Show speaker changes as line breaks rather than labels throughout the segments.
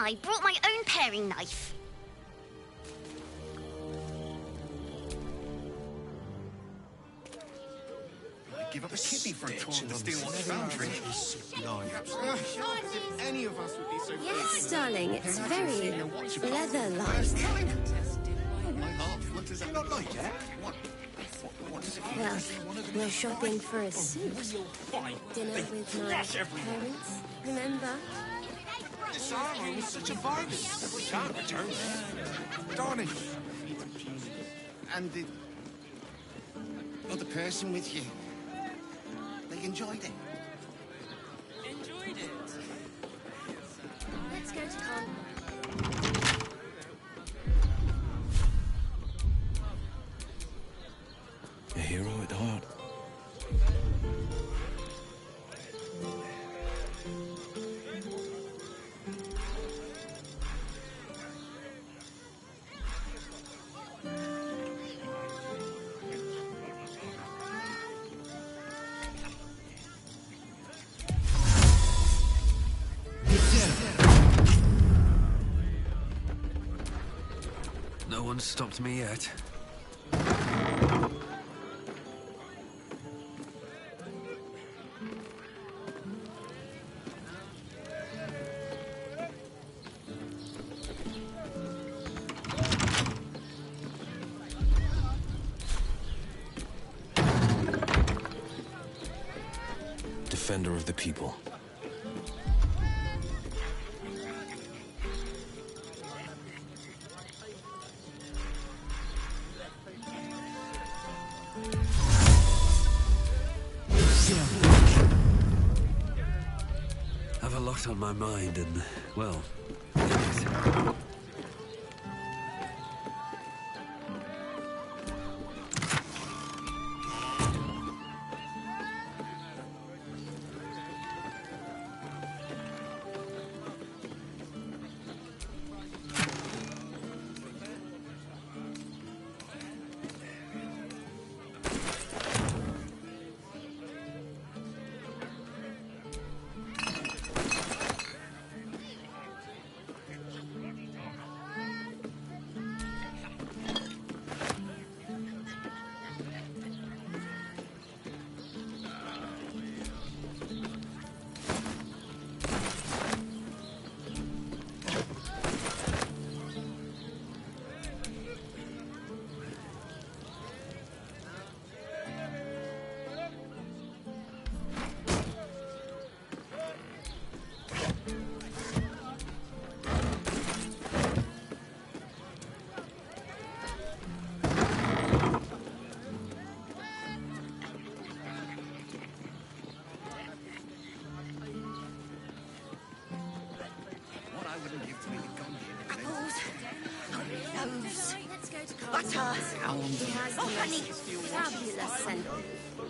I brought my own paring knife.
Give up a kidney for a tour of the Steelwatch Foundry. Any of us would be so
Yes, darling, it's very leather-like.
What does that not like, eh? What does it feel?
Well, we're shopping for a suit. Dinner with my parents, remember?
This armor was such a bargain. We can't return it. Darn it. And the other person with you, they enjoyed it.
Enjoyed it.
Let's go to Con.
A hero at heart.
No one's stopped me yet.
Defender of the people.
Have a lot on my mind and, well,
Butter. He has the most fabulous scent.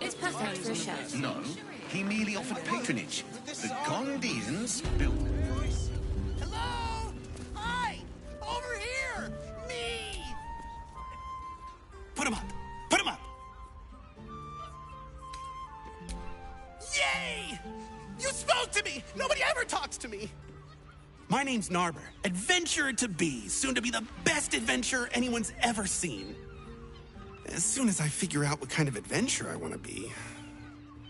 It's perfect for a shirt.
No, he merely offered patronage. The Gondians built...
Hello? Hi! Over here! Me!
Put him up! Put him up! Yay! You spoke to me! Nobody ever talks to me! My name's Narber, adventurer to be, soon to be the best adventurer anyone's ever seen. As soon as I figure out what kind of adventurer I want to be.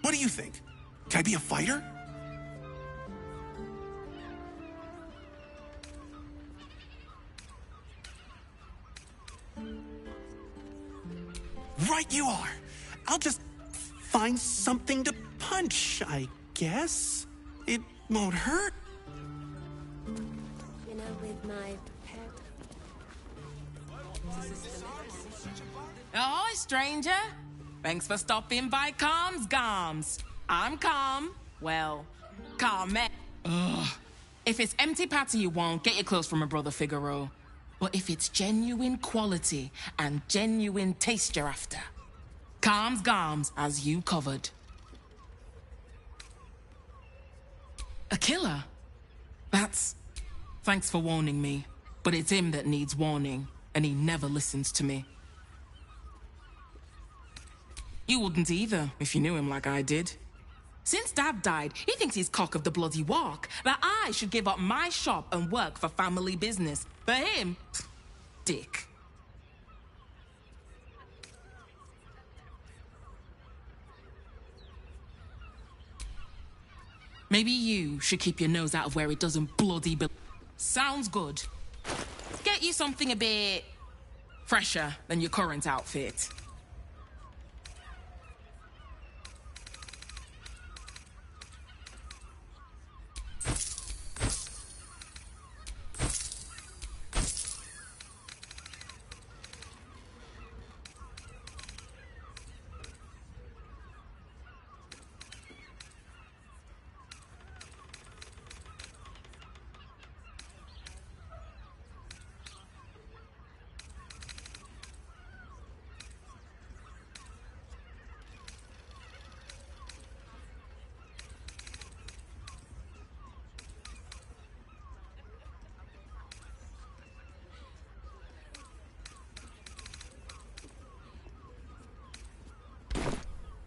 What do you think? Can I be a fighter? Right you are. I'll just find something to punch, I guess. It won't hurt.
You know, with my pet.
Oh, stranger. Thanks for stopping by Calm's Gums. I'm Calm. Well, Calm. Ugh. If it's empty patty you want, get your clothes from my brother Figaro. But if it's genuine quality and genuine taste you're after, Calm's Gums has you covered. A killer? That's... Thanks for warning me. But it's him that needs warning, and he never listens to me. You wouldn't either, if you knew him like I did. Since Dad died, he thinks he's cock of the bloody walk. That I should give up my shop and work for family business. For him, dick. Maybe you should keep your nose out of where it doesn't bloody Sounds good. Get you something a bit fresher than your current outfit.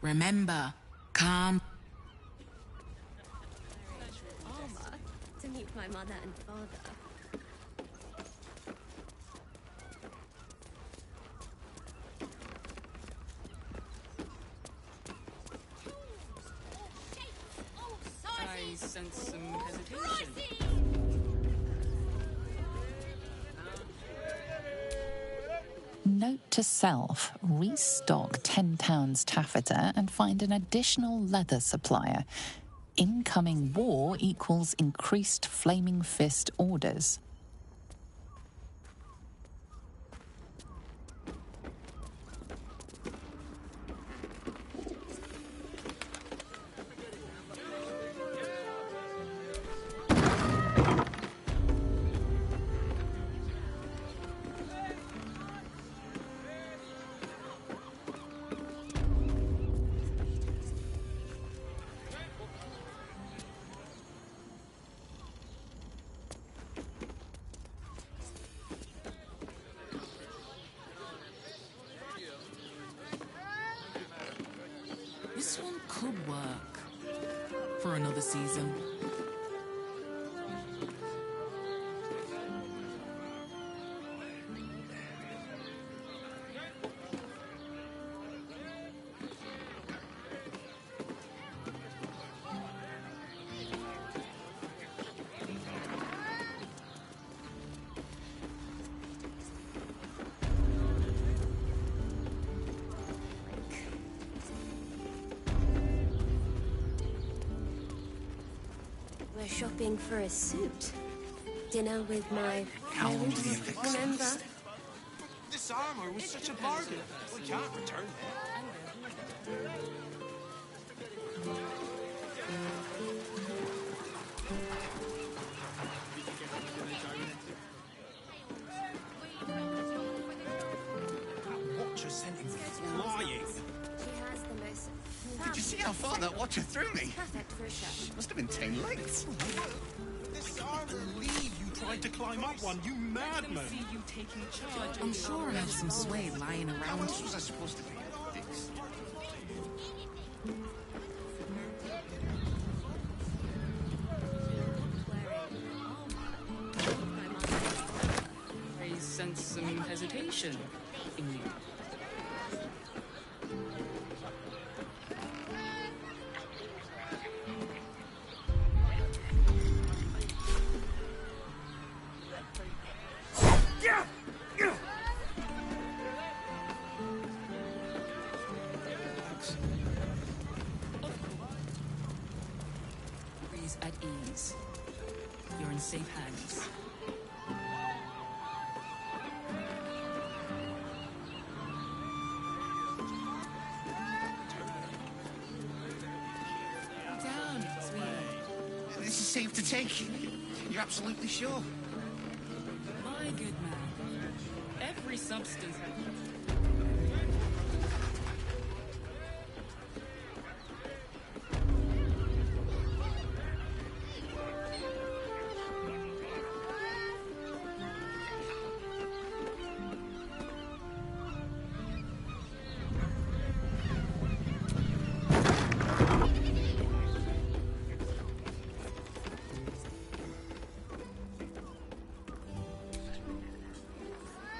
Remember, calm.
To meet my mother and father.
I sense some hesitation.
Note to self, restock 10 pounds taffeta and find an additional leather supplier. Incoming war equals increased Flaming Fist orders.
This one could work for another season.
We're shopping for a suit. Dinner with my parents, remember?
This armor was such a bargain. We can't return it.
Watcher sent him flying.
She has the most
Did you see how far that watcher threw me?
perfect for a chef.
Must have been 10 lengths.
This armor believe you tried to climb up one, you madman.
See you taking charge.
I'm sure I have some sway lying
How
around
else
here.
was I supposed to be? Dicks.
I sense some hesitation in you.
Breeze at ease. You're in safe hands. Down, sweetie.
This is safe to take. You're absolutely sure?
My good man. Every substance has...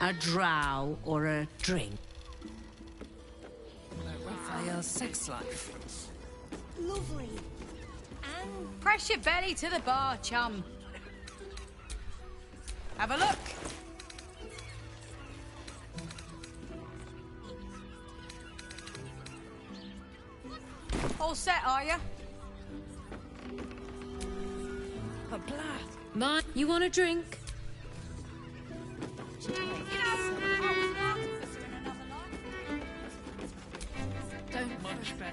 A drow or a drink?
Raphael's sex life.
Lovely.
And press your belly to the bar, chum. Have a look. All set, are you?
A blast. Mine, you want a drink?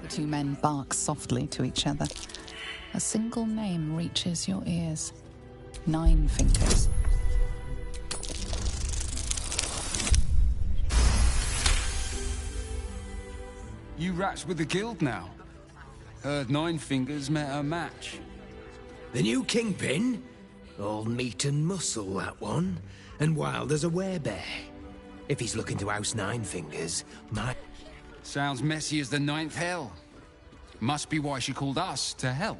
The two men bark softly to each other. A single name reaches your ears. 9 Fingers.
You rats with the guild now. Heard 9 Fingers met her match.
The new kingpin? All meat and muscle, that one. And wild as a werebear. If he's looking to oust 9 Fingers, my...
Sounds messy as the 9th hell. Must be why she called us to help.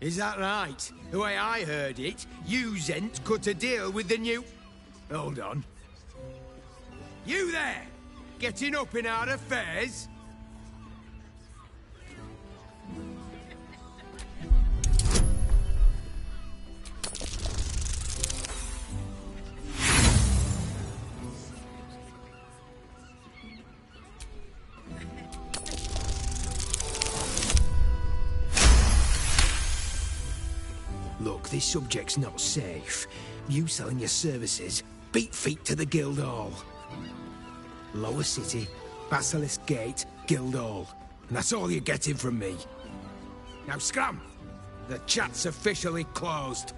Is that right? The way I heard it, you Zent cut a deal with the new... Hold on. You there! Getting up in our affairs? Look, this subject's not safe. You selling your services, beat feet to the Guildhall. Lower City, Basilisk Gate, Guildhall. And that's all you're getting from me. Now scram! The chat's officially closed.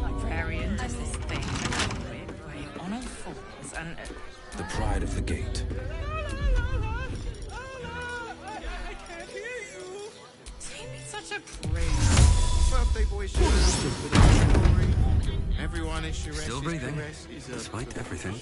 Librarian does this thing where you're on all fours and...
The pride of the gate.
Such a praise.
Birthday boy should Everyone is Shiresi.
Still breathing, despite everything.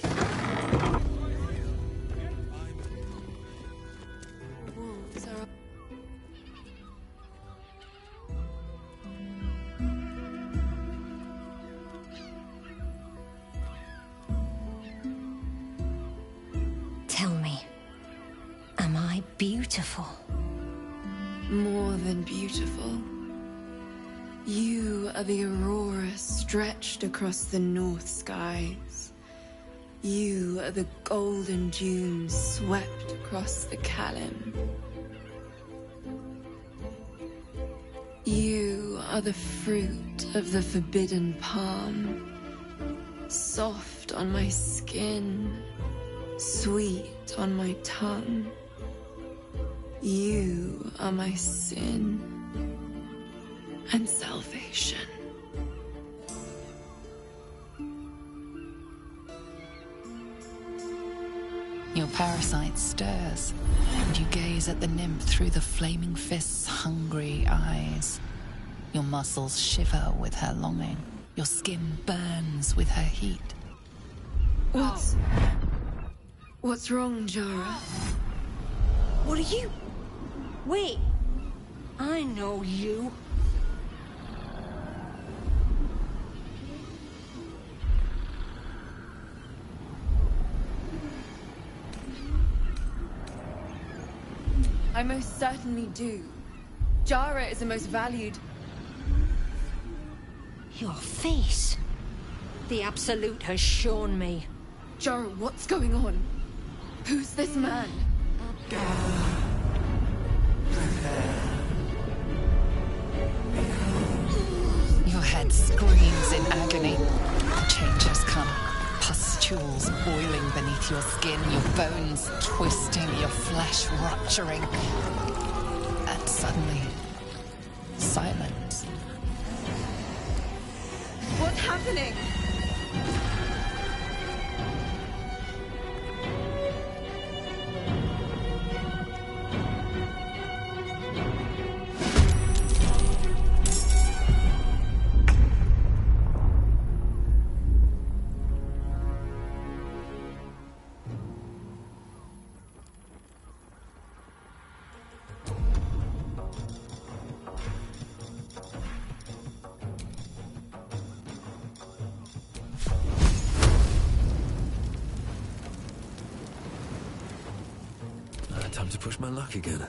Tell me, am I beautiful?
More than beautiful. You are the aurora stretched across the north skies. You are the golden dunes swept across the Kalim. You are the fruit of the forbidden palm, soft on my skin, sweet on my tongue. You are my sin and salvation.
Your parasite stirs, and you gaze at the nymph through the flaming fist's hungry eyes. Your muscles shiver with her longing. Your skin burns with her heat.
What's wrong, Jara?
What are you? Wait. I know you.
I most certainly do. Jara is the most valued.
Your face. The Absolute has shown me.
Jara, what's going on? Who's this man?
Your head screams in agony. The change has come. Pustules boiling beneath your skin, your bones twisting, your flesh rupturing. And suddenly, silence.
What's happening?
Time to push my luck again.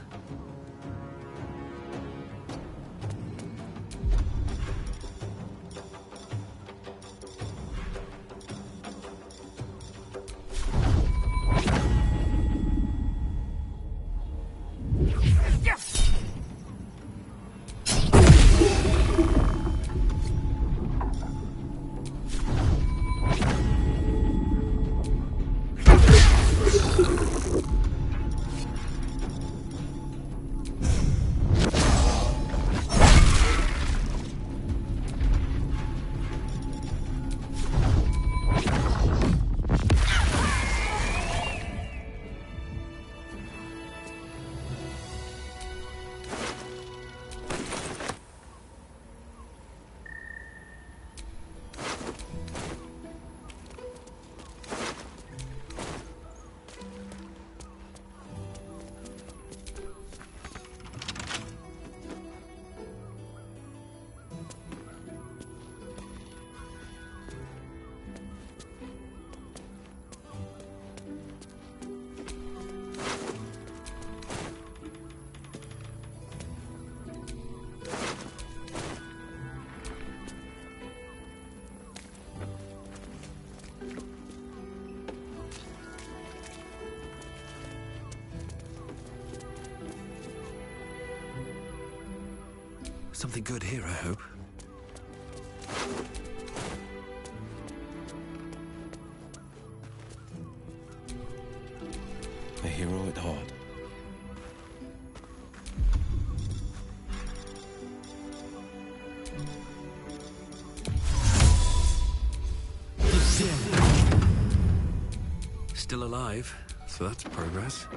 Something good here, I hope. A hero at heart. Still alive, so that's progress.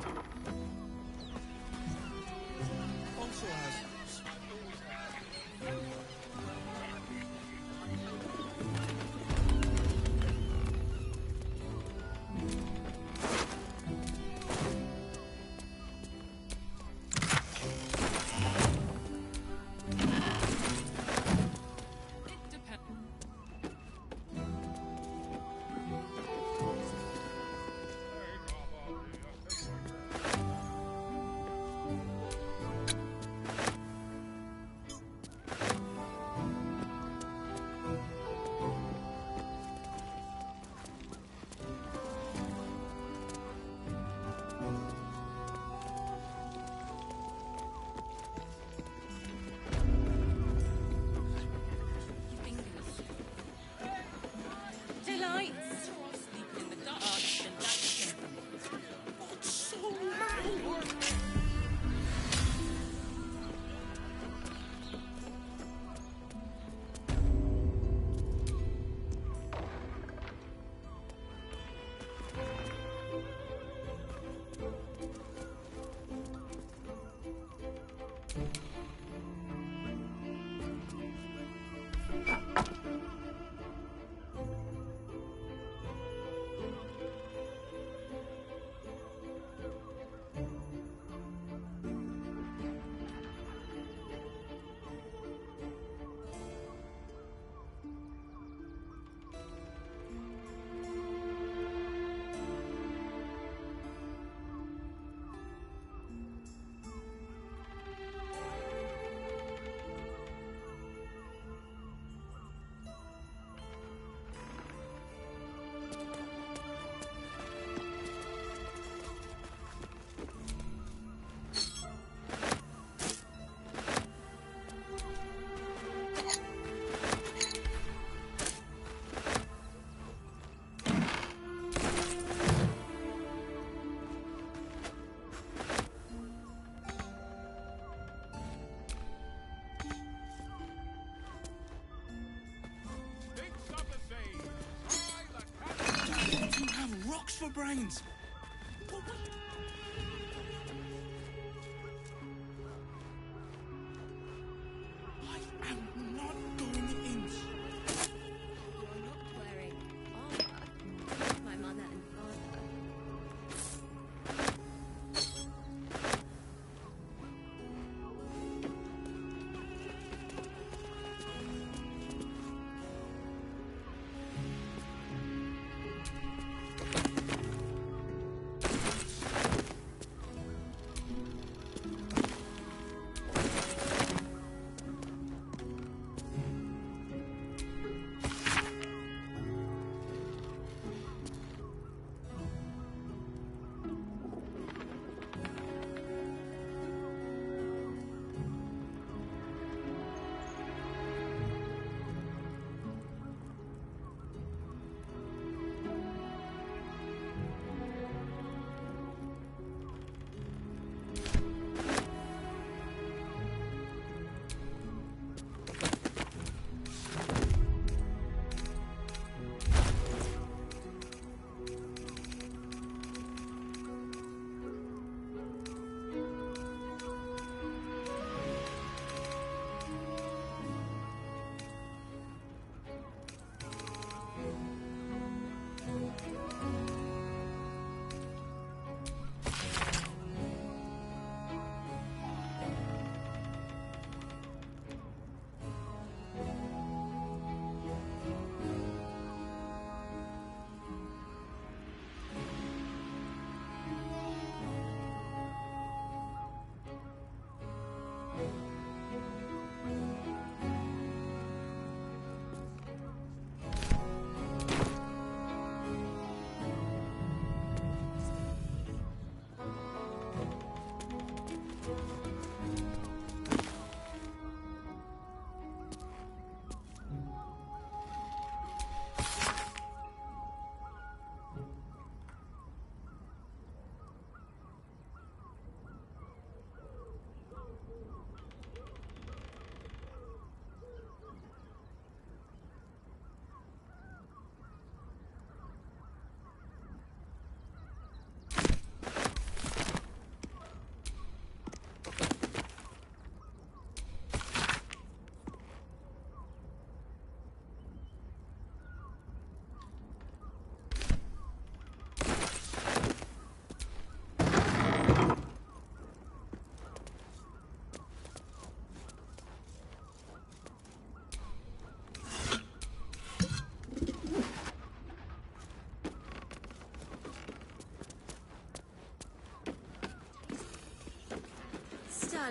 For brains. I am not going in.
You're not wearing armor. My mother and father.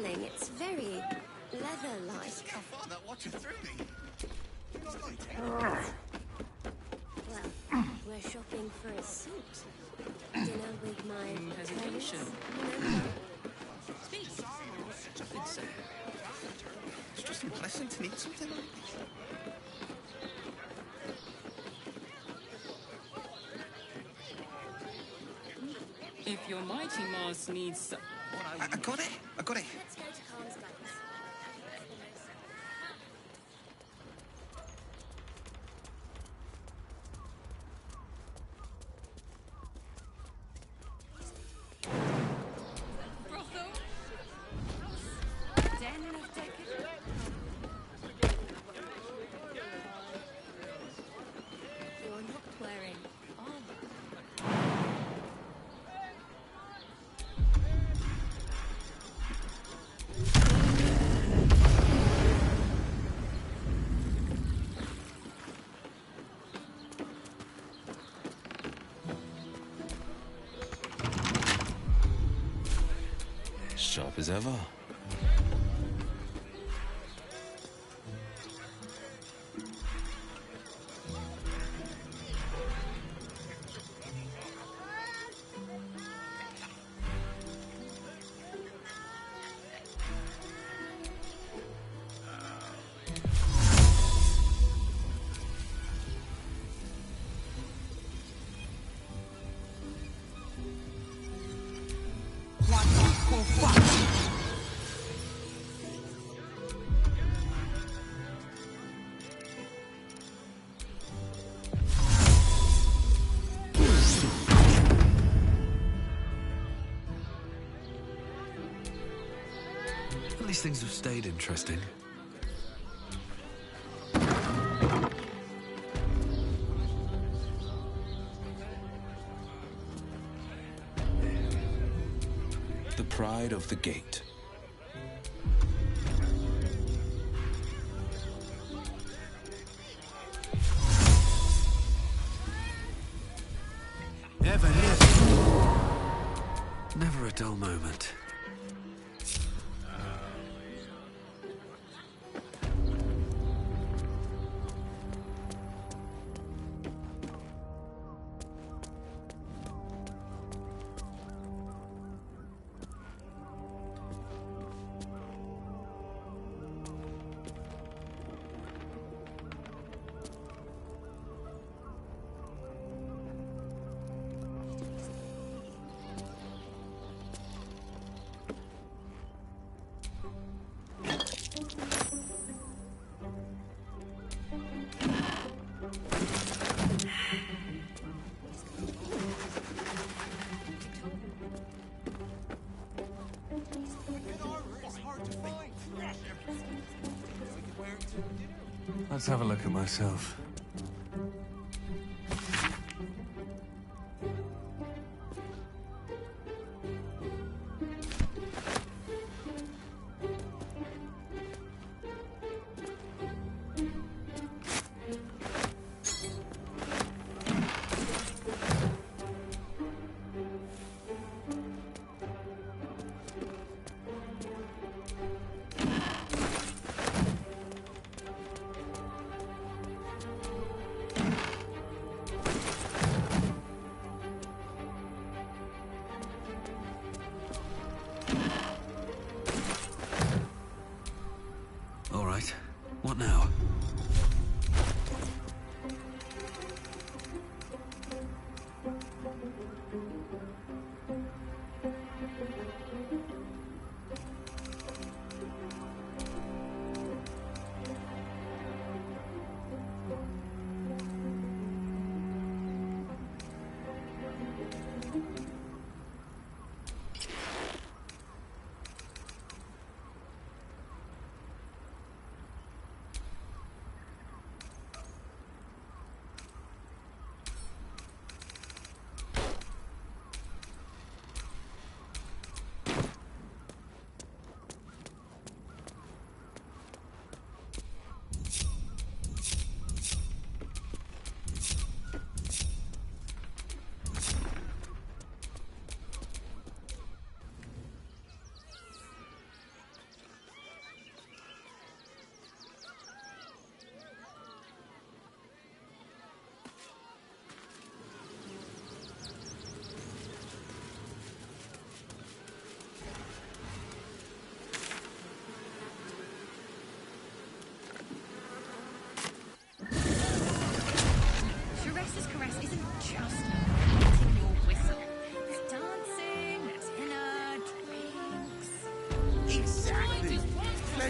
darling. It's very leather-like.
I thought that watching through me.
Well, we're shopping for a suit. Dinner with my
hesitation.
Speak.
It's just unpleasant to need something like this.
If your mighty Mars needs...
I got it. I got it.
Let's go to Carl's Gardens. You're not wearing armor.
Sharp as ever. At least things have stayed interesting.
The pride of the gate.
Never a dull moment. Let's have a look at myself.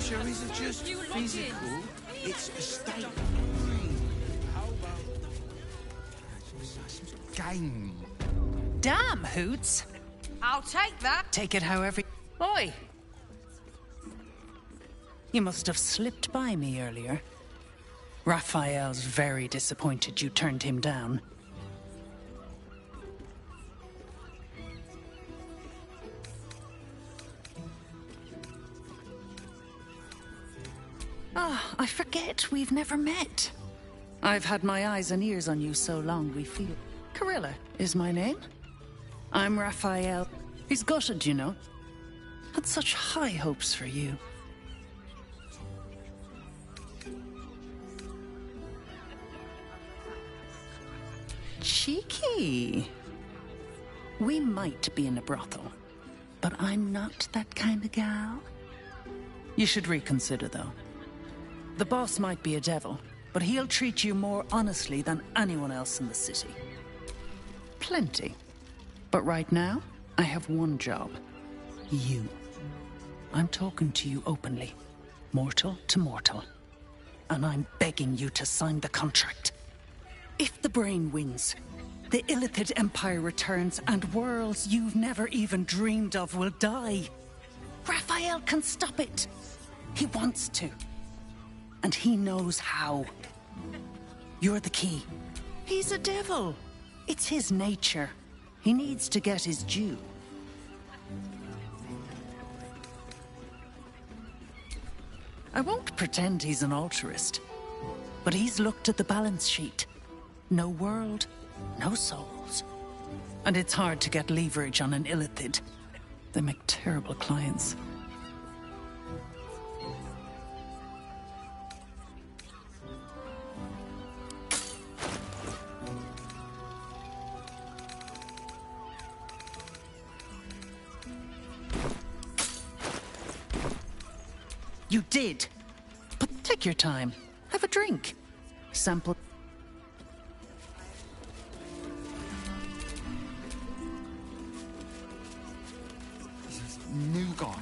injuries are just physical. It's a state of mind.
How about game?
Damn, Hoots.
I'll take that.
Take it however... Oi! You must have slipped by me earlier. Raphael's very disappointed you turned him down. Ah, I forget we've never met. I've had my eyes and ears on you so long we feel... Carilla is my name. I'm Raphael. He's gutted, you know. Had such high hopes for you. Cheeky. We might be in a brothel, but I'm not that kind of gal. You should reconsider, though. The boss might be a devil, but he'll treat you more honestly than anyone else in the city. Plenty. But right now, I have one job. You. I'm talking to you openly. Mortal to mortal. And I'm begging you to sign the contract. If the brain wins, the Illithid Empire returns and worlds you've never even dreamed of will die. Raphael can stop it. He wants to. And he knows how. You're the key. He's a devil. It's his nature. He needs to get his due. I won't pretend he's an altruist, but he's looked at the balance sheet. No world, no souls. And it's hard to get leverage on an Illithid. They make terrible clients. You did. But take your time. Have a drink. Sample.
This new guy.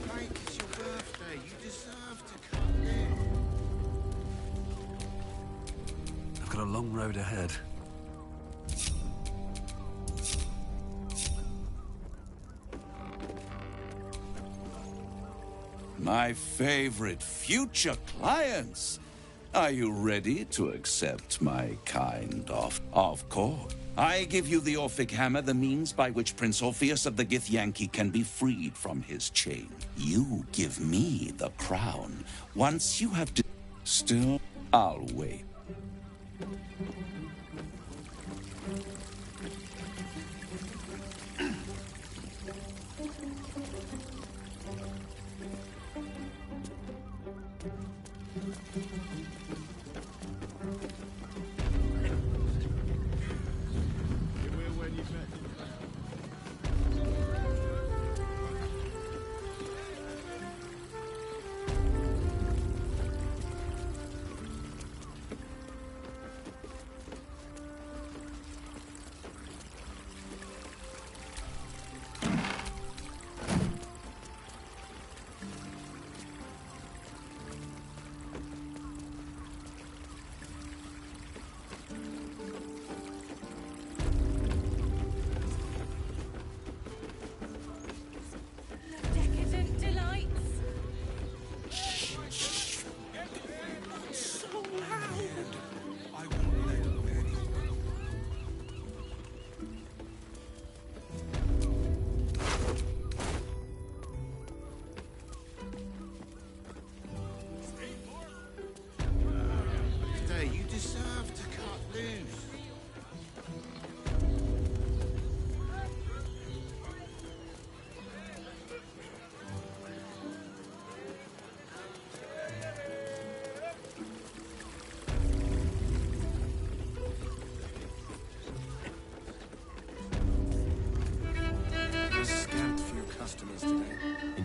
Mike, it's your birthday. You deserve to come in.
I've got a long road ahead.
My favorite future clients. Are you ready to accept my kind offer? Of course. I give you the Orphic Hammer, the means by which Prince Orpheus of the Githyanki can be freed from his chain. You give me the crown. Once you have... Still, I'll wait.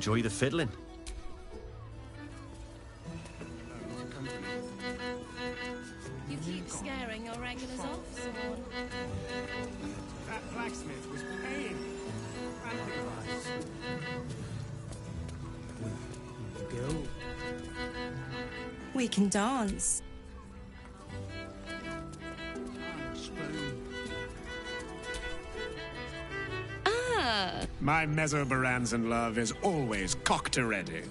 enjoy the fiddling.
You keep scaring your regulars off, Swan.
That blacksmith was paying. Girl.
We can dance.
My Mesobaranzan love is always cocked-a-ready.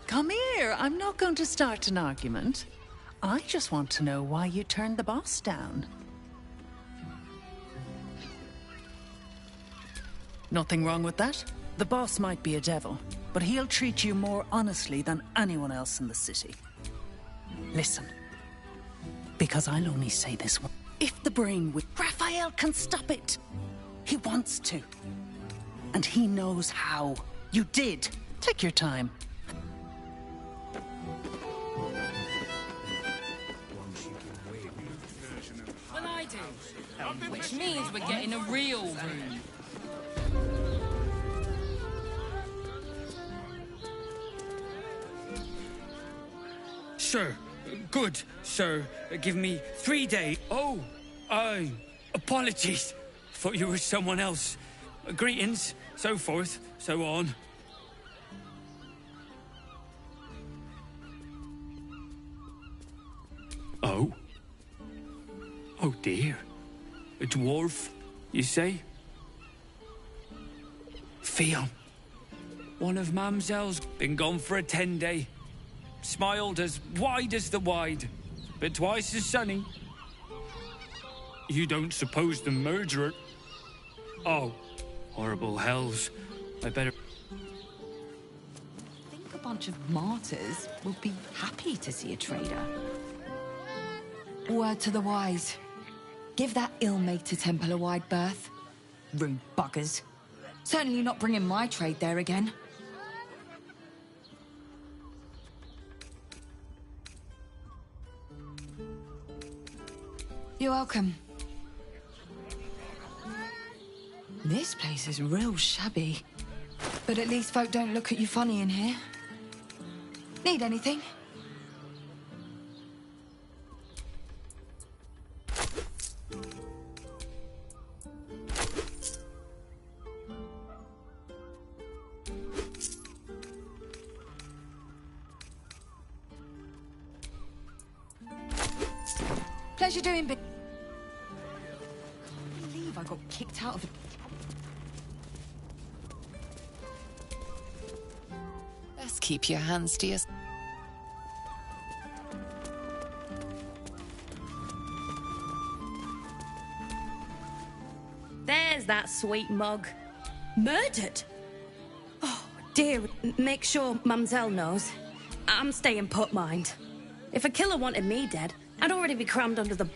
Come here. I'm not going to start an argument. I just want to know why you turned the boss down. Nothing wrong with that. The boss might be a devil, but he'll treat you more honestly than anyone else in the city. Listen, because I'll only say this one. If the brain with Raphael can stop it, he wants to. And he knows how. You did. Take your time.
Well, I do. Which means we're getting a real room.
Sir, good, sir. Give me 3 days. Oh, apologies. Thought you were someone else. Greetings, so forth, so on. Oh? Oh dear. A dwarf, you say? Fion. One of Mamselle's been gone for a 10-day. Smiled as wide as the wide, but twice as sunny. You don't suppose the murderer... Oh, horrible hells. I better...
I think a bunch of martyrs would be happy to see a traitor.
Word to the wise. Give that ill-mater temple a wide berth.
Rude buggers.
Certainly not bringing my trade there again. You're welcome. This place is real shabby. But at least folk don't look at you funny in here. Need anything? Pleasure doing bit. I can't believe I got kicked out of it.
Best keep your hands to yourself.
There's that sweet mug. Murdered? Oh, dear. Make sure Mamselle knows. I'm staying put, mind. If a killer wanted me dead, I'd already be crammed under the...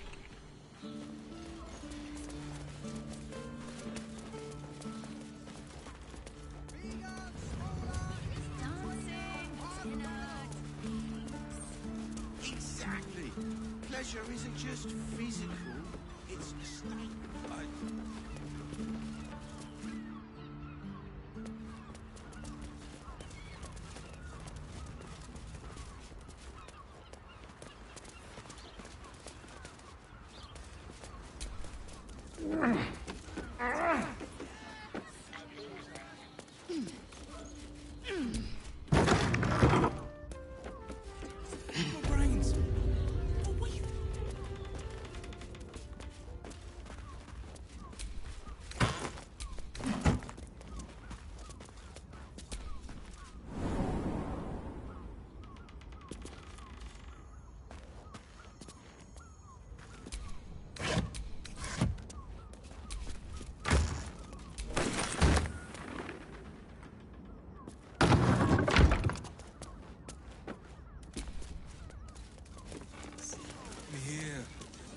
Exactly. Pleasure isn't just physical, it's a state.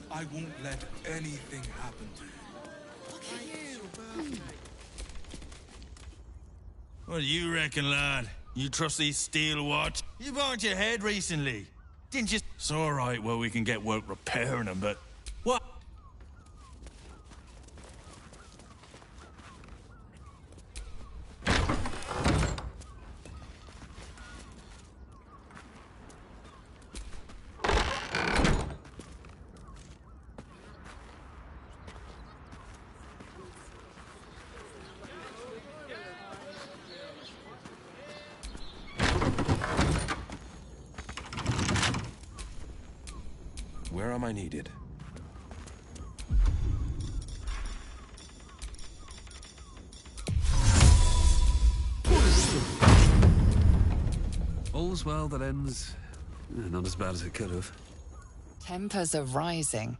I won't let anything happen to you.
What do you reckon, lad? You trust these steel watch? You bumped your head recently. Didn't you? It's all right, well, we can get work repairing them, but... What?
Where am I needed?
All's well that ends... not as bad as it could have.
Tempers are rising.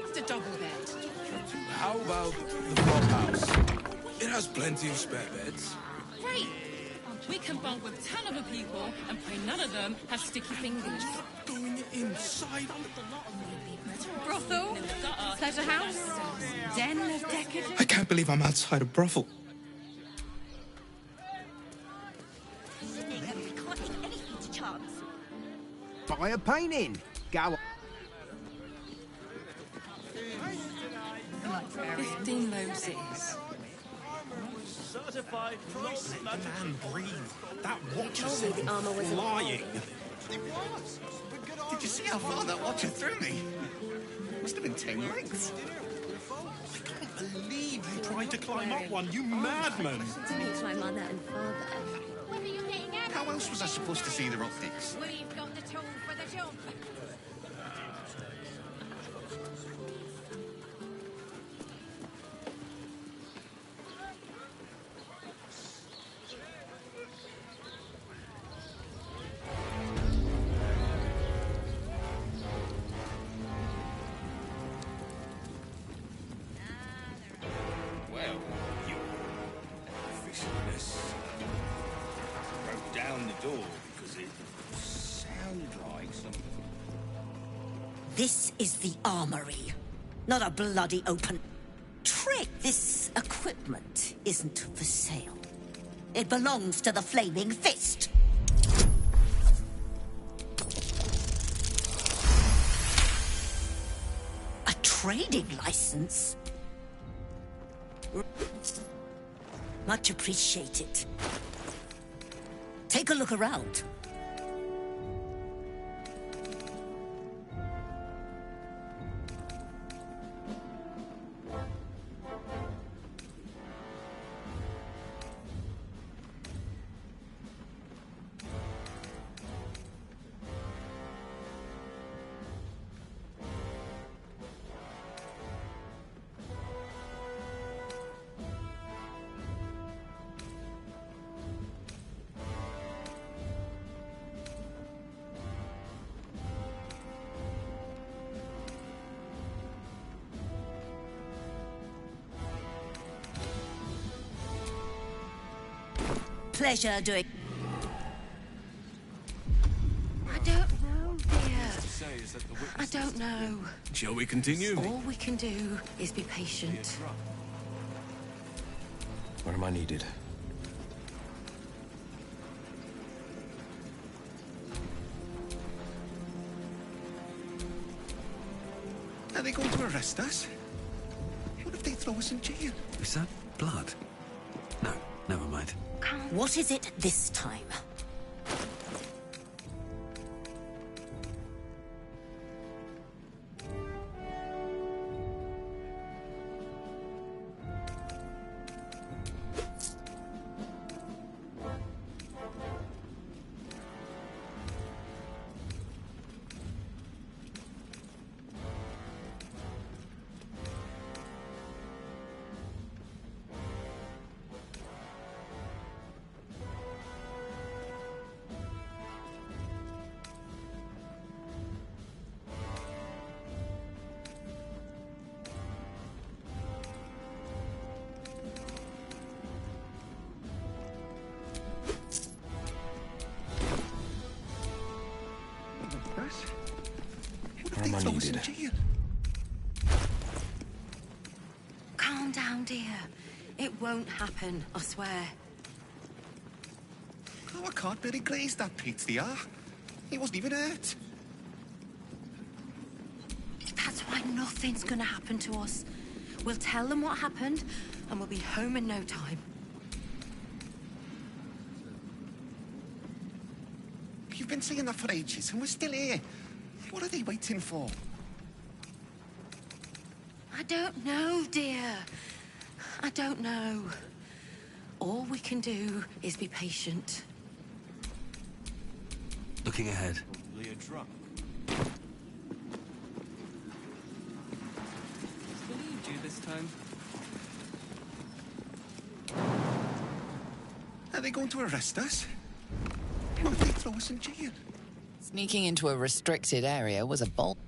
It's a double bed.
How about the prop house? It has plenty of spare beds.
Great. We can bunk with 10 other people and pray none of them have sticky fingers.
Going inside.
Brothel? Pleasure house? Den of decadence?
I can't believe I'm outside a brothel.
Buy a painting. Go on.
15 roses.
Certified man breathe. That watch said the armor was lying.
It was. Did you see how far that watch had through me? Must have been 10 lengths.
I can't believe you tried to climb up one, you madman.
It's my mother and father.
When are you getting out?
How else was I supposed to see their optics?
We've got the tool for the job.
Well, you officialness broke down the door because it sounded like something.
This is the armory, not a bloody open trick. This equipment isn't for sale. It belongs to the Flaming Fist. A trading license? Much appreciated. Take a look around. Pleasure doing.
I don't know, dear. I don't know.
Shall we continue?
All we can do is be patient.
Where am I needed?
Are they going to arrest us? What if they throw us in jail?
Is that blood? No, never mind.
What is it this time?
I needed.
Calm down, dear. It won't happen, I swear.
Oh, I can't really glaze that PTR. He wasn't even hurt.
That's why nothing's gonna happen to us. We'll tell them what happened, and we'll be home in no time.
You've been saying that for ages, and we're still here. What are they waiting for?
I don't know, dear. I don't know. All we can do is be patient.
Looking ahead.
Leah drunk.
Believed you this time.
Are they going to arrest us? Or will they throw us in jail?
Sneaking into a restricted area was a bold.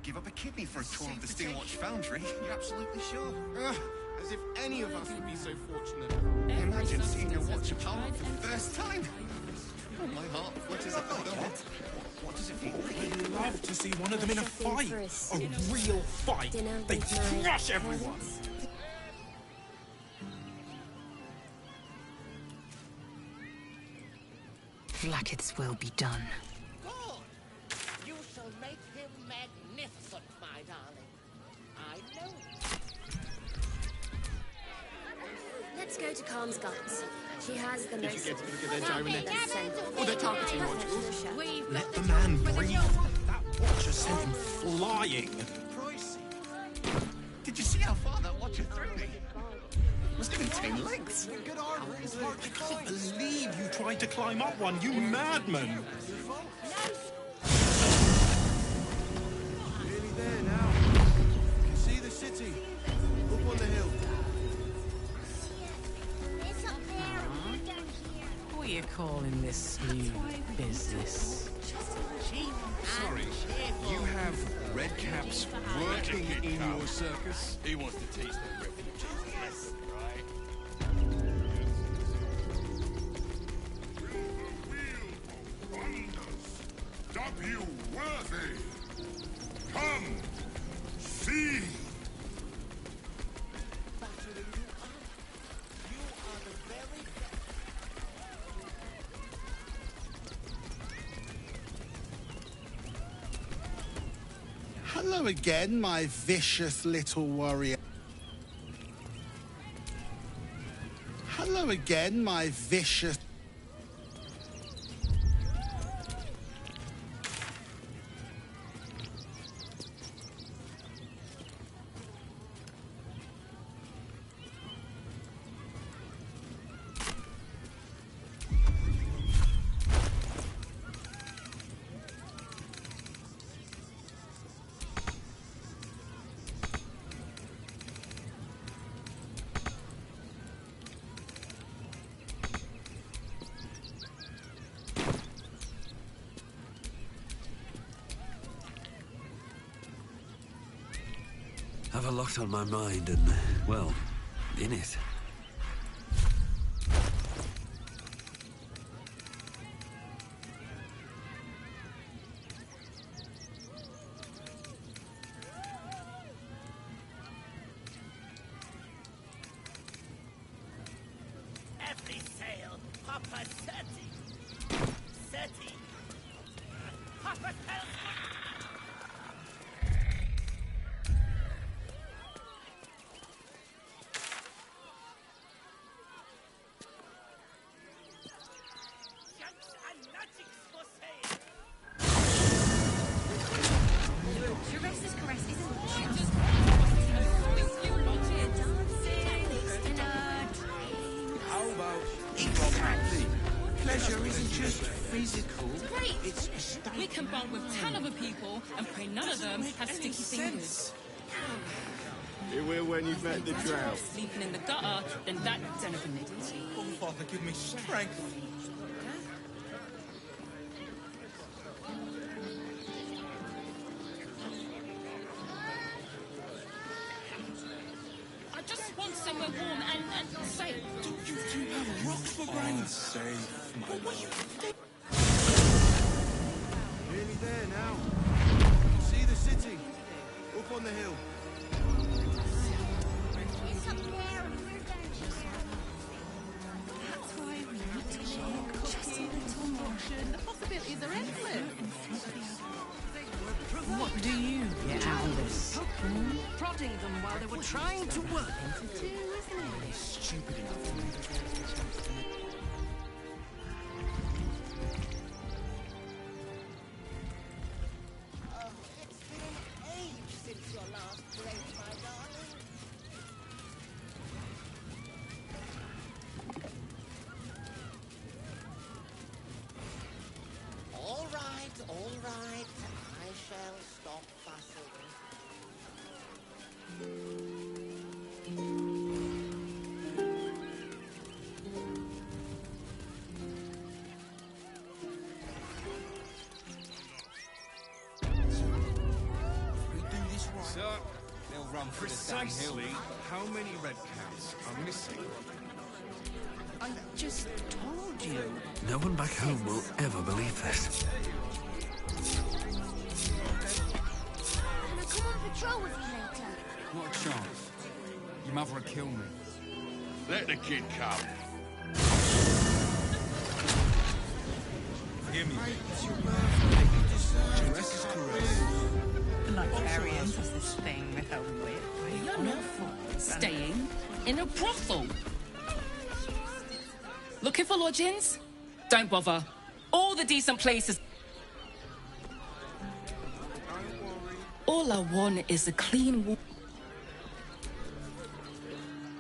Give up a kidney for a tour of the Steelwatch Foundry. You're absolutely sure? As if any of us would be so fortunate. Imagine seeing your watch apart for the first time. Oh, my heart flutters at the thought. What does it feel like?
I'd love to see one of them in a fight. A real fight. They crush everyone.
Blackett's will be done.
You shall make him magnificent, my darling. I know.
Let's go to Calm's guns. She has the most...
Did you get to look at their gyronetic? Oh, they're targeting modules.
We've
Let the man breathe. That watcher sent him flying.
Did you see how far that watcher threw me? Must have been 10 lengths.
Good armor is hard to climb. I can't believe you tried to climb up one, you madman.
Nearly there now. You can see the city. Up on the hill.
What are you calling this new business?
Sorry, you have red caps working in your circus?
He wants to teach them refugees, right?
W worthy. Come, see.
Hello again, my vicious little warrior. Hello again, my vicious...
Have a lot on my mind and, well, in it.
Every sail, Papa Seti. Seti,
just physical.
Great!
It's a state.
We can bond with 10 other people and pray none of them have sticky fingers.
You will when you've met the drought.
Sleeping in the gutter, then that don't have an idiot.
Oh, Father, give me strength.
I just want somewhere warm and safe.
Don't you two have rocks for brains?
Safe, my
But what you think?
Nearly there now. You can see the city. Up on the hill.
It's up there and we're going to...
That's why we need to share just a little more. The possibilities are endless.
What do you get out of this?
Prodding them while they were trying to work.
Stupid enough.
It's been an age since your last plate, my darling. All right, all right. I shall stop fussing.
We do this right.
Sir, they'll run for
Precisely how many red cows are missing? I just told you.
No one back home will ever believe this.
Can I come on patrol with you later?
Not a chance. Your mother would kill me.
Let the kid come.
Forgive me.
It's your birthday. You deserve
Dress is correct.
Librarians has this thing with a whip.
You're not staying in a brothel. Looking for lodgings? Don't bother. All the decent places. All I want is a clean wall.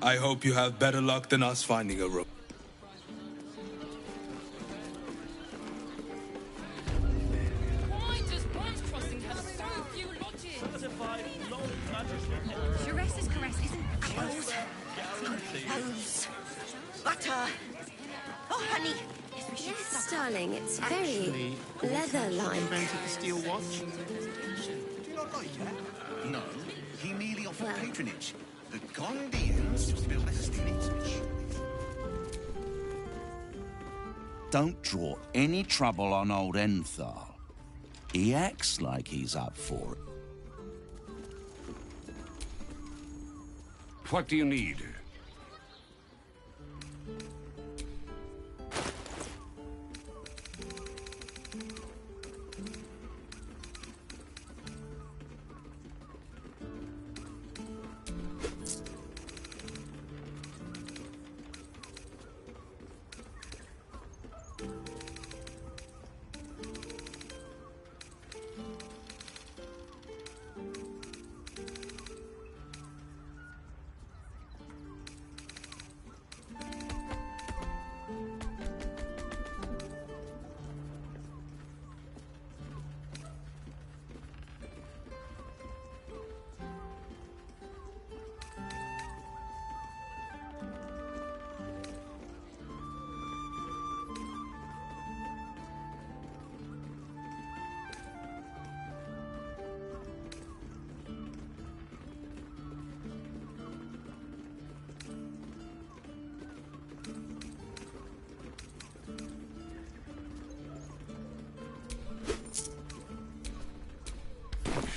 I hope you have better luck than us finding a room.
Why does Bronze Crossing have so few lodgings?
Sharessa's caress isn't apples.
Apples. Butter. Oh, honey.
Yes, darling, it's very leather-like.
Invented the steel watch. Do you not like that?
No, he merely offered patronage. The Gondians built a steel image.
Don't draw any trouble on old Enthal. He acts like he's up for it.
What do you need?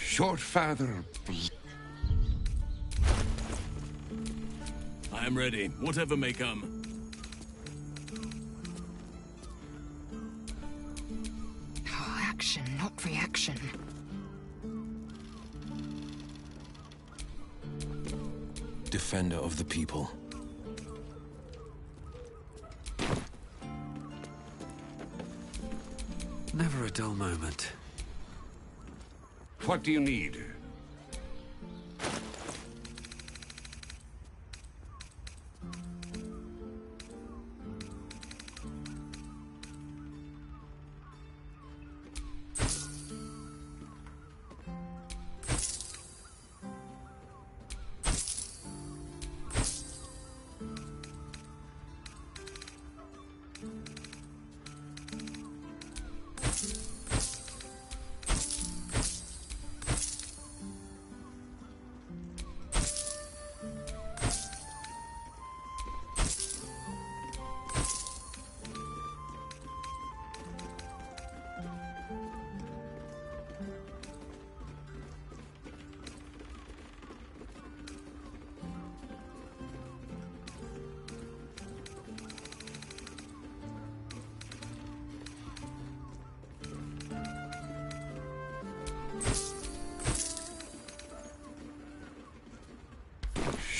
Short father.
I am ready, whatever may come.
Oh, action, not reaction.
Defender of the people. Never a dull moment.
What do you need?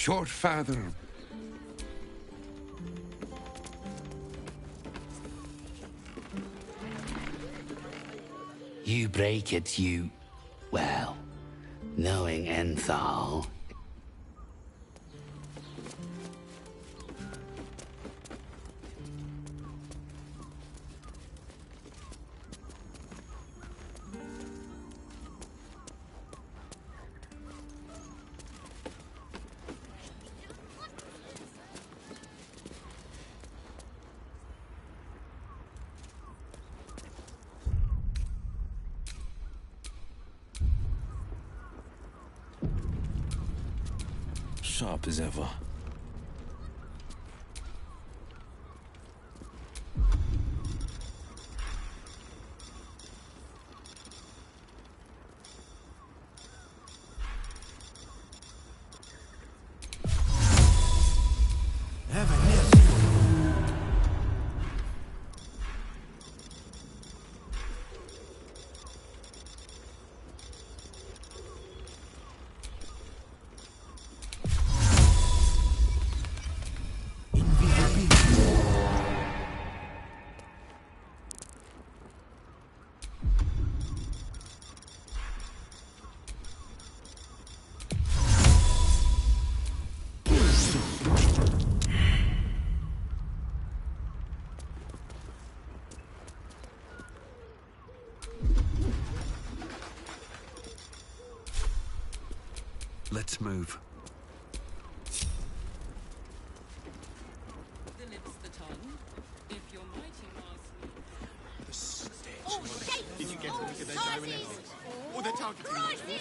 Your father.
You break it, you... Well, knowing Enthal...
Sharp as ever. Let's move.
Did you get to look at their diary networks? Oh, they're targeting me.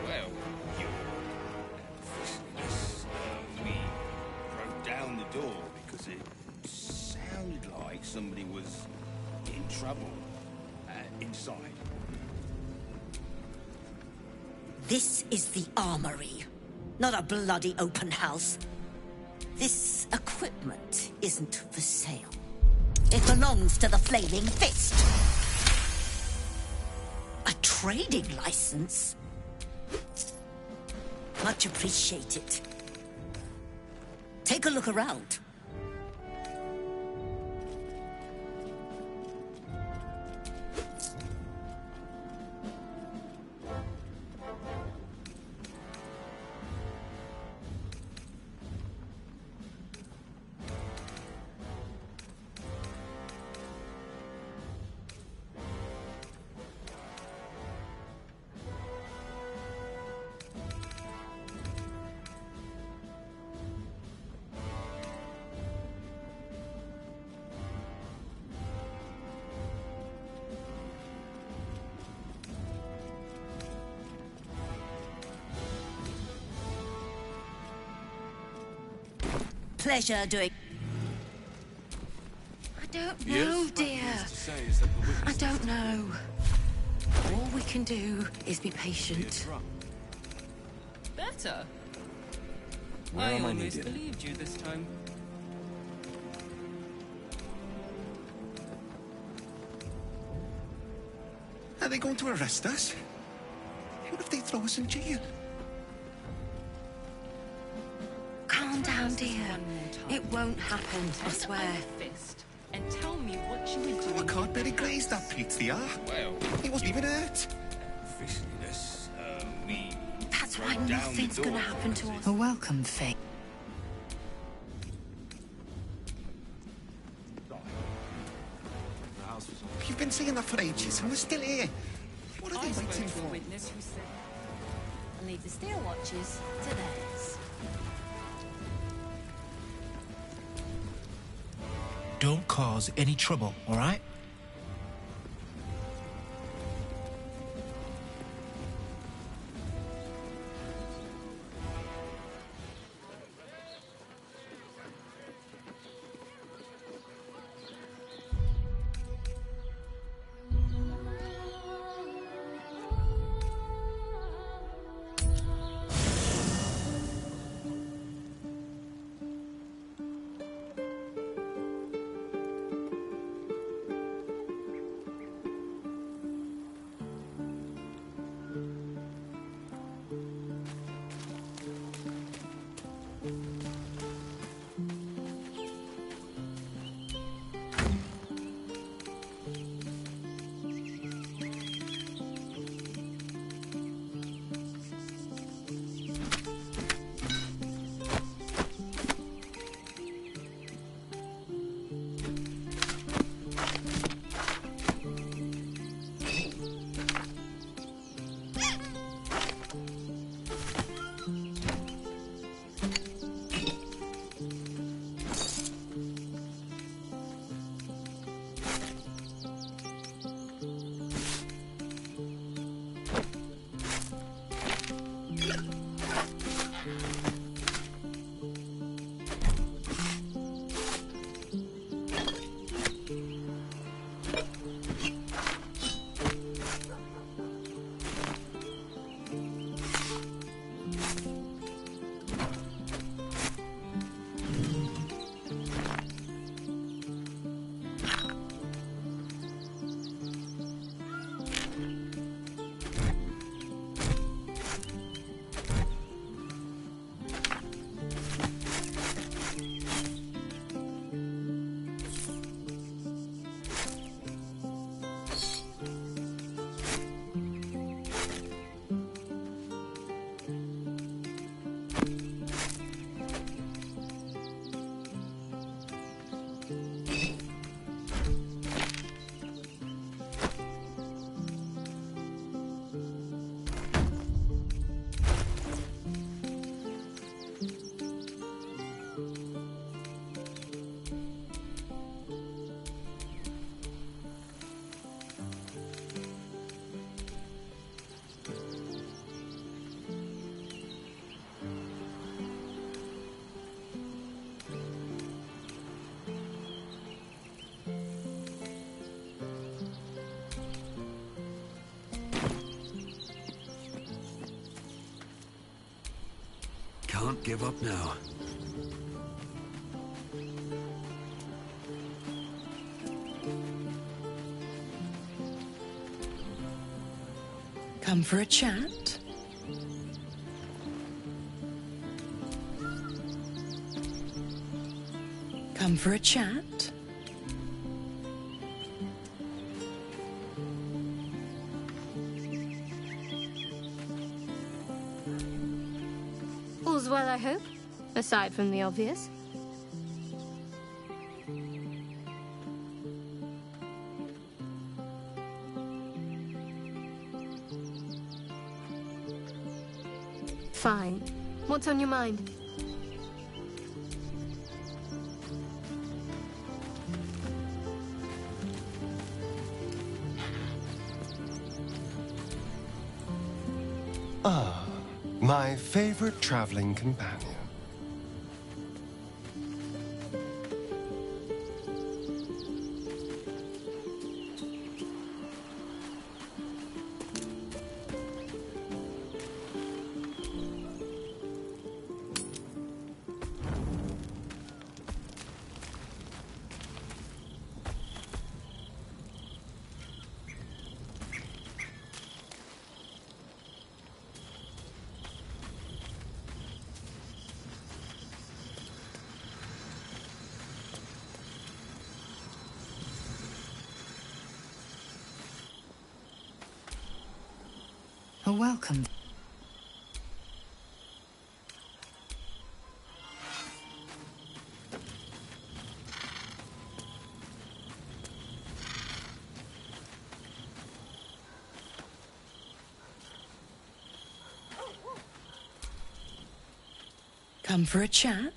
Well, we broke down the door because it sounded like somebody was in trouble inside.
This is the armory, not a bloody open house. This equipment isn't for sale. It belongs to the Flaming Fist. A trading license? Much appreciated. Take a look around. Pleasure doing.
I don't know, dear. I don't know. All we can do is be patient.
Better?
Where
I
am I
almost
needed?
believed you this time.
Are they going to arrest us? What if they throw us in jail?
Calm down, dear. It won't happen, I swear.
Fist and tell me what you were doing.
Oh, I can't bear graze that PTR.
Well,
he wasn't even hurt.
Officially, this, we
That's why
broke down the
nothing's
door
gonna happen to us.
A welcome, Faye.
You've been saying that for ages, and we're still here. What are they waiting for?
Witness who said
And leave the steel watches to theirs.
Don't cause any trouble, all right?
give up now.
Come for a chat? Come for a chat?
All's well, I hope, aside from the obvious. Fine. What's on your mind?
Ah, my favorite traveling companion.
A welcome.
Come for a chat?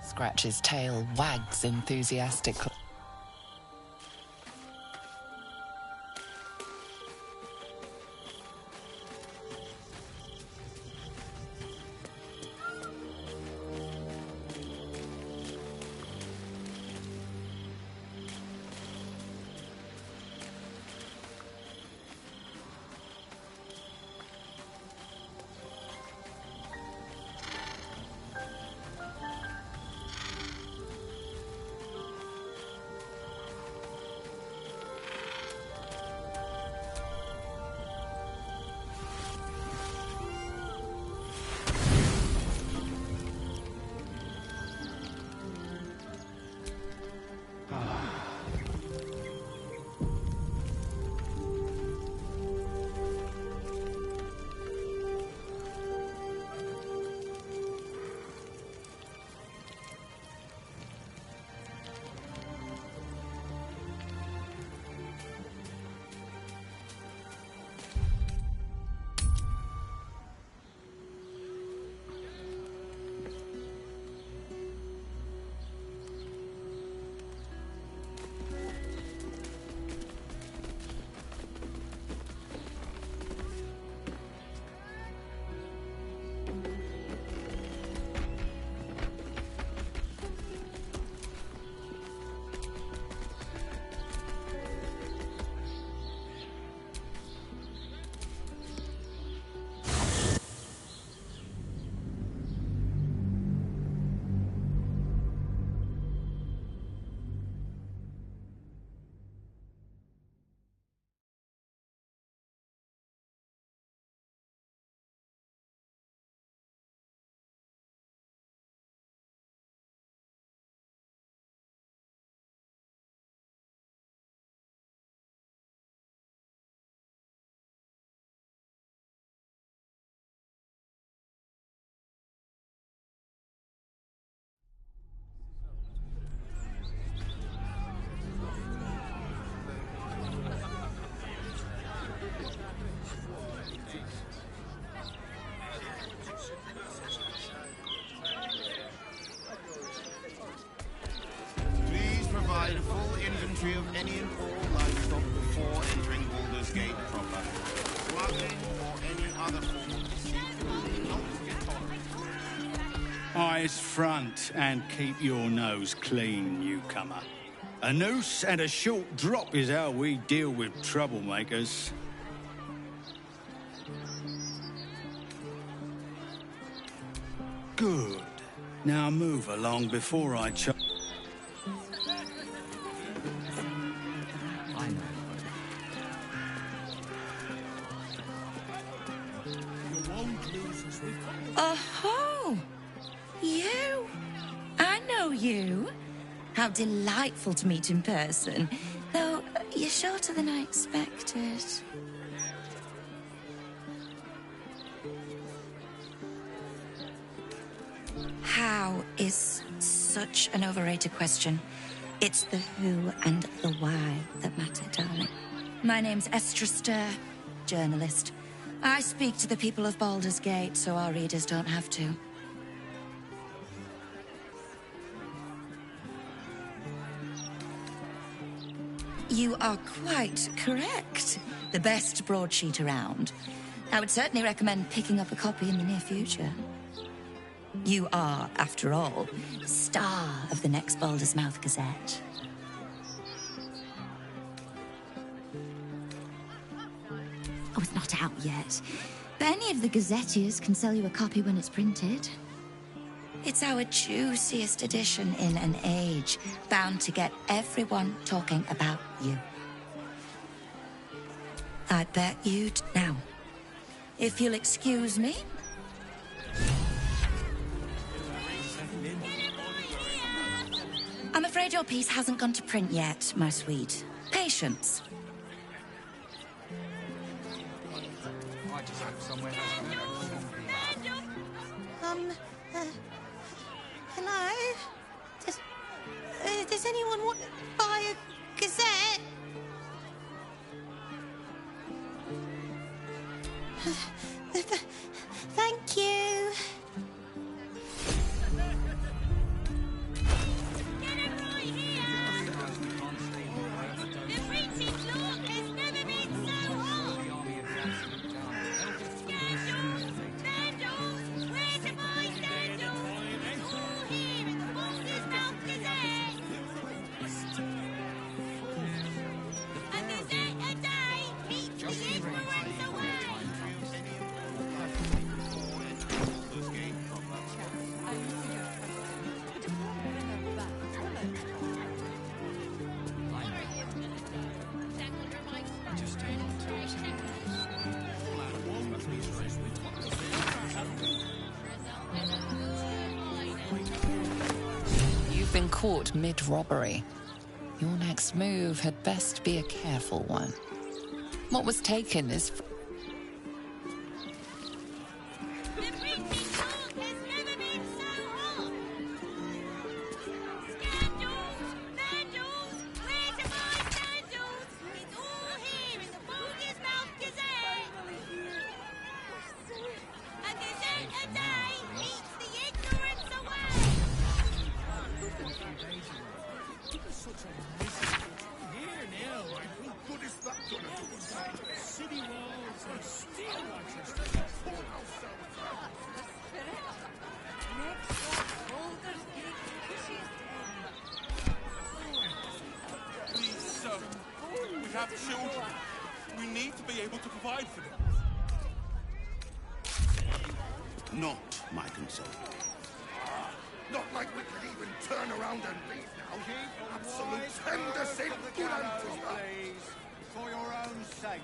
Scratch's tail wags enthusiastically.
nice front and keep your nose clean, newcomer. A noose and a short drop is how we deal with troublemakers. Good. Now move along before I
Oh-ho! You? I know you. How delightful to meet in person. Though, you're shorter than I expected. How is such an overrated question. It's the who and the why that matter, darling. My name's Estra Stir, journalist. I speak to the people of Baldur's Gate so our readers don't have to. You are quite correct. The best broadsheet around. I would certainly recommend picking up a copy in the near future. You are, after all, star of the next Baldur's Mouth Gazette. Oh, it's not out yet. But any of the gazetteers can sell you a copy when it's printed. It's our juiciest edition in an age bound to get everyone talking about you. I bet you'd... Now, if you'll excuse me... I'm afraid your piece hasn't gone to print yet, my sweet. Patience.
I just hope somewhere
Hello? Does anyone want to buy a gazette? Thank you.
You've been caught mid-robbery. Your next move had best be a careful one. What was taken is...
Not my concern.
Not like we could even turn around and leave now. Absolute tender sin.
Please, for your own sake.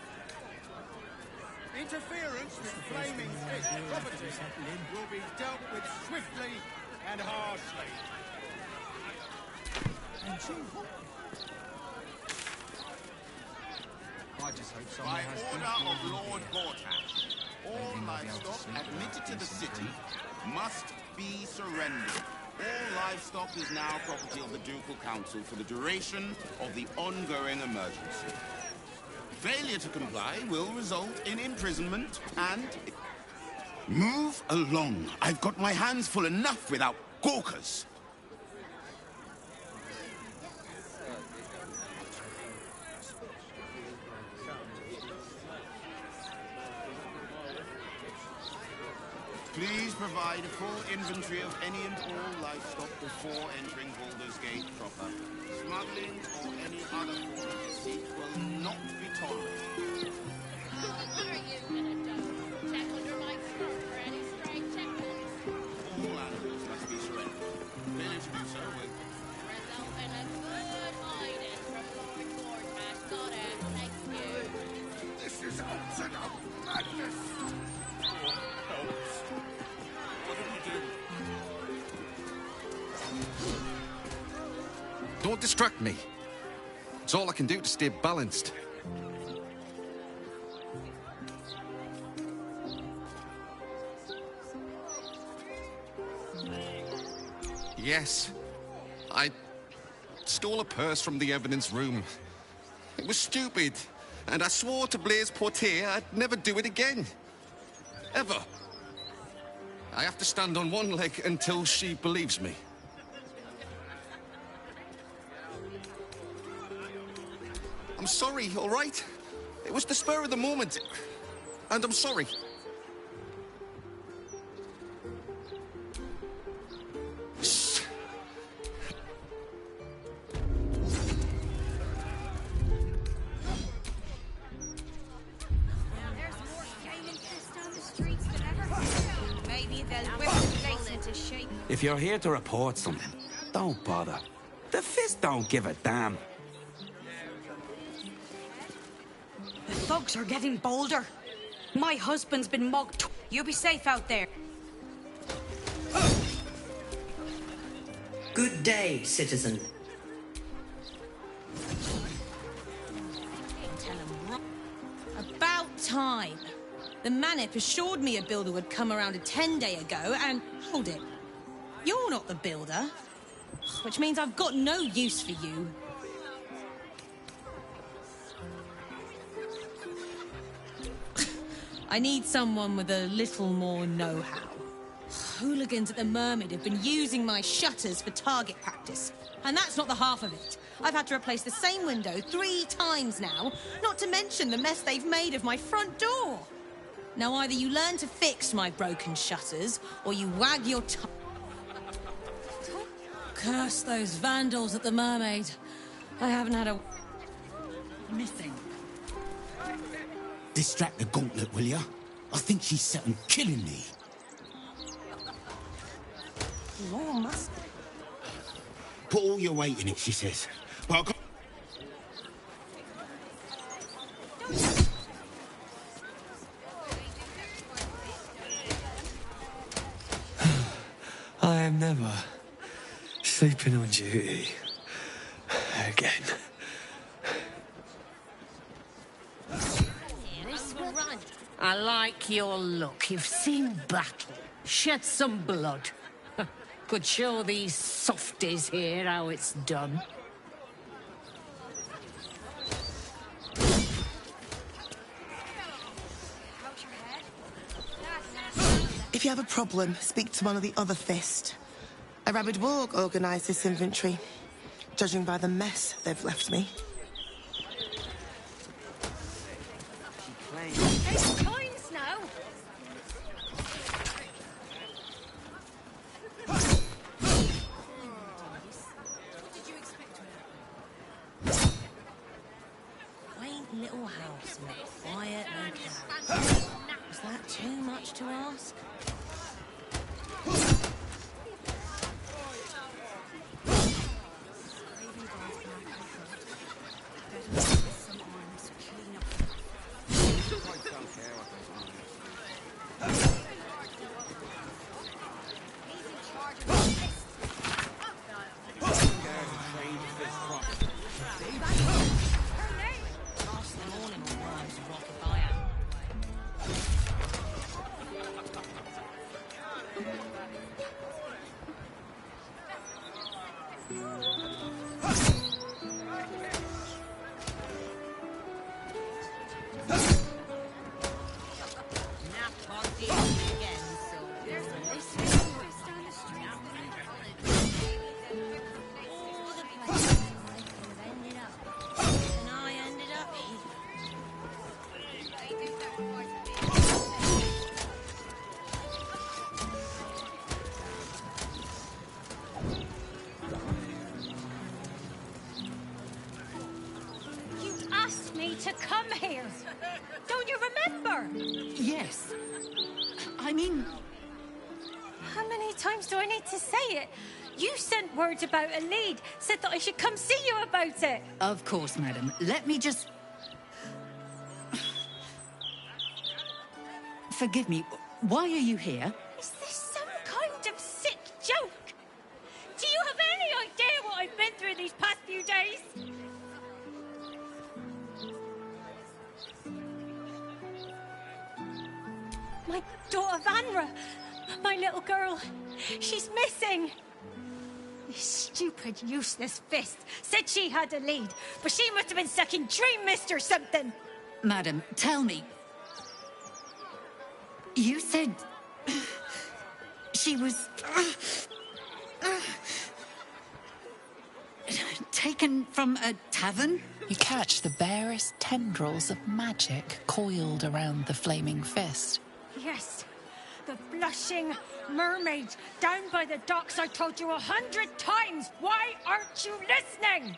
Interference with flaming fish property will be dealt with swiftly and harshly.
I just hope
By
somewhere
order of Lord Gortash, all livestock admitted to the city must be surrendered. All livestock is now property of the Ducal Council for the duration of the ongoing emergency. Failure to comply will result in imprisonment and... Move along. I've got my hands full enough without gawkers. Please provide a full inventory of any and all livestock before entering Baldur's Gate proper. Smuggling or any other form of deceit will not be tolerated. All animals must be surrendered. Failure to do so will... This is absolute madness!
Don't distract me. It's all I can do to stay balanced. Yes. I stole a purse from the evidence room. It was stupid. And I swore to Blaise Portier I'd never do it again. Ever. I have to stand on one leg until she believes me. I'm sorry, all right? It was the spur of the moment. And I'm sorry. Shh.
If you're here to report something, don't bother. The Fist don't give a damn.
The thugs are getting bolder. My husband's been mugged. You be safe out there.
Good day, citizen.
About time. The Manip assured me a builder would come around a 10-day ago, and hold it. You're not the builder. Which means I've got no use for you. I need someone with a little more know-how. Hooligans at the Mermaid have been using my shutters for target practice. And that's not the half of it. I've had to replace the same window 3 times now, not to mention the mess they've made of my front door. Now either you learn to fix my broken shutters, or you wag your tongue. Curse those vandals at the Mermaid. I haven't had a...
Missing. Distract the gauntlet, will ya? I think she's set on killing me.
Lord, must...
Put all your weight in it, she says. But I got...
I am never sleeping on duty again.
I like your look. You've seen battle, shed some blood. Could show these softies here how it's done.
If you have a problem, speak to one of the other Fist. A rabid warg organised this inventory, judging by the mess they've left me.
It's coins now. Quaint little house in a quiet locale. Is that too much to ask?
Yes. I mean...
How many times do I need to say it? You sent word about a lead, said that I should come see you about it.
Of course, madam. Let me just... Forgive me. Why are you here?
Is this some kind of sick joke? Do you have any idea what I've been through these past few days? My daughter Vanra, my little girl, she's missing. This stupid, useless fist said she had a lead, but she must have been sucking dream mist or something.
Madam, tell me. You said... she was... taken from a tavern?
You catch the barest tendrils of magic coiled around the flaming fist.
Yes, the blushing mermaid down by the docks. I told you 100 times. Why aren't you listening?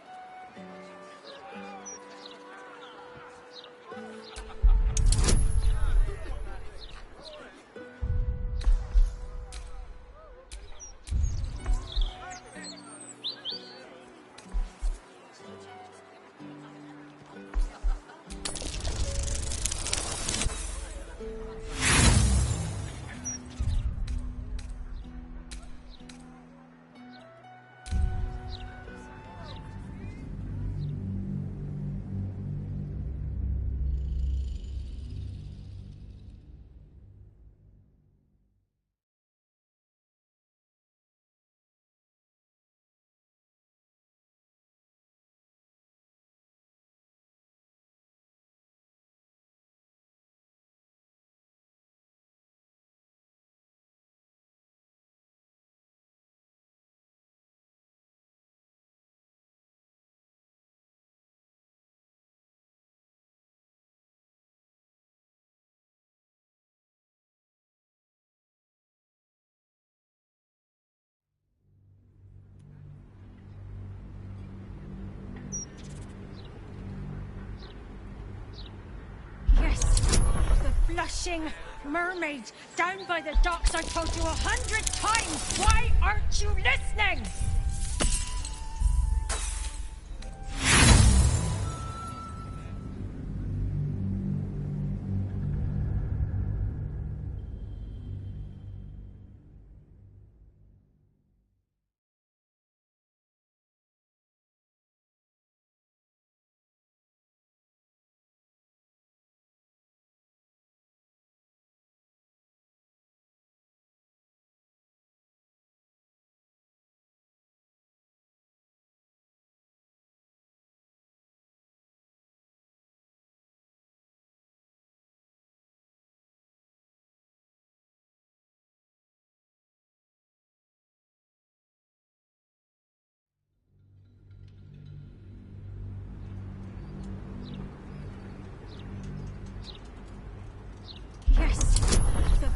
Blushing mermaid down by the docks. I told you 100 times. Why aren't you listening?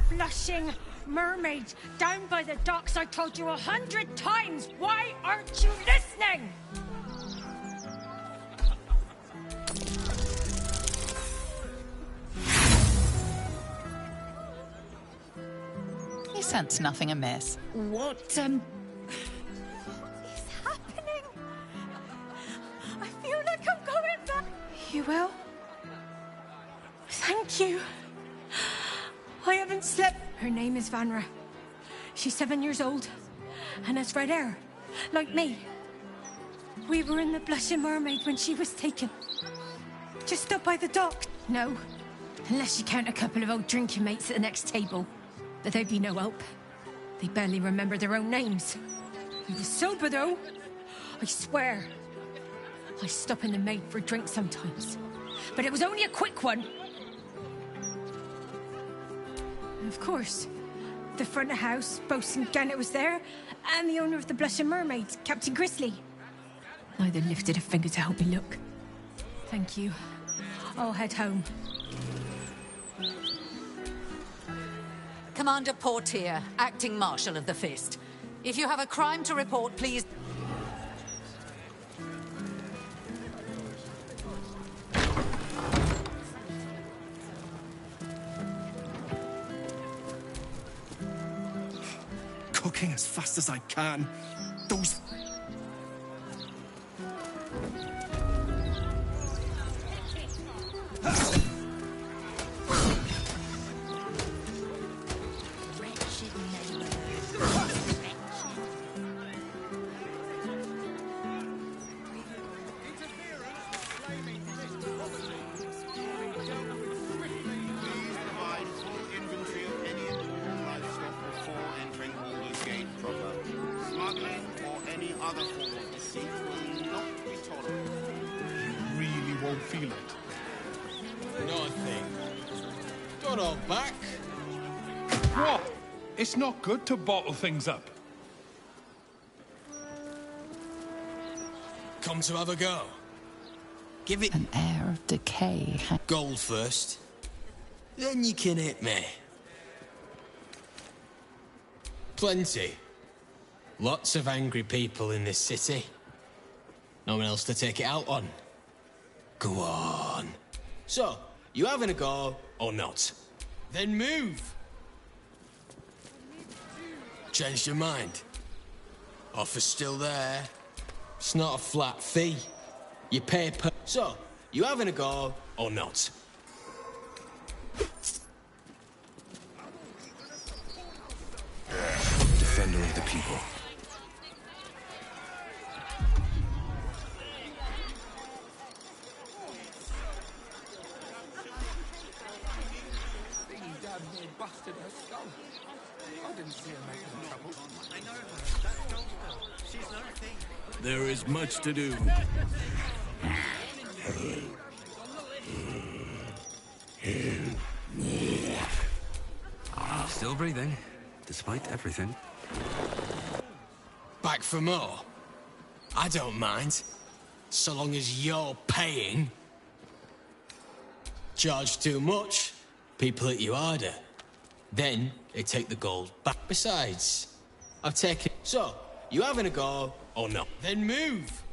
Blushing mermaid down by the docks. I told you 100 times. Why aren't you listening?
You sense nothing amiss.
What,
What is happening? I feel like I'm going back. You will? Thank you. I haven't slept. Her name is Vanra. She's 7 years old and has red hair, like me. We were in the Blushing Mermaid when she was taken. Just up by the dock. No, unless you count a couple of old drinking mates at the next table. But they'd be no help. They barely remember their own names. We were sober, though. I swear. I stop in the maid for a drink sometimes. But it was only a quick one. Of course. The front of house, Bosun Gannet was there, and the owner of the Blushing Mermaid, Captain Grizzly. Neither lifted a finger to help me look. Thank you. I'll head home.
Commander Portier, acting Marshal of the Fist. If you have a crime to report, please...
cooking as fast as I can. Those... Feel it.
Nothing. Don't hold back.
What? It's not good to bottle things up.
Come to have a go. Give it
an air of decay.
Gold first. Then you can hit me. Plenty. Lots of angry people in this city. No one else to take it out on. Go on. So, you having a go or not? Then move. Changed your mind? Offer's still there. It's not a flat fee. You pay per... So, you having a go or not?
Defender of the people.
Busted her skull. I didn't see her making trouble. I know her. She's no thing.
There is much to do. Still breathing, despite everything.
Back for more? I don't mind. So long as you're paying. Charge too much, people hit you harder. Then they take the gold back. Besides, I've taken... So, you having a go or not? Then move!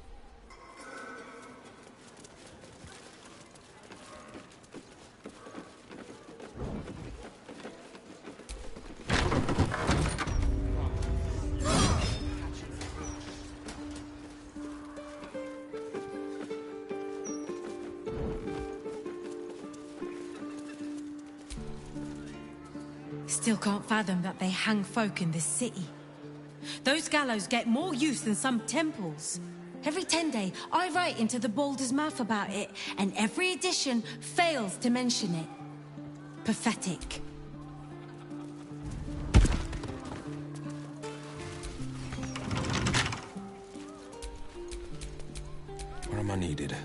Still can't fathom that they hang folk in this city. Those gallows get more use than some temples. Every 10 day, I write into the Baldur's Mouth about it, and every edition fails to mention it. Pathetic.
Where am I needed?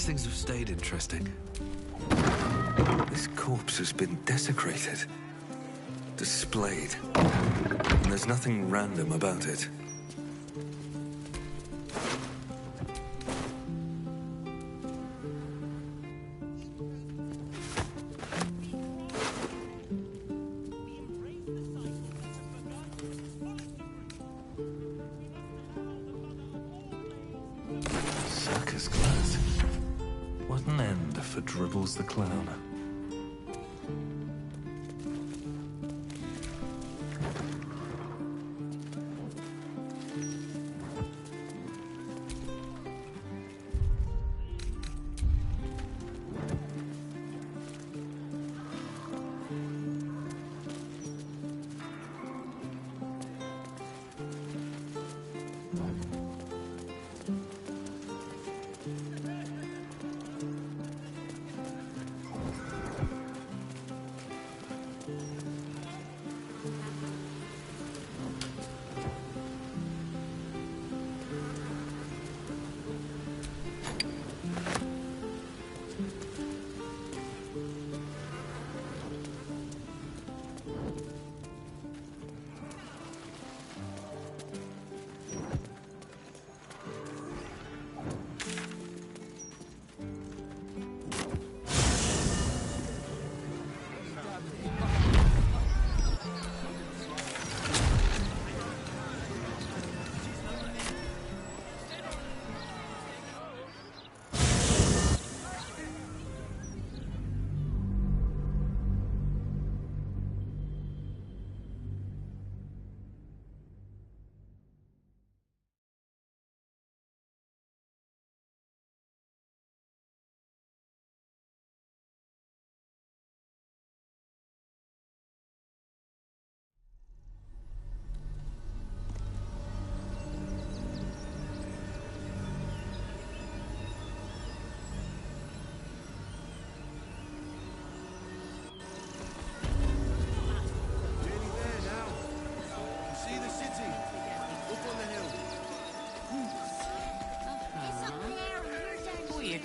Things have stayed interesting. This corpse has been desecrated, displayed, and there's nothing random about it. Circus glass. What an end for Dribbles the Clown.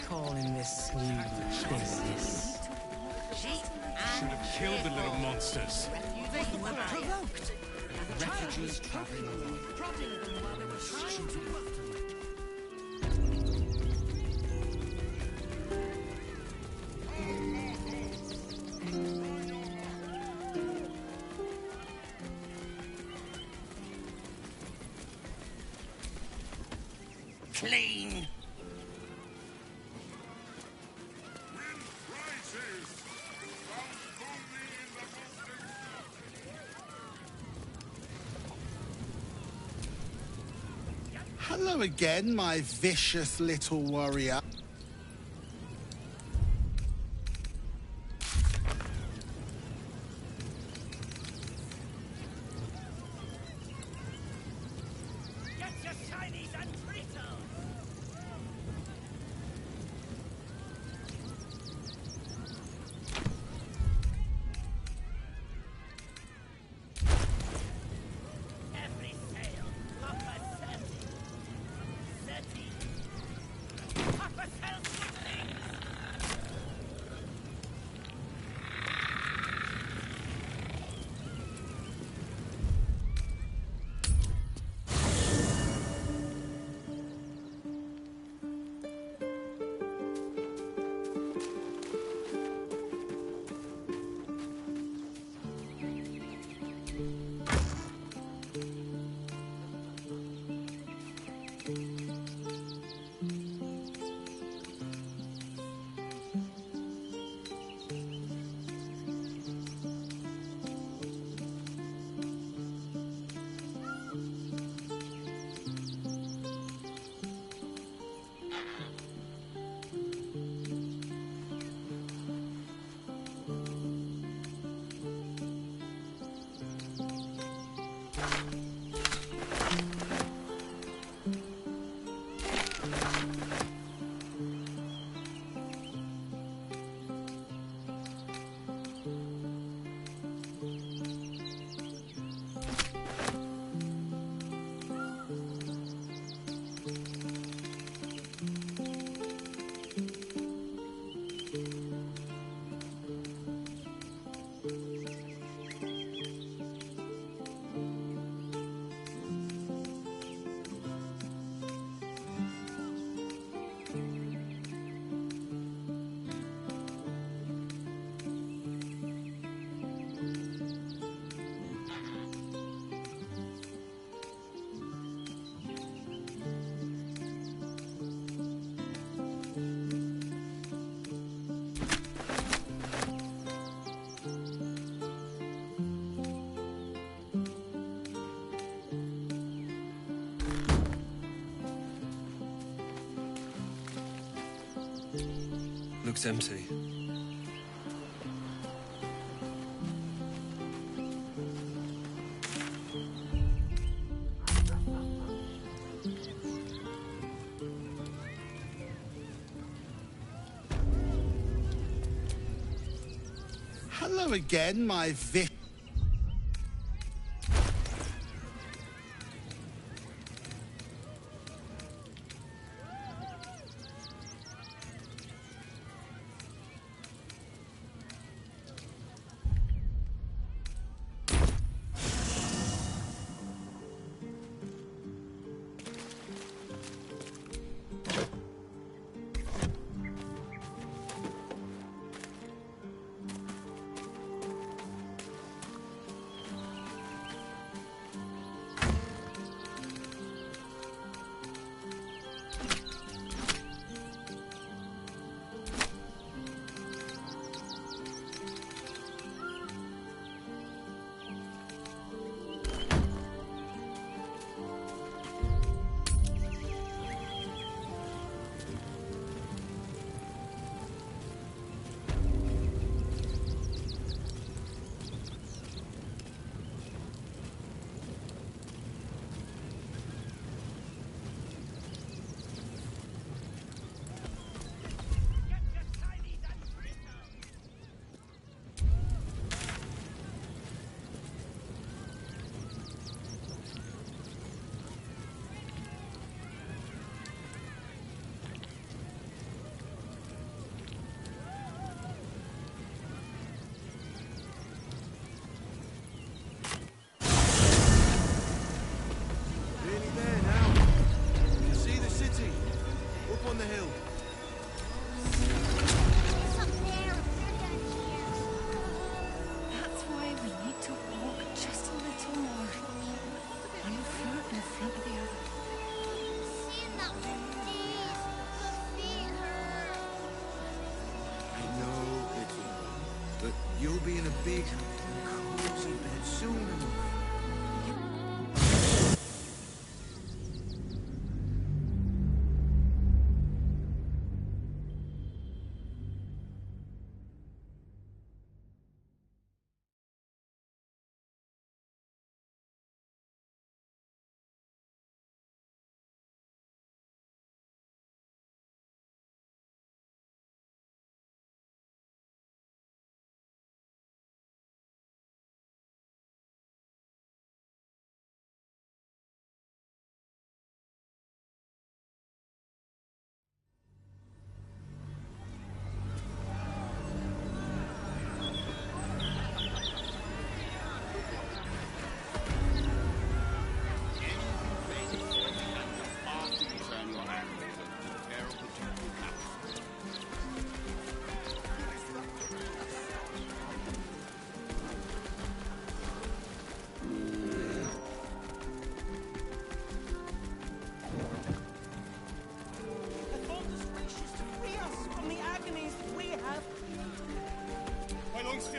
calling this new business?
Should have killed the little monsters.
They were provoked.
Refugees traveling along.
Clean.
Hello again, my vicious little warrior.
Get your shinies and treatles! Every sail, Papa Seti. Papa Seti.
Looks empty.
Hello again, my
You'll be in a big, cozy bed soon enough.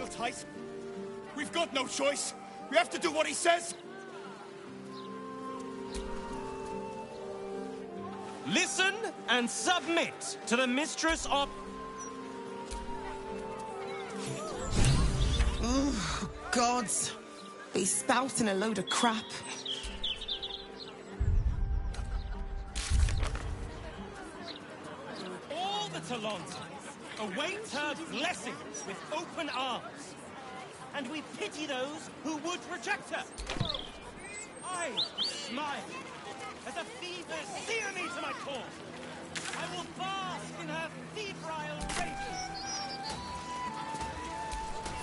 Tight. We've got no choice. We have to do what he says.
Listen and submit to the mistress of...
Oh, gods. He's spouting a load of crap.
All the Talons await her blessing with open arms. And we pity those who would reject her. I smile as a fever sear me to my core. I will bask in her febrile rages.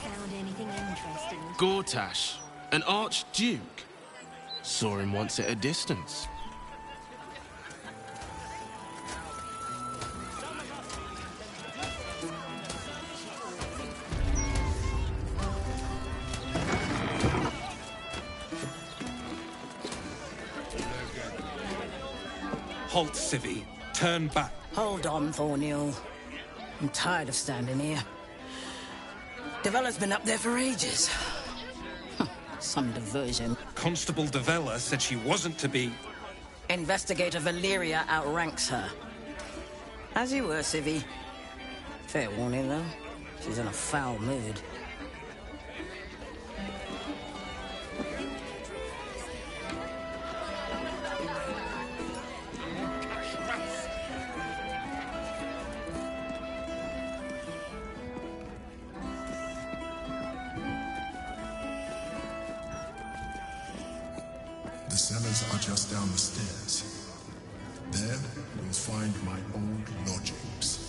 Found anything interesting?
Gortash, an archduke. Saw him once at a distance.
Halt, Civvy. Turn back.
Hold on, Thornhill. I'm tired of standing here. Devella's been up there for ages. Some diversion.
Constable Devella said she wasn't to be...
Investigator Valeria outranks her. As you were, Civvy. Fair warning, though. She's in a foul mood.
The cellars are just down the stairs. There, you'll find my old lodgings.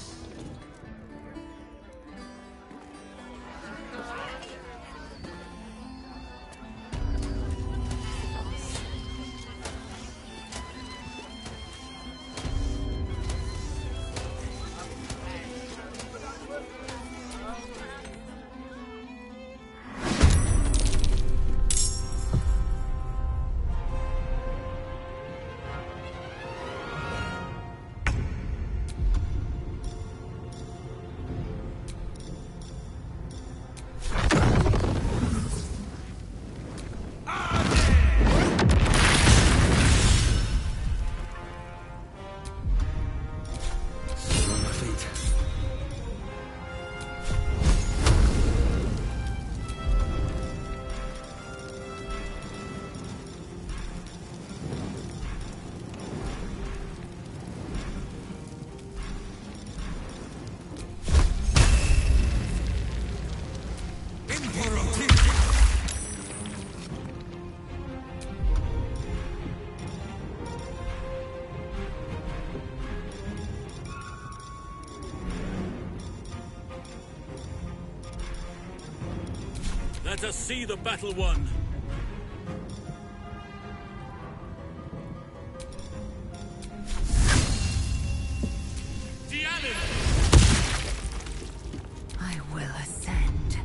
Let us see the battle won.
I will ascend.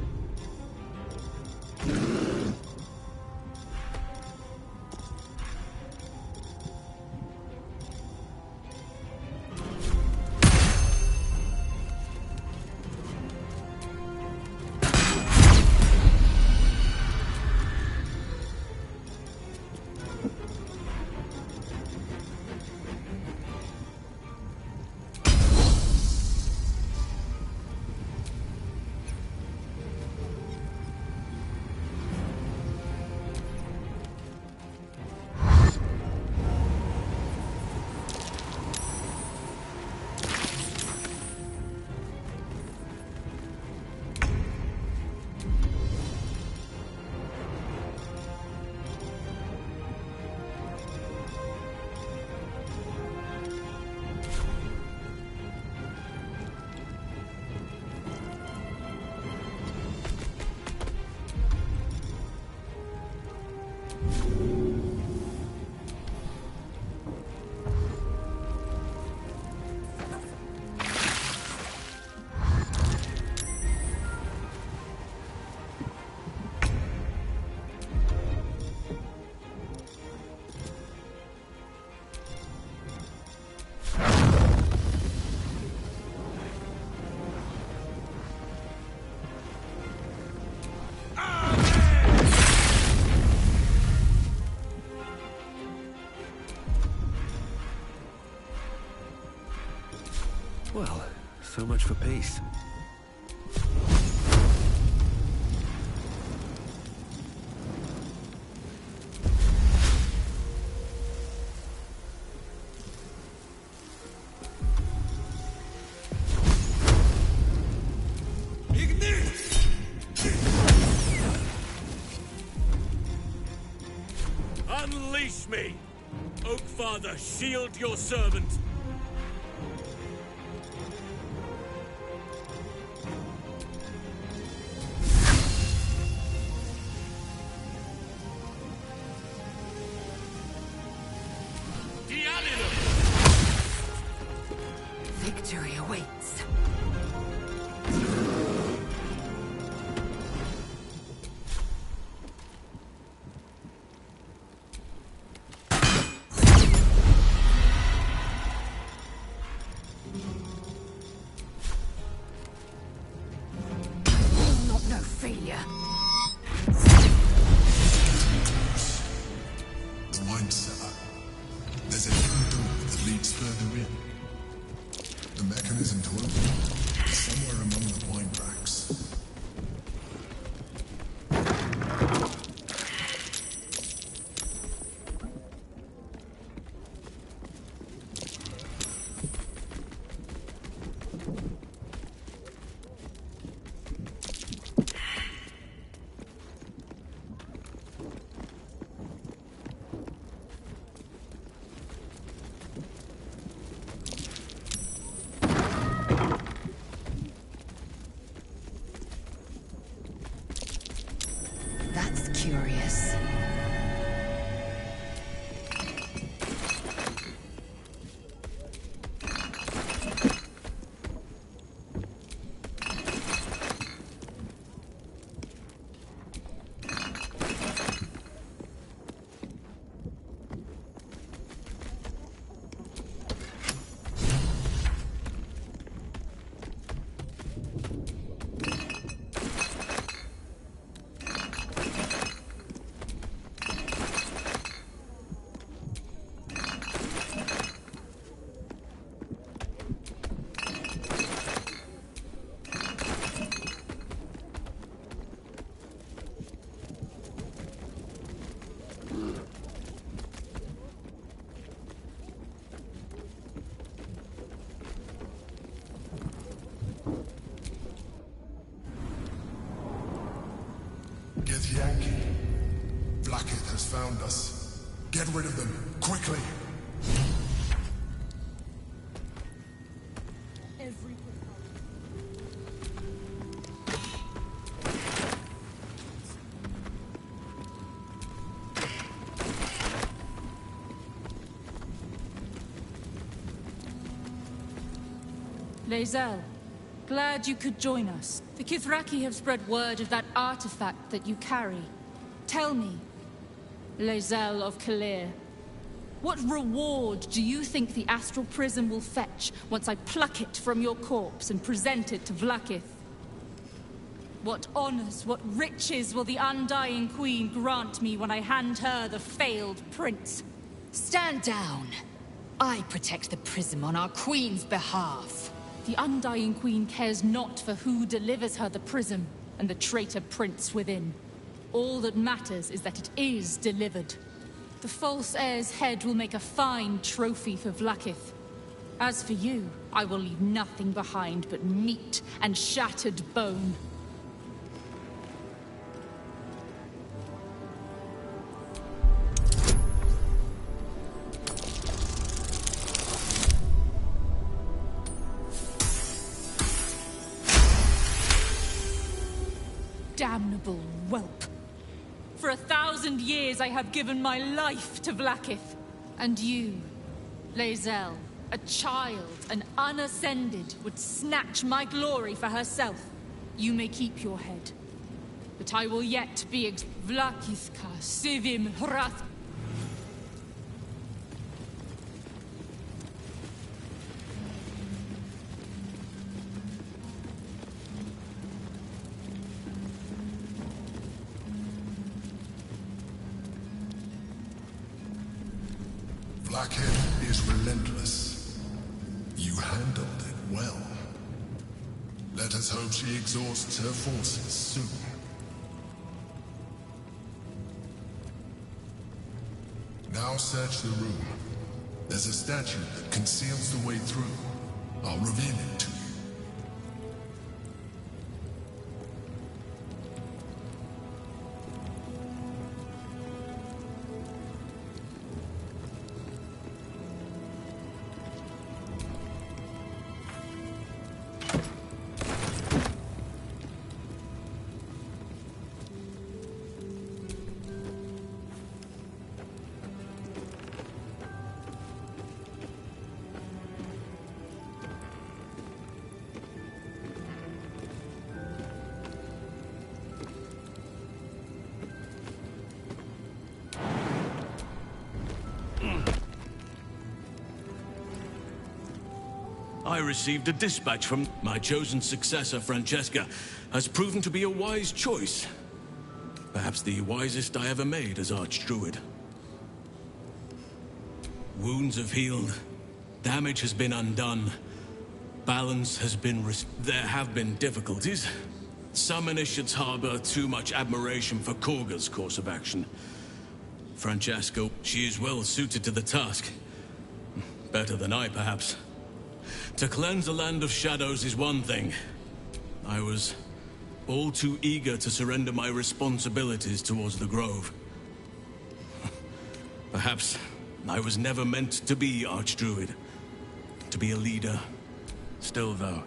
Well, so much for peace.
Unleash me! Oakfather, shield your servant!
Victory awaits. Not no failure.
The wine cellar. There's a hidden door that leads further in. The mechanism to open it is somewhere among the wine racks.
That's curious. Get Yankee. Blackheath has found us. Get rid of them, quickly!
Lae'zel, glad you could join us. The Kithraki have spread word of that artifact that you carry. Tell me, Lae'zel of Kalir, what reward do you think the astral prism will fetch once I pluck it from your corpse and present it to Vlaakith? What honors, what riches will the Undying Queen grant me when I hand her the failed prince?
Stand down. I protect the prism on our queen's behalf.
The Undying Queen cares not for who delivers her the prism and the traitor prince within. All that matters is that it is delivered. The false heir's head will make a fine trophy for Vlaakith. As for you, I will leave nothing behind but meat and shattered bone. Damnable whelp. For 1,000 years I have given my life to Vlaakith. And you, Lae'zel, a child, an unascended, would snatch my glory for herself. You may keep your head. But I will yet be Vlaakith ka sivim hrath.
Blackhead is relentless. You handled it well. Let us hope she exhausts her forces soon. Now search the room. There's a statue that conceals the way through. I'll reveal it to you.
I received a dispatch from my chosen successor, Francesca, has proven to be a wise choice. Perhaps the wisest I ever made as Archdruid. Wounds have healed. Damage has been undone. Balance has been there have been difficulties. Some initiates harbor too much admiration for Korga's course of action. Francesca, she is well suited to the task. Better than I, perhaps. To cleanse a land of shadows is one thing. I was all too eager to surrender my responsibilities towards the Grove. Perhaps I was never meant to be Archdruid, to be a leader. Still, though,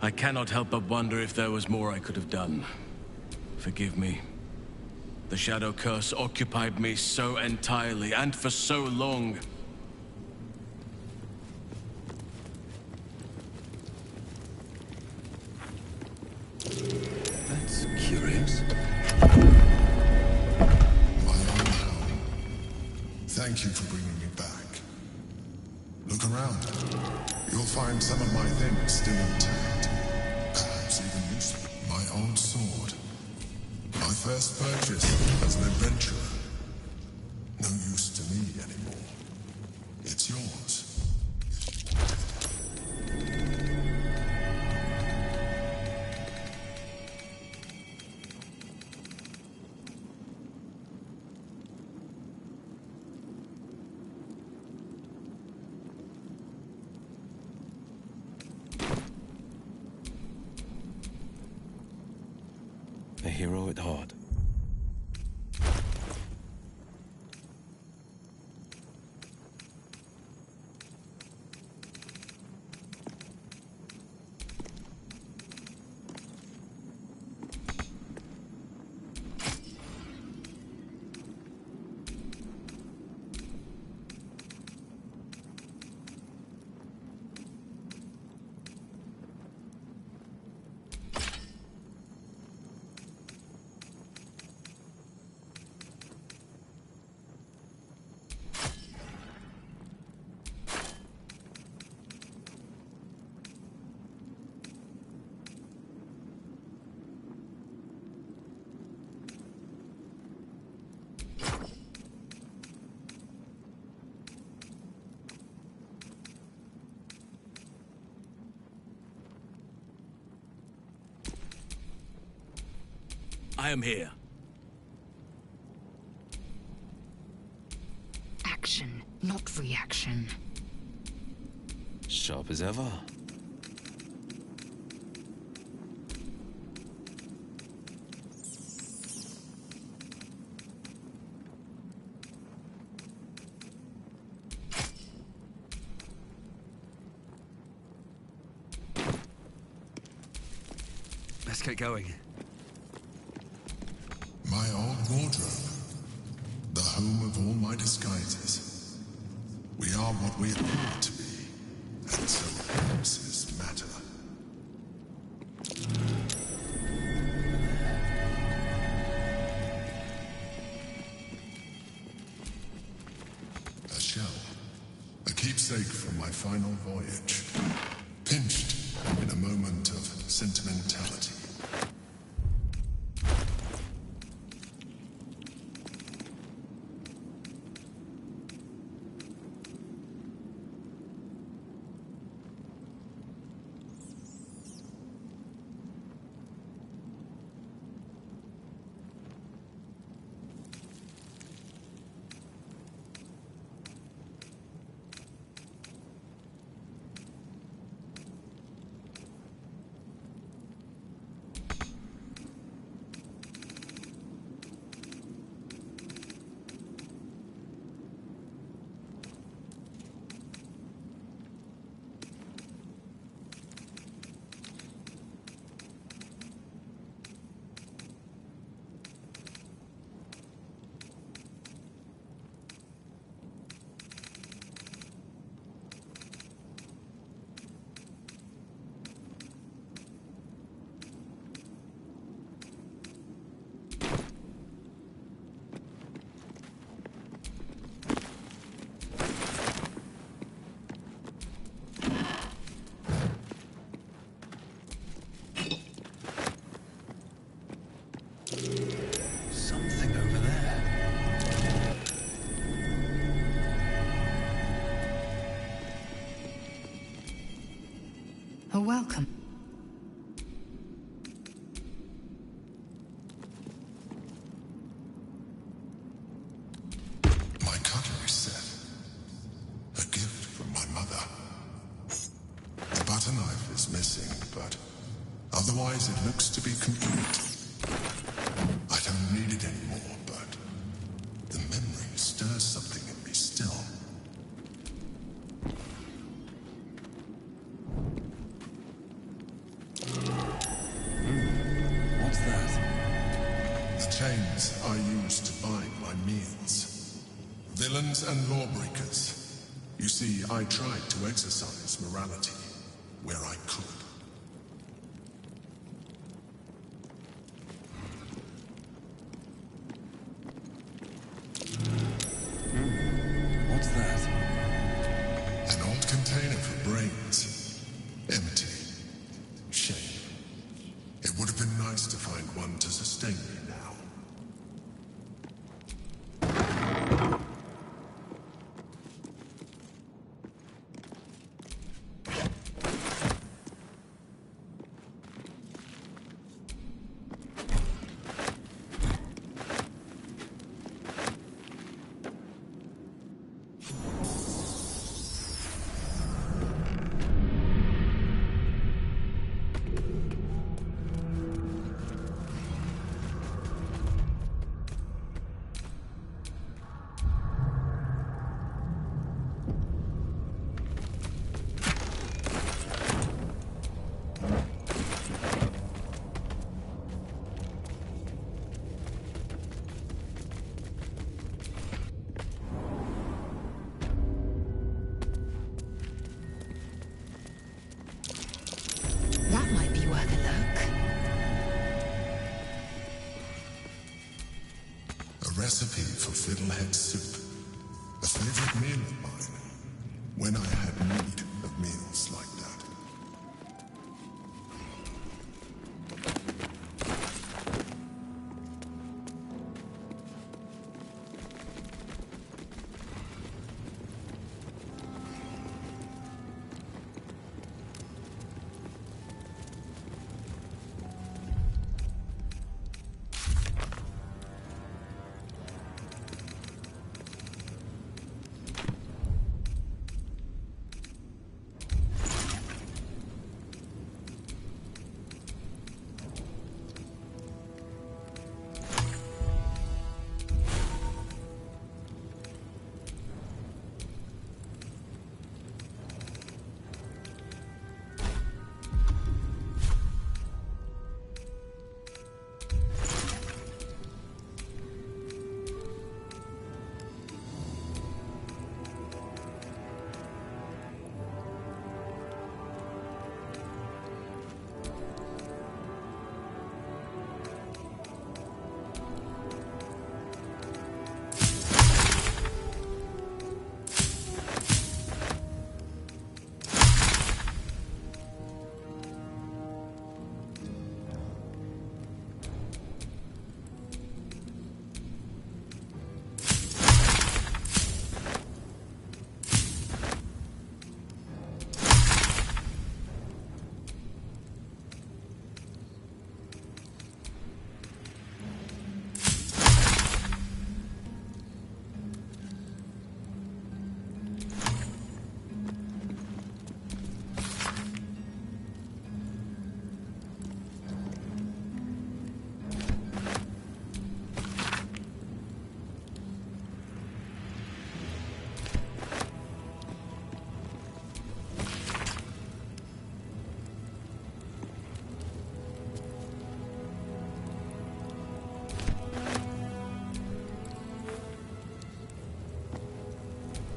I cannot help but wonder if there was more I could have done. Forgive me. The Shadow Curse occupied me so entirely, and for so long.
That's curious.
My own home. Thank you for bringing me back. Look around. You'll find some of my things still intact. Perhaps even useful. My old sword. My first purchase as an adventurer. No use to me anymore. It's yours.
A hero at heart.
I am here.
Action, not reaction.
Sharp as ever.
Let's get going.
My old wardrobe. The home of all my disguises. We are what we appear to be, and so appearances matter. A shell. A keepsake from my final voyage. Pinched in a moment of sentimentality.
A welcome.
My cutlery set. A gift from my mother. The butter knife is missing, but otherwise it looks to be complete. I don't need it anymore, but the memory stirs something in me still.
What's that?
The chains I use to bind my meals. Villains and lawbreakers. You see, I tried to exercise morality where I could.
What's that?
An old container for brains. Empty. Shame. It would have been nice to find one to sustain me now.
That might be worth a look.
A recipe for fiddlehead soup. A favorite meal of mine. When I had need of meals like that.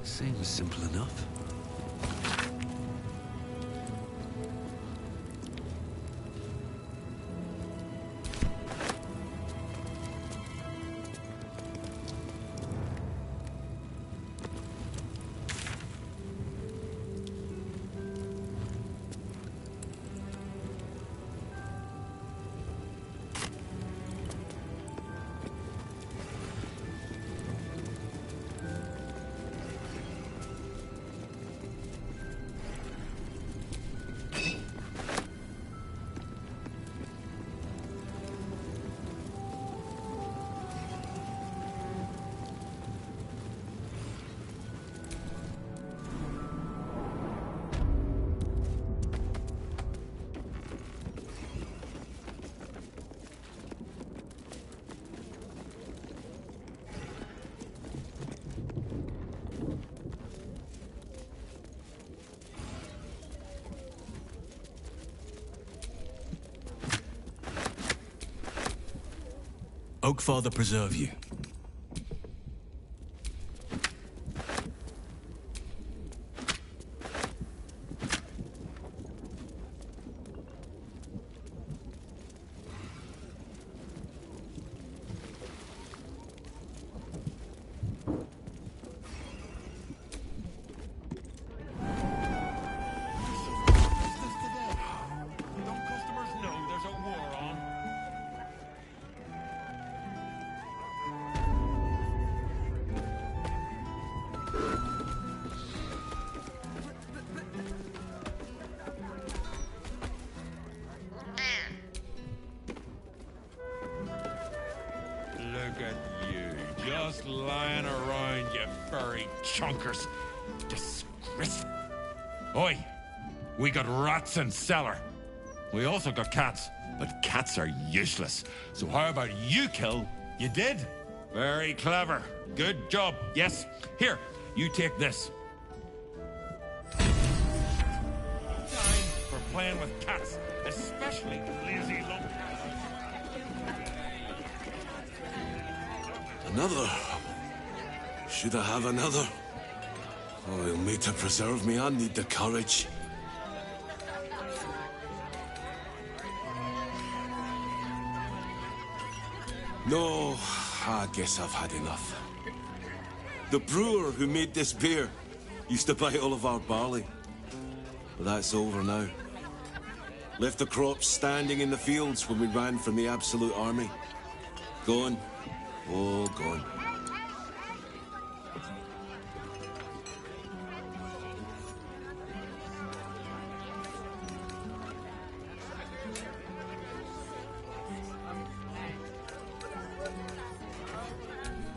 Seems simple enough.
Oakfather preserve you.
Look at you, just lying around, you furry chunkers. Disgraceful. Oi, we got rats in cellar. We also got cats, but cats are useless. So how about you kill? You did? Very clever. Good job. Yes. Here, you take this. Time for playing with cats, especially lazy lump.
Another? Should I have another? Oh, he'll need to preserve me. I need the courage. No, I guess I've had enough. The brewer who made this beer used to buy all of our barley. But that's over now. Left the crops standing in the fields when we ran from the Absolute Army. Gone. All gone.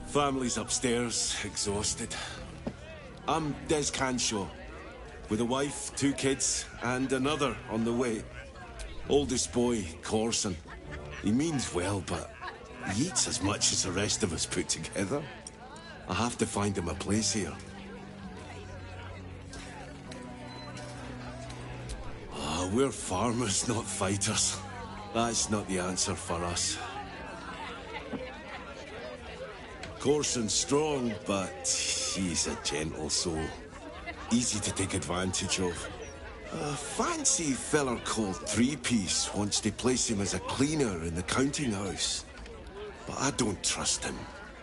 Family's upstairs, exhausted. I'm Des Canshaw, with a wife, 2 kids, and another on the way. Oldest boy, Corson. He means well, but he eats as much as the rest of us put together. I have to find him a place here. We're farmers, not fighters. That's not the answer for us. Corson's strong, but he's a gentle soul. Easy to take advantage of. A fancy feller called Three-Piece wants to place him as a cleaner in the counting house. But I don't trust him.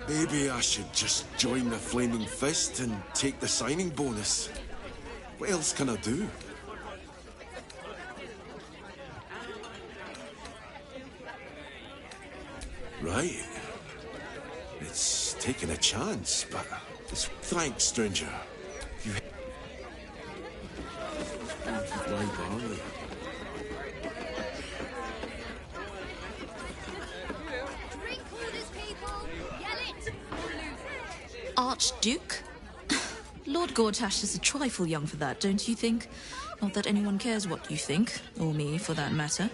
Maybe I should just join the Flaming Fist and take the signing bonus. What else can I do? Right. It's taking a chance, but thanks, stranger. You barley.
Archduke? Lord Gortash is a trifle young for that, don't you think? Not that anyone cares what you think, or me, for that matter.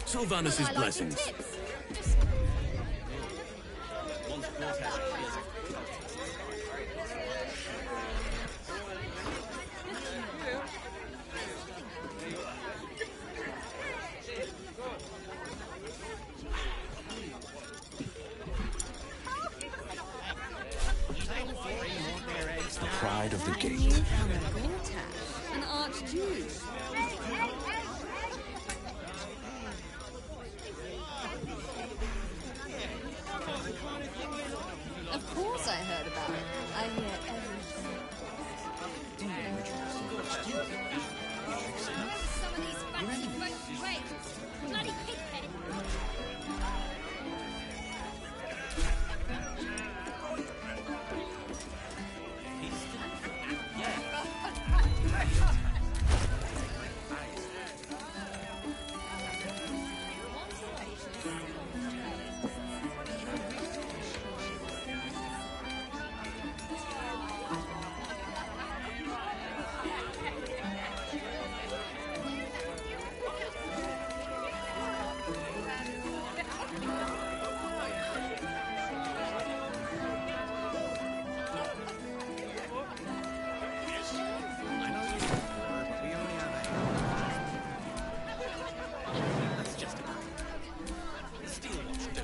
Sylvanus' blessings.
pride of the gate.
An archduke. Of course I heard about it. I hear everything. Some of these fancy roast grapes. Bloody pighead.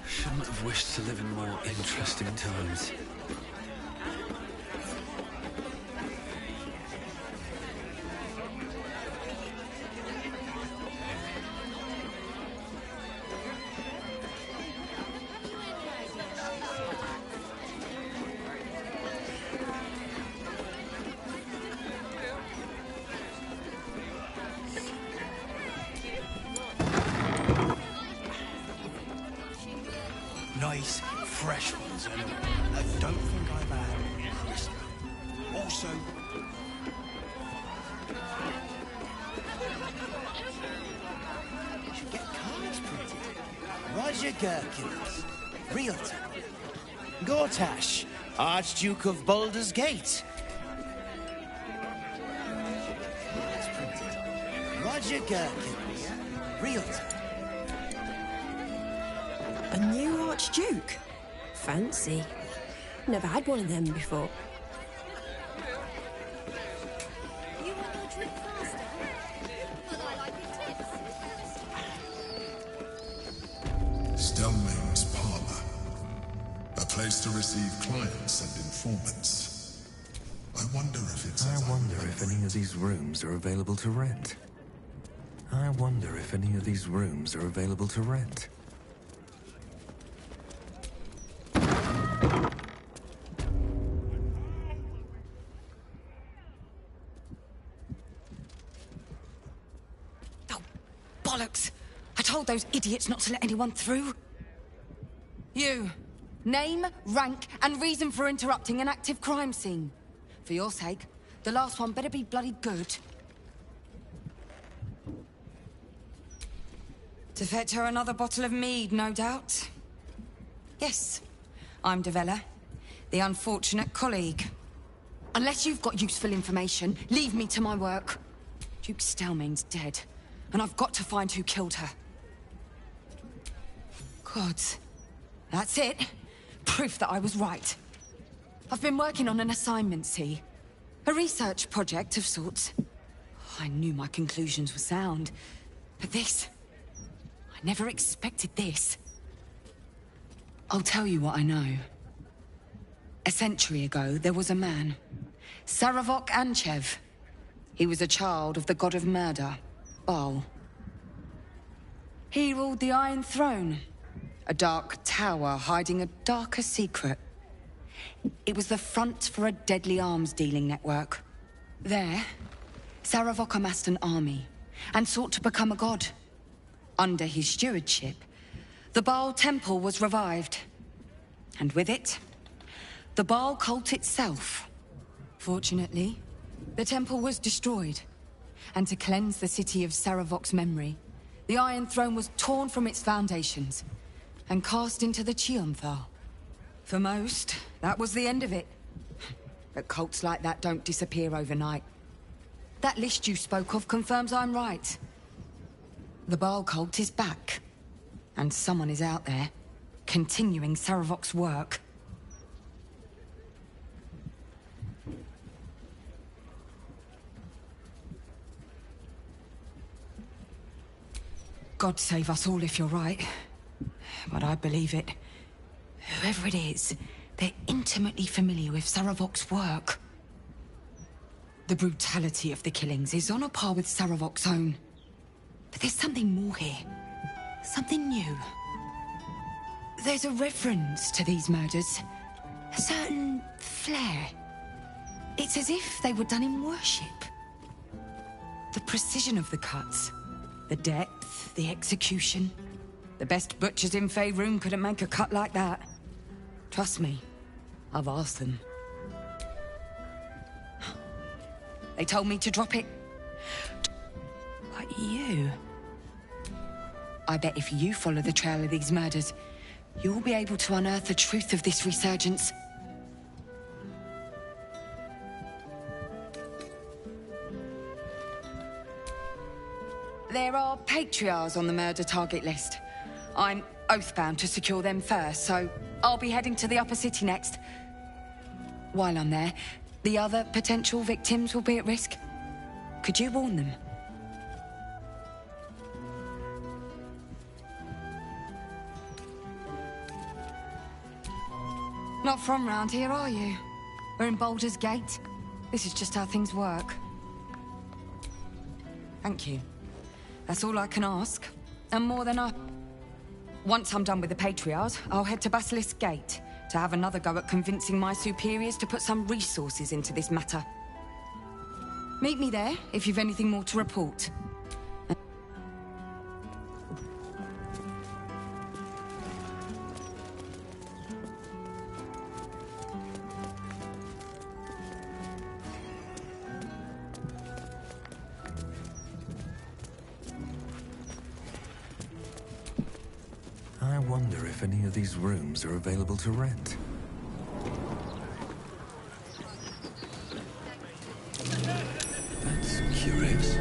Shouldn't have wished to live in more interesting times.
Nice, fresh ones, and I don't think I've had crisper. Also, you should get cards printed. Roger Gherkins, realtor. Gortash, Archduke of Baldur's Gate. Cards printed. Roger Gherkins, realtor.
A new Archduke? Fancy. Never had one of them before.
You want your drink faster? Well, I like it tips.
Stelmane's Parlour. A place to receive clients and informants. I wonder if it's...
I wonder if any of these rooms are available to rent. I wonder if any of these rooms are available to rent.
Bollocks! I told those idiots not to let anyone through. You. Name, rank, and reason for interrupting an active crime scene. For your sake, the last one better be bloody good. To fetch her another bottle of mead, no doubt. Yes, I'm Devella, the unfortunate colleague. Unless you've got useful information, leave me to my work. Duke Stelmane's dead, and I've got to find who killed her. Gods. That's it. Proof that I was right. I've been working on an assignment, see? A research project of sorts. I knew my conclusions were sound. But this... I never expected this. I'll tell you what I know. A century ago, there was a man. Saravok Anchev. He was a child of the god of murder, Baal. He ruled the Iron Throne. A dark tower hiding a darker secret. It was the front for a deadly arms-dealing network. There, Saravok amassed an army and sought to become a god. Under his stewardship, the Baal Temple was revived. And with it, the Baal cult itself. Fortunately, the temple was destroyed. And to cleanse the city of Saravok's memory, the Iron Throne was torn from its foundations and cast into the Chionthal. For most, that was the end of it. But cults like that don't disappear overnight. That list you spoke of confirms I'm right. The Baal cult is back. And someone is out there, continuing Saravok's work. God save us all if you're right. But I believe it. Whoever it is, they're intimately familiar with Saravok's work. The brutality of the killings is on a par with Saravok's own. But there's something more here. Something new. There's a reference to these murders. A certain flair. It's as if they were done in worship. The precision of the cuts. The depth, the execution. The best butchers in Faerun couldn't make a cut like that. Trust me, I've asked them. They told me to drop it. But you... I bet if you follow the trail of these murders, you'll be able to unearth the truth of this resurgence. There are patriarchs on the murder target list. I'm oathbound to secure them first, so I'll be heading to the upper city next. While I'm there, the other potential victims will be at risk. Could you warn them? Not from round here, are you? We're in Baldur's Gate. This is just how things work. Thank you. That's all I can ask. And more than I... Once I'm done with the Patriarchs, I'll head to Basilisk Gate to have another go at convincing my superiors to put some resources into this matter. Meet me there if you've anything more to report.
I wonder if any of these rooms are available to rent. That's curious.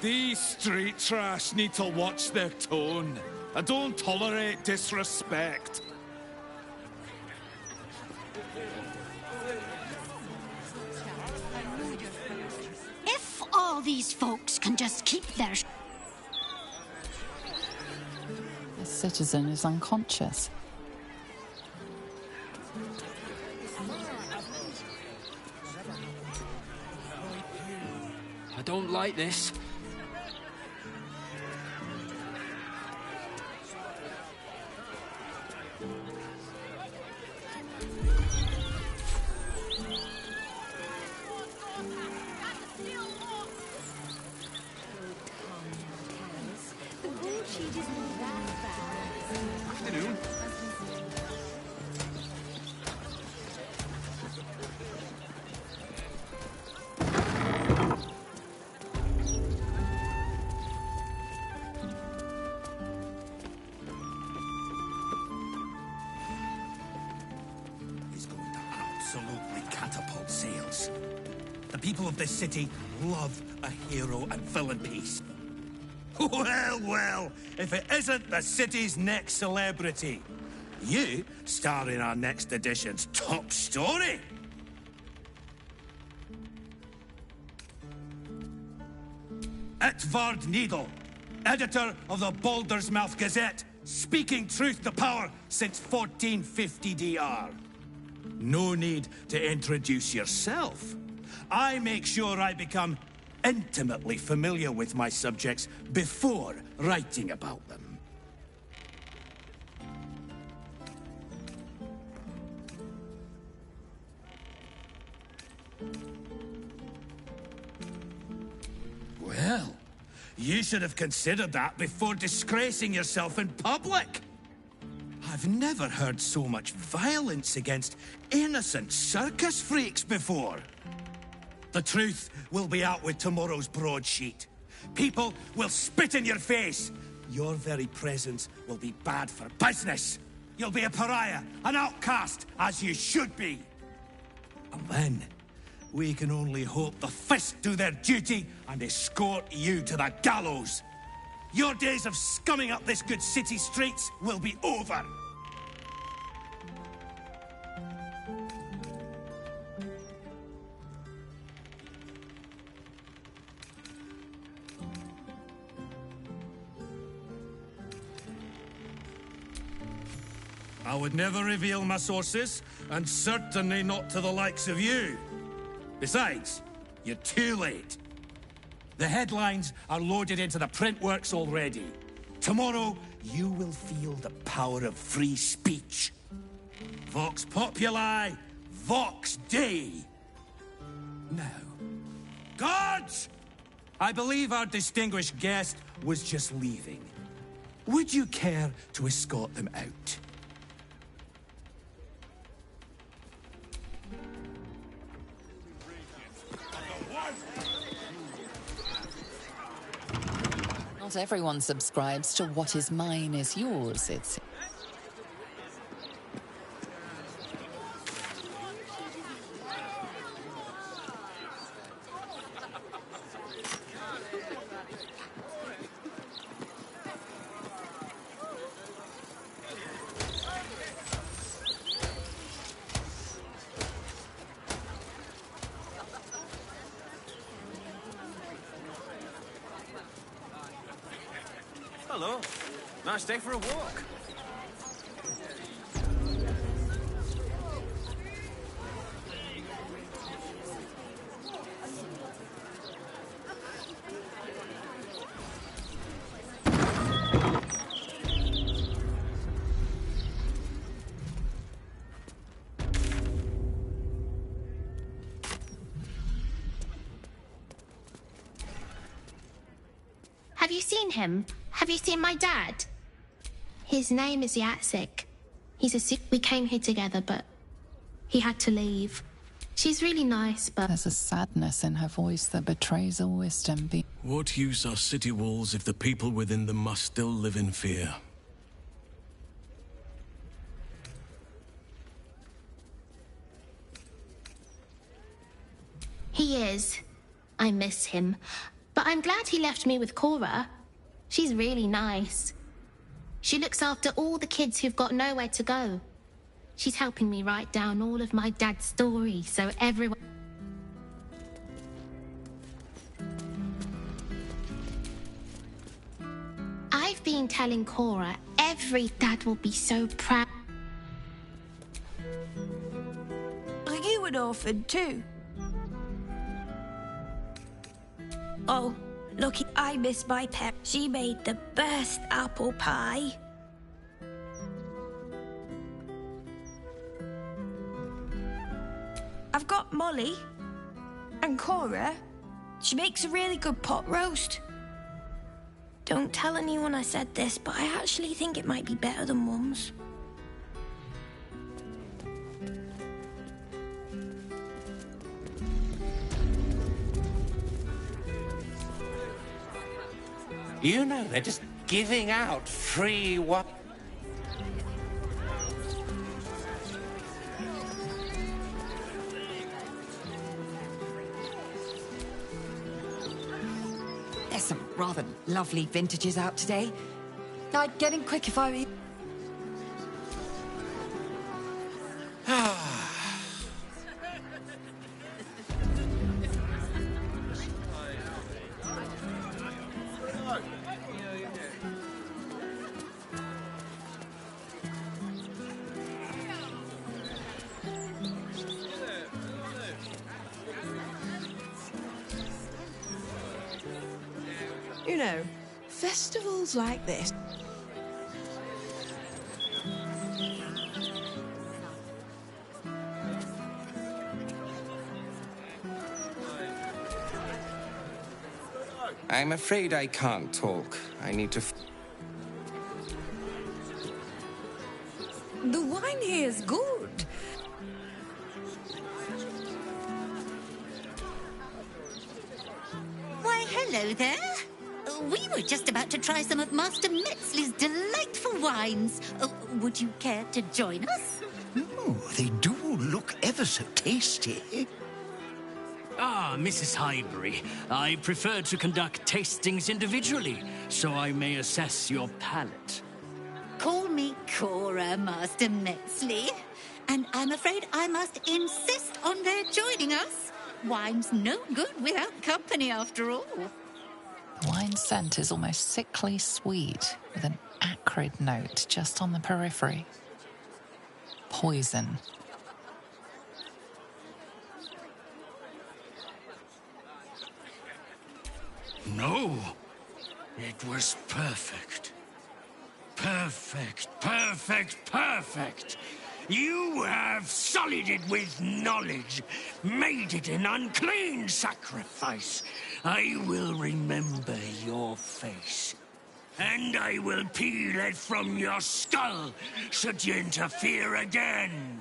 These street trash need to watch their tone. I don't tolerate disrespect.
If all these folks can just keep their...
The citizen is unconscious.
I don't like this. Afternoon.
Is going to absolutely catapult sales. The people of this city love a hero and villain piece. Well, well, if it isn't the city's next celebrity. You star in our next edition's top story. Etvard Needle, editor of the Baldur's Mouth Gazette, speaking truth to power since 1450 DR. No need to introduce yourself. I make sure I become intimately familiar with my subjects before writing about them. Well, you should have considered that before disgracing yourself in public.
I've never heard so much violence against innocent circus freaks before. The truth will be out with tomorrow's broadsheet. People will spit in your face. Your very presence will be bad for business. You'll be a pariah, an outcast, as you should be. And then, we can only hope the Fist do their duty and escort you to the gallows. Your days of scumming up this good city streets will be over. I would never reveal my sources, and certainly not to the likes of you. Besides, you're too late. The headlines are loaded into the printworks already. Tomorrow, you will feel the power of free speech. Vox Populi, Vox Dei. Now, guards! I believe our distinguished guest was just leaving. Would you care to escort them out?
Not everyone subscribes to what is mine is yours, it's...
Hello. Nice day for a walk.
Have you seen him? Have you seen my dad? His name is Yatsik. He's a sick. We came here together, but he had to leave. She's really nice, but...
There's a sadness in her voice that betrays all wisdom.
What use are city walls if the people within them must still live in fear?
He is. I miss him. But I'm glad he left me with Cora. She's really nice. She looks after all the kids who've got nowhere to go. She's helping me write down all of my dad's stories so everyone... I've been telling Cora every dad will be so proud.
Are you an orphan too? Oh, lucky I miss my pet. She made the best apple pie. I've got Molly and Cora. She makes a really good pot roast. Don't tell anyone I said this, but I actually think it might be better than Mum's.
You know, they're just giving out free what?
There's some rather lovely vintages out today. I'd get in quick if I were you.
You know, festivals like this.
I'm afraid I can't talk. I need to...
The wine here is good.
Why, hello there. We were just about to try some of Master Metzley's delightful wines. Would you care to join us?
Oh, they do look ever so tasty.
Ah, Mrs. Highbury. I prefer to conduct tastings individually, so I may assess your palate.
Call me Cora, Master Metzley. And I'm afraid I must insist on their joining us. Wine's no good without company, after all.
The wine scent is almost sickly sweet, with an acrid note just on the periphery. Poison.
No. It was perfect. Perfect, perfect, perfect. You have sullied it with knowledge, made it an unclean sacrifice. I will remember your face, and I will peel it from your skull should you interfere again.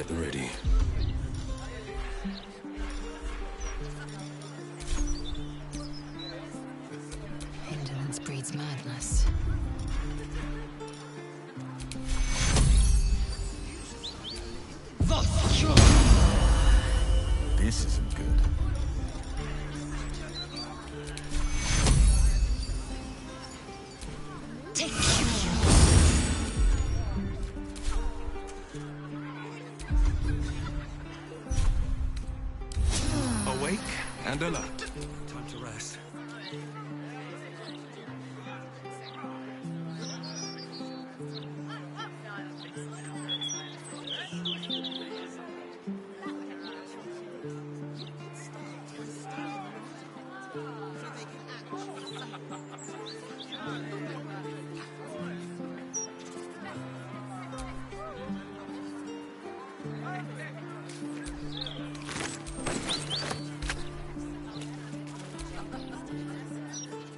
at the ready.
Indolence breeds madness.
This isn't good.
Awake and alert.
Time to rest.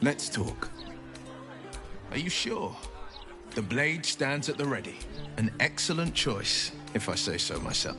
Let's talk. Are you sure? The blade stands at the ready. An excellent choice, if I say so myself.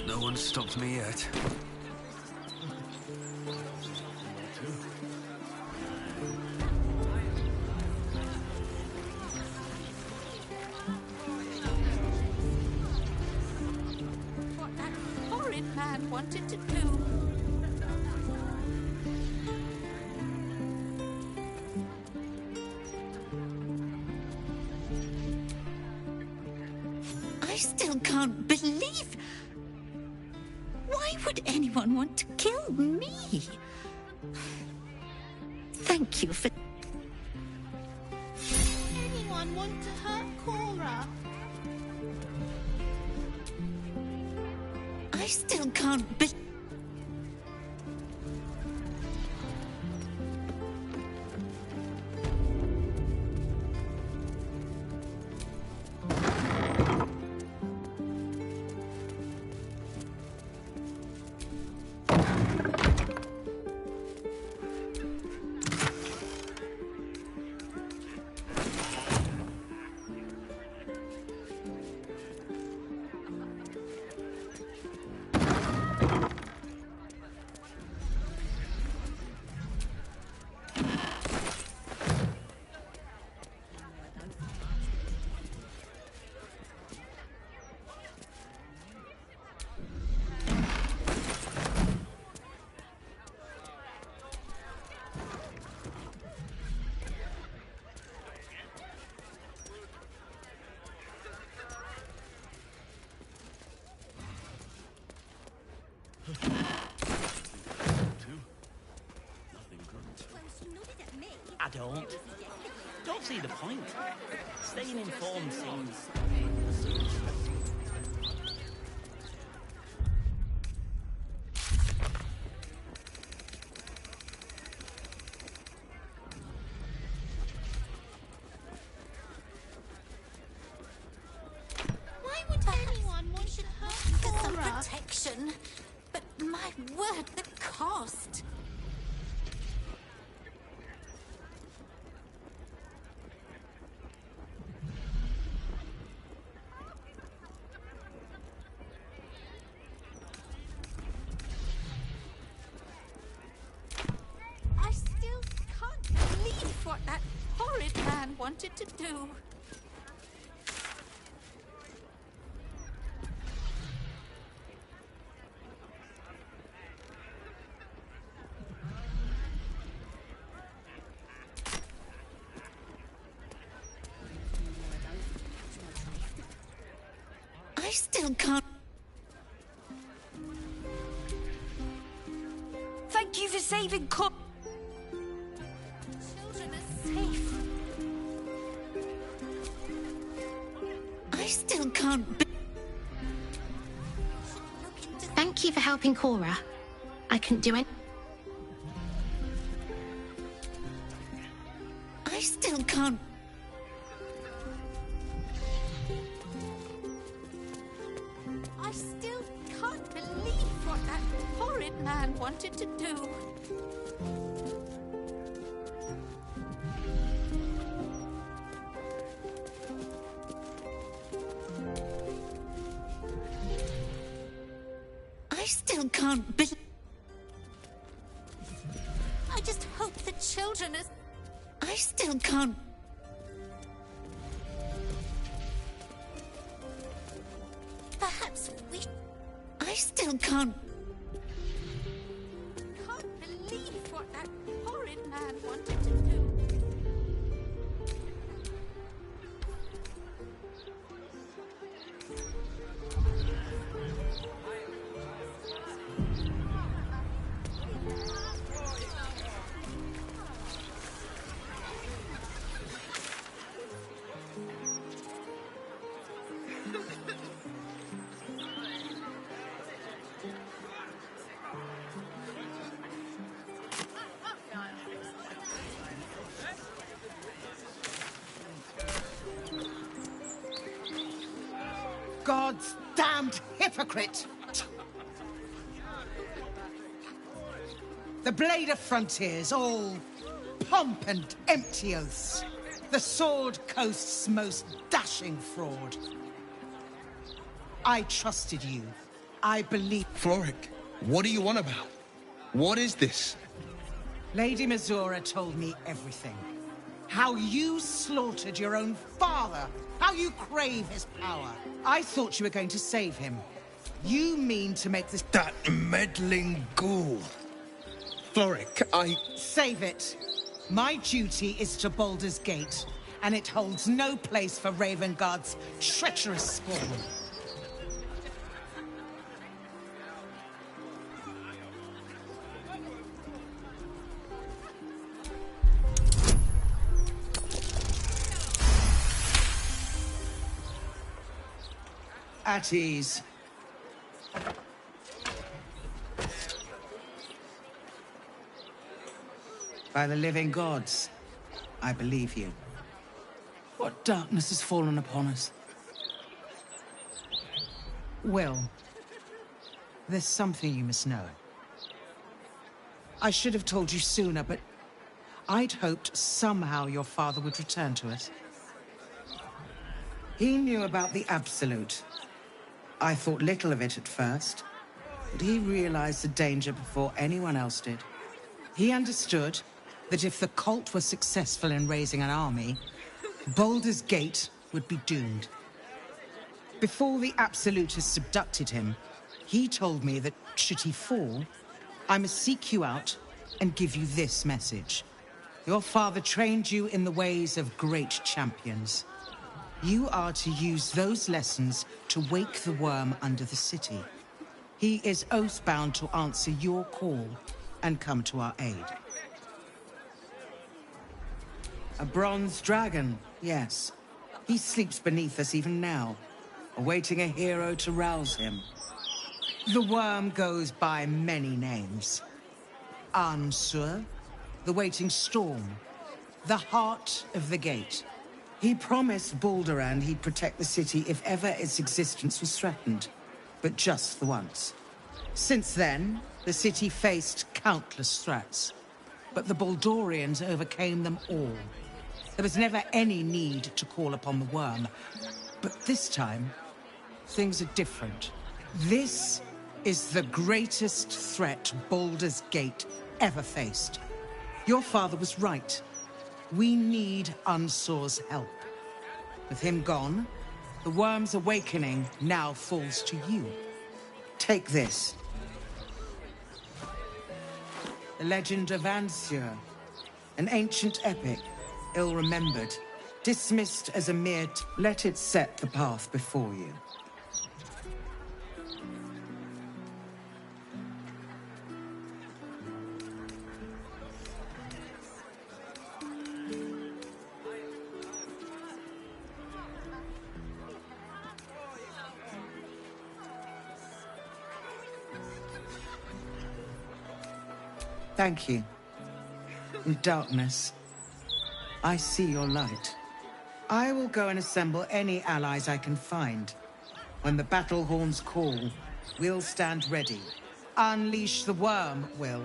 No one's stopped me yet.
What that horrid man wanted to do. I still can't believe. Why would anyone want to kill me? Thank you for.
Anyone want to hurt Cora?
I still can't believe.
I don't see the point. Staying informed seems...
Why would anyone want to hurt
Some
Cora?
protection. But my word, the cost. I still can't believe what that horrid man wanted to do. still can't...
Thank you for saving Cor...
Children are safe. I still can't...
Thank you for helping Cora. I couldn't do it.
I still can't... I still can't believe what that horrid man wanted to do. I still can't believe... I just hope the children are... I still can't... Perhaps we... I still can't... Can't believe what that horrid man wanted to do.
God's damned hypocrite! The blade of frontiers, all pomp and empty oaths. The Sword Coast's most dashing fraud. I trusted you. I believe...
Floric, what are you on about? What is this?
Lady Mizora told me everything. How you slaughtered your own father. How you crave his power. I thought you were going to save him. You mean to make this...
That meddling ghoul. Floric,
Save it. My duty is to Baldur's Gate, and it holds no place for Ravenguard's treacherous spawn. At ease. By the living gods, I believe you. What darkness has fallen upon us? Will, there's something you must know. I should have told you sooner, but I'd hoped somehow your father would return to us. He knew about the Absolute. I thought little of it at first, but he realized the danger before anyone else did. He understood that if the cult were successful in raising an army, Baldur's Gate would be doomed. Before the Absolutists abducted him, he told me that should he fall, I must seek you out and give you this message. Your father trained you in the ways of great champions. You are to use those lessons to wake the worm under the city. He is oath-bound to answer your call and come to our aid. A bronze dragon, yes. He sleeps beneath us even now, awaiting a hero to rouse him. The worm goes by many names. Ansur, the waiting storm, the heart of the gate. He promised Balduran he'd protect the city if ever its existence was threatened, but just the once. Since then, the city faced countless threats, but the Baldurians overcame them all. There was never any need to call upon the worm, but this time, things are different. This is the greatest threat Baldur's Gate ever faced. Your father was right. We need Unsur's help. With him gone, the worm's awakening now falls to you. Take this. The legend of Ansur, an ancient epic, ill-remembered, dismissed as a mere... Let it set the path before you. Thank you. In darkness, I see your light. I will go and assemble any allies I can find. When the battle horns call, we'll stand ready. Unleash the worm, Will.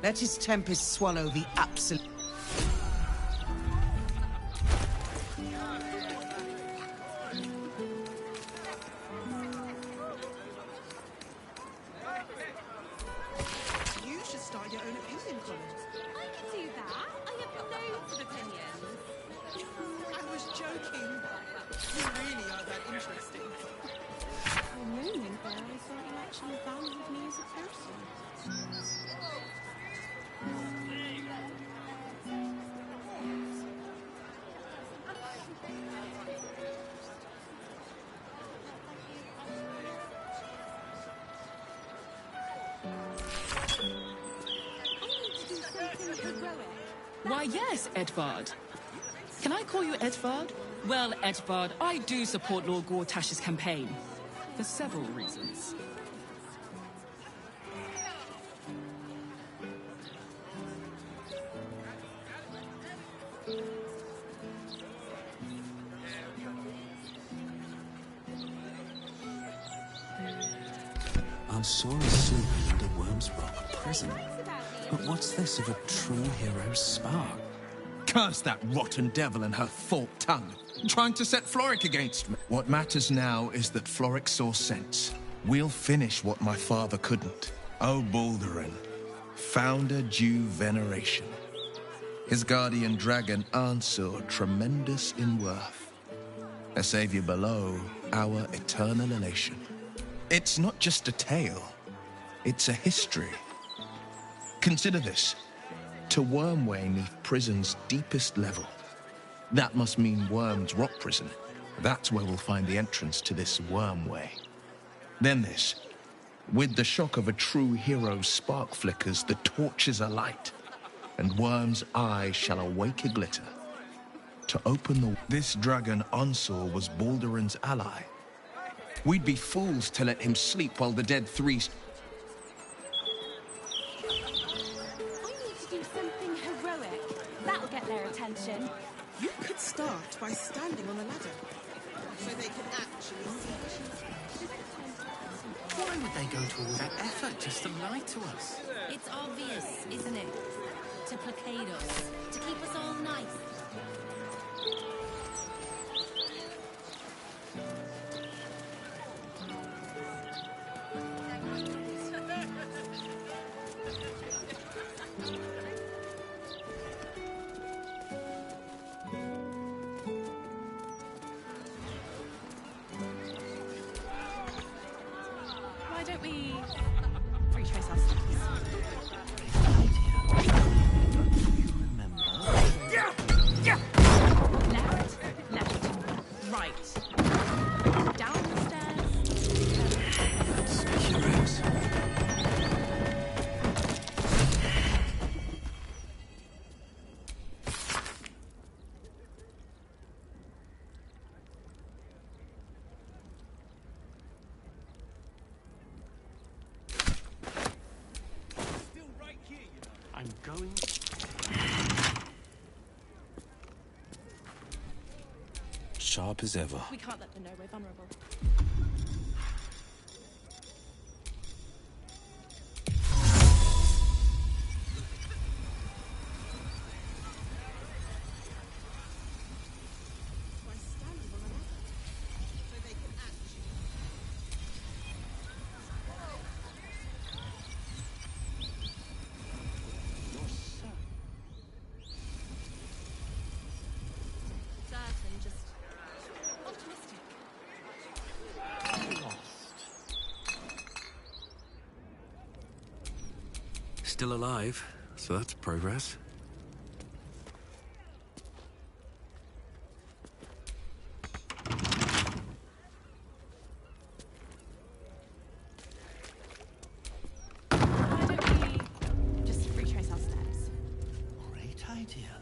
Let his tempest swallow the absolute...
You should start your own opinion column. I can do that. I have loads of opinions. I was joking. You really are that interesting. For a moment there, I thought you actually valued me as a person.
Why, yes, Edvard. Can I call you Edvard? Well, Edvard, I do support Lord Gortash's campaign. For several reasons.
I'm sorry sleeping under Worm's Rock prison. But what's this of a true hero's spark?
Curse that rotten devil and her forked tongue, trying to set Floric against me. What matters now is that Floric saw sense. We'll finish what my father couldn't. O Baldurin, founder due veneration. His guardian dragon Ansur, tremendous in worth. A savior below, our eternal elation. It's not just a tale, it's a history. Consider this. To Wormway neath prison's deepest level. That must mean Worm's Rock Prison. That's where we'll find the entrance to this Wormway. Then this. With the shock of a true hero's spark flickers, the torches alight, and Worm's eye shall awake a glitter. To open the... This dragon Ansur was Baldurin's ally. We'd be fools to let him sleep while the dead three...
That'll get their attention. You could start by standing on the ladder, so they can actually see.
Why would they go to all that effort just to lie to us?
It's obvious, isn't it? To placate us, to keep us all nice.
Why don't we retrace our steps? Left, right, down the stairs.
Curious.
I'm going...
Sharp as ever.
We can't let them know we're vulnerable. Certain, just optimistic.
Still alive, so that's progress.
Why don't we just retrace our steps?
Great idea.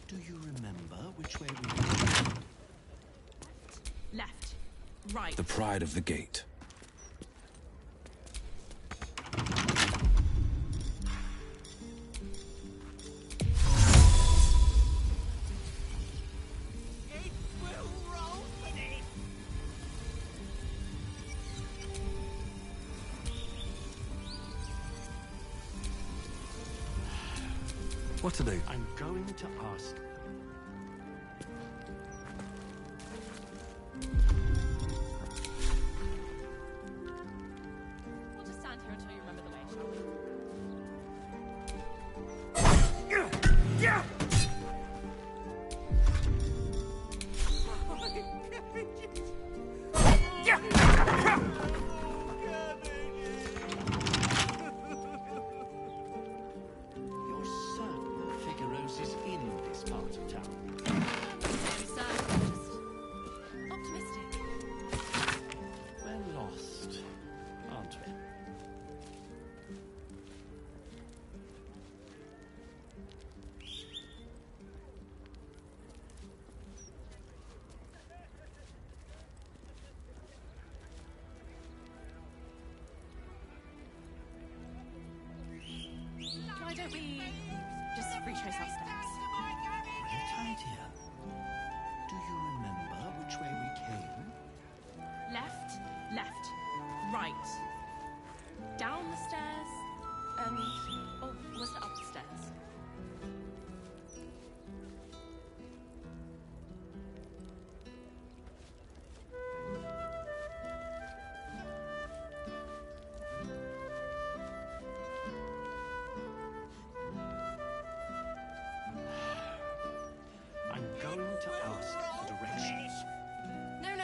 Do you remember which way we went?
Left, right.
The pride of the gate. What to do?
I'm going to ask.
We'll just stand here until you remember the way, shall we?
You're certain Figuero's is in this part of town?
Optimistic.
We're lost, aren't we?
Why don't we just retrace our steps?
Great idea. Do you remember which way we came?
Left, left, right. Down the stairs, and... Oh, was it up the stairs?
I'm going to ask for directions.
No, no,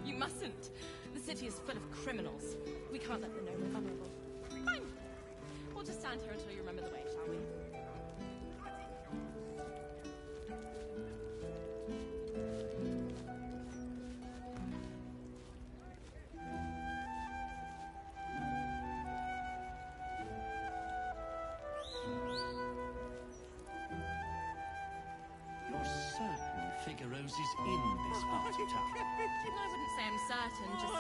you mustn't. The city is full of criminals. We can't let them know we're vulnerable. Fine. We'll just stand here until you remember the way, shall we?
You're certain Figuero's is in this part of town?
I wouldn't say I'm certain, just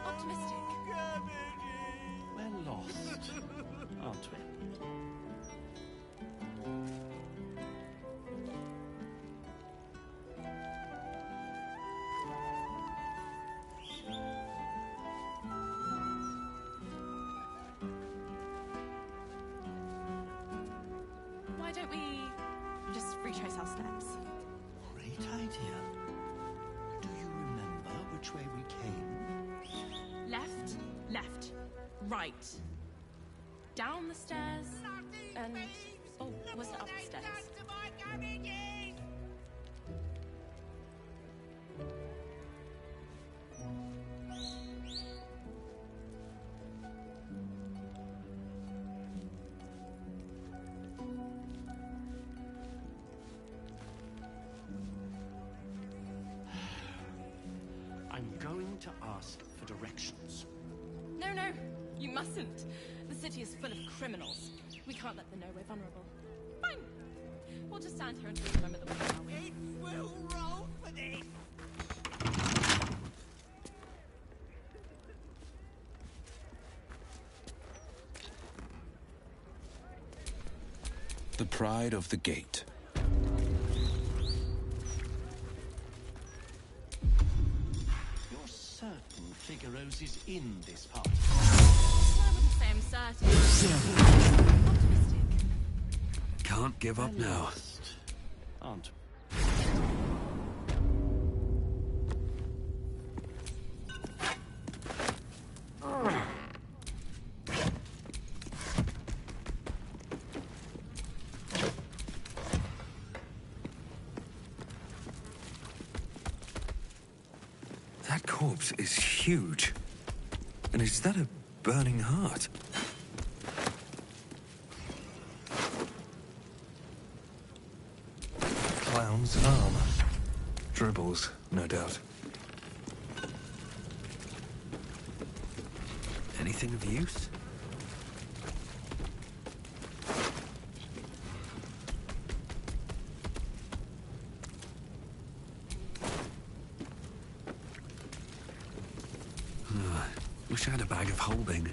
optimistic.
We're lost, aren't we?
Why don't we just retrace our steps?
Great idea. Do you remember which way we came?
Left, left, right. Down the stairs, and... Oh, was it up the stairs?
I'm going to ask for directions.
No, no, you mustn't. The city is full of criminals. We can't let them know we're vulnerable. Fine. We'll just stand here until you remember the way, shall we?
It will roll for this.
The pride of the gate.
You're certain Figuero's is in this part?
I wouldn't say I'm certain. Optimistic.
Can't give up now.
Aren't
That corpse is huge. And is that a burning heart? Clown's arm. Dribbles, no doubt. Anything of use? Wish I had a bag of holding.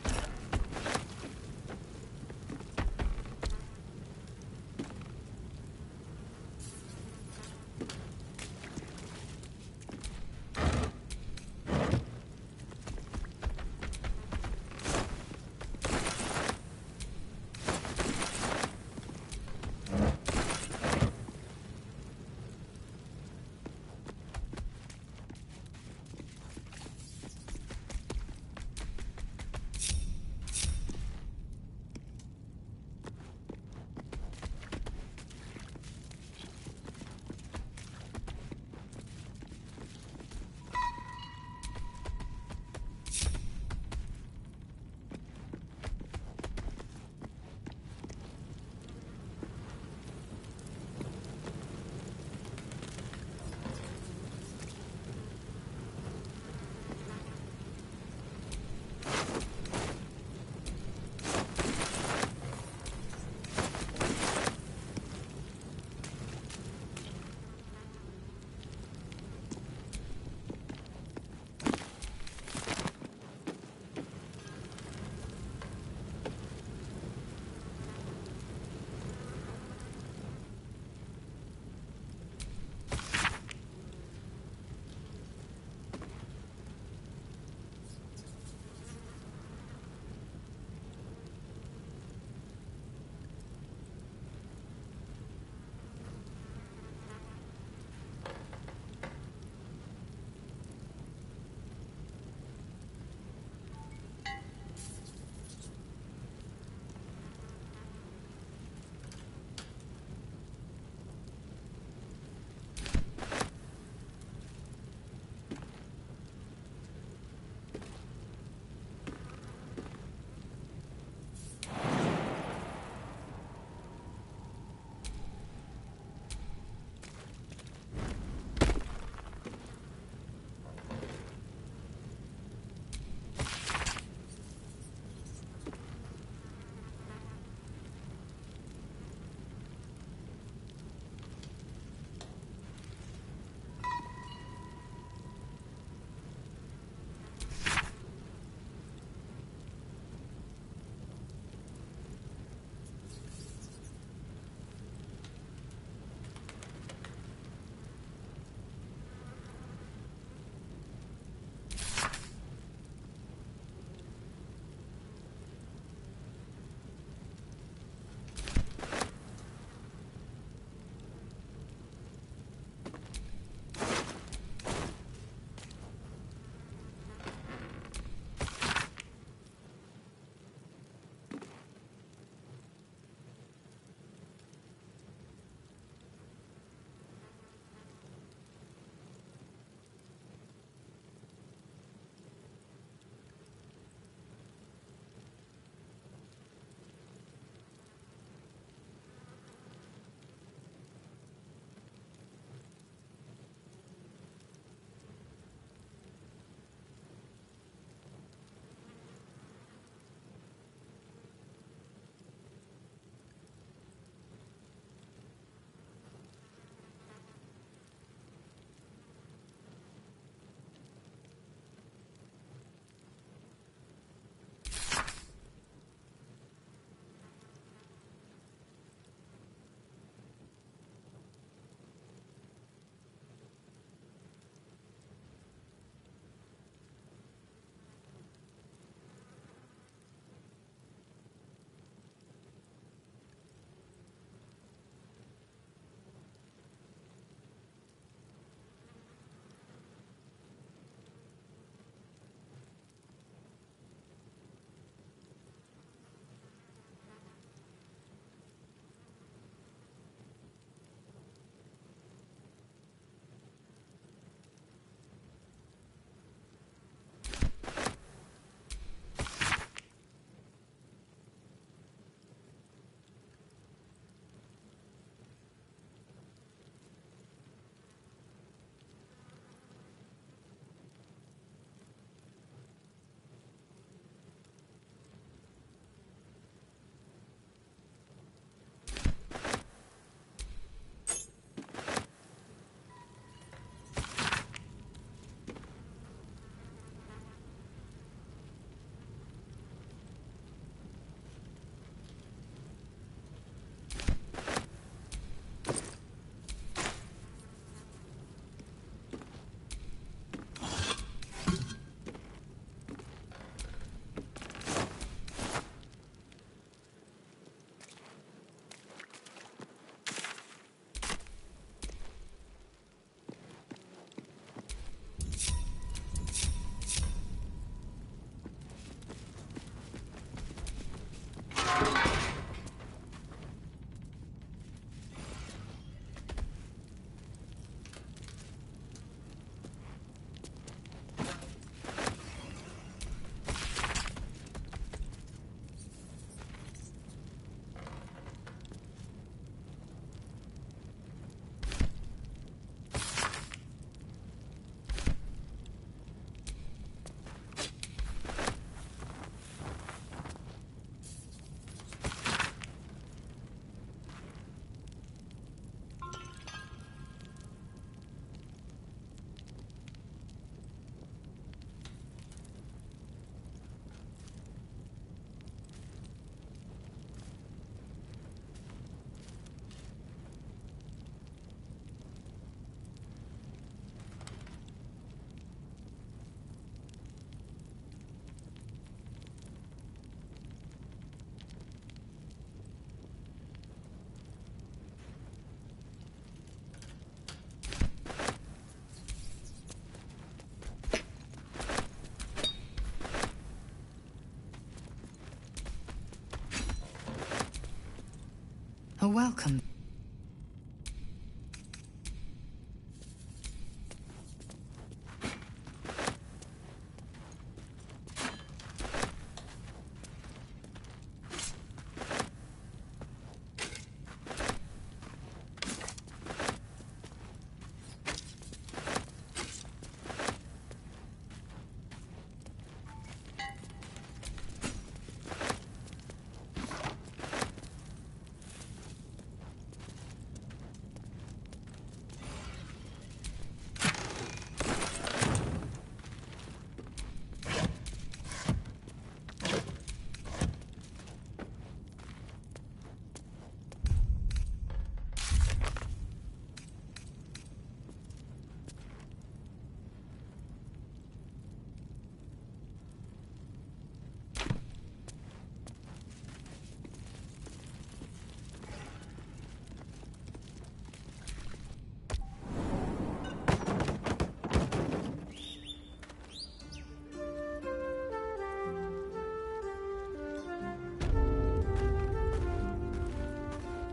A welcome.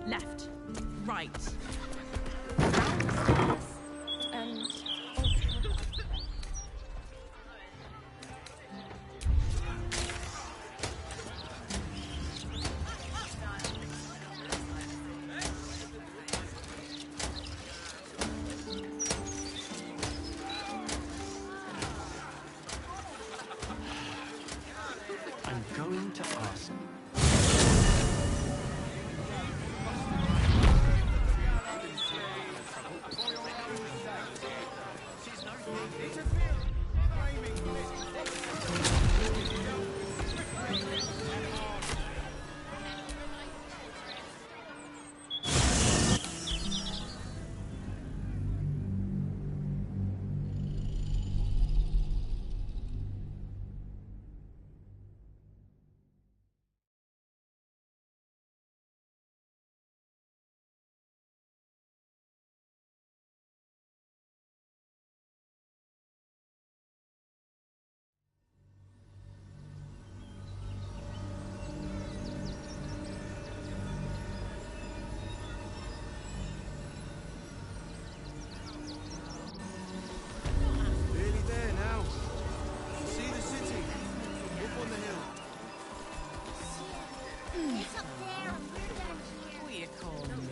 Left. Right. And...
I'm going to ask.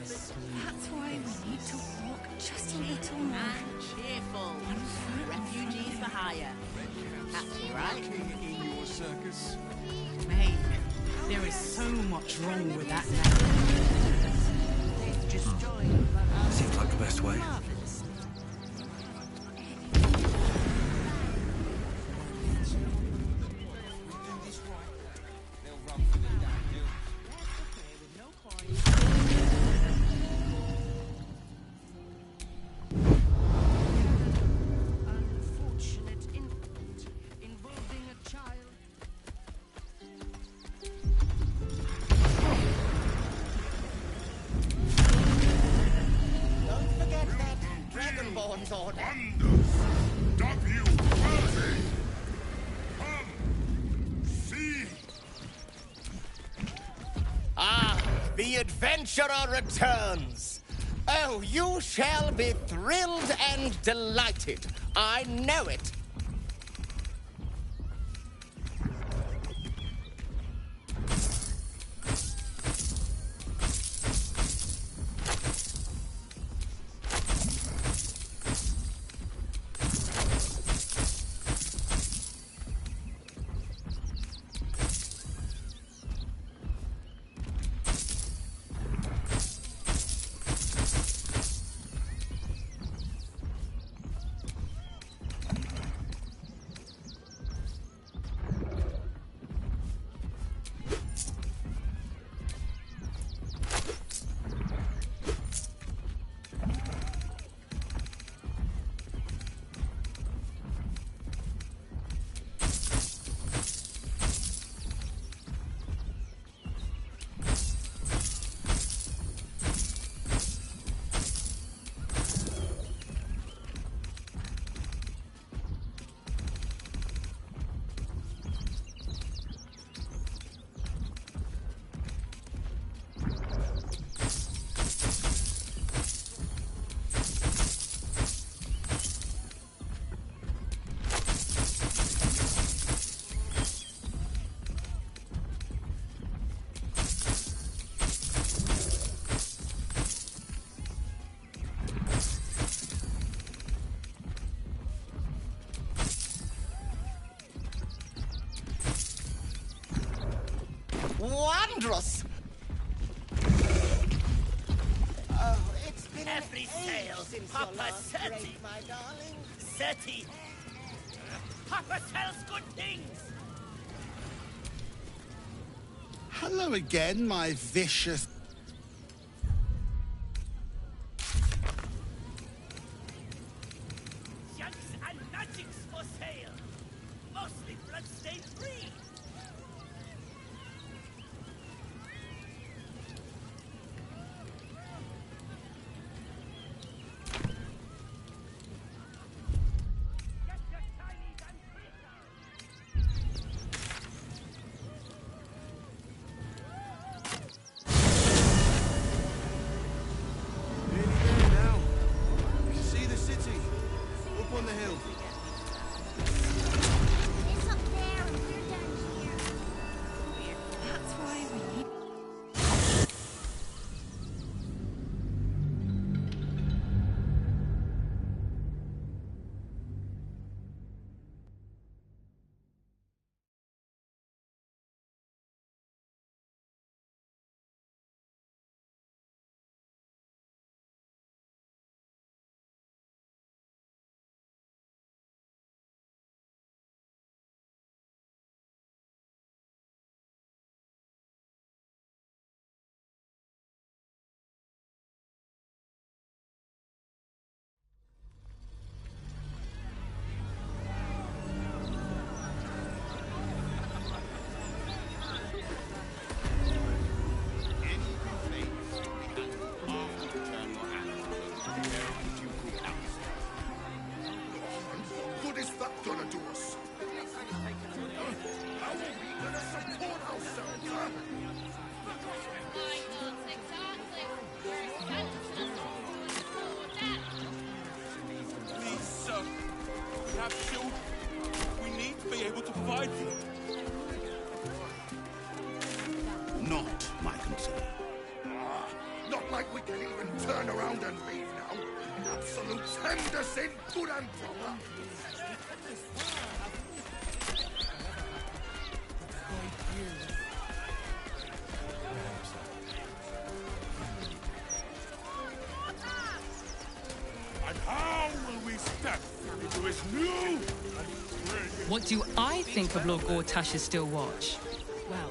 That's why we need to walk just a little more.
And cheerful. Refugees for hire. Catchy, right?
In your circus.
Mate, there is so much wrong with that name.
Seems like the best way.
The adventurer returns. Oh, you shall be thrilled and delighted. I know it.
dangerous!
Oh, it's been
Every sail, Papa Seti.
my darling.
Seti. Papa tells good things.
Hello again, my vicious...
Junks and magics for sale. Mostly bloodstained free.
On the hill.
It's up there and we're down here. That's why we need...
What is that gonna do us? How are we gonna support ourselves, huh?
Please, sir. We have children. We need to be able to fight them.
Not my concern. Not like we can even turn around and leave now. Absolutes hemmed us in good and proper.
And how will we step into this new
What do I think of Lord Gortash's Still Watch? Well,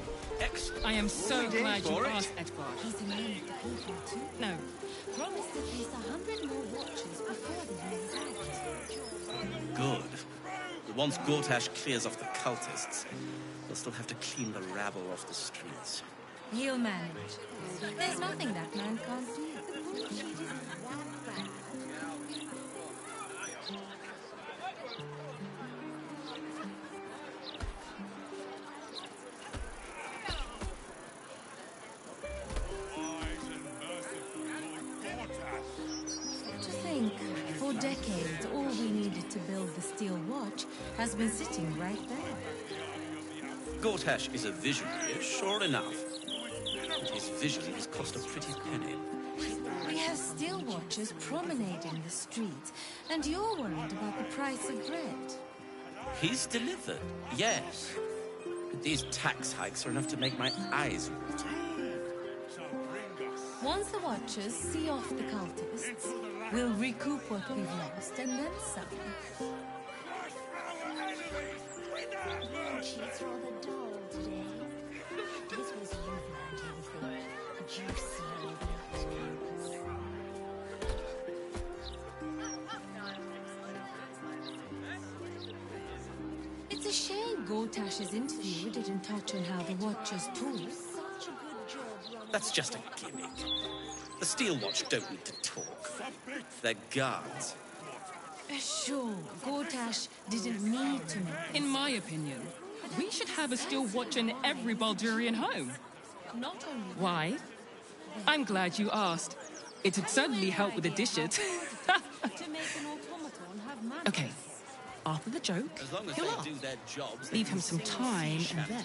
I am so glad you asked, Edward.
He's in line with the people too.
No.
Promise to place 100 more watches before the year's out.
Good. Once Gortash clears off the cultists, they'll still have to clean the rabble off the streets.
He'll manage. There's nothing that man can't do. To think, for decades, all we needed to build the steel watch has been sitting right there.
Gortash is a visionary, sure enough. But his vision has cost a pretty penny.
We have steel watchers promenading the streets, and you're worried about the price of bread.
He's delivered, yes. But these tax hikes are enough to make my eyes water.
Once the watchers see off the cultists, we'll recoup what we've lost and then some.
She's rather dull today. This was you've learned everything. Juicy
It's a shame Gortash's interview didn't touch on how the watchers talk.
That's just a gimmick. The Steel Watch don't need to talk. They're guards.
Sure, Gortash didn't need to know.
In my opinion, we should have a steel watch in every Baldurian home.
Not only
Why? I'm glad you asked. It'd certainly help with the dishes.
to make an automaton have manners.
Okay, after the joke,
As long as
he'll
they
laugh.
do their jobs,
Leave him some time, and then...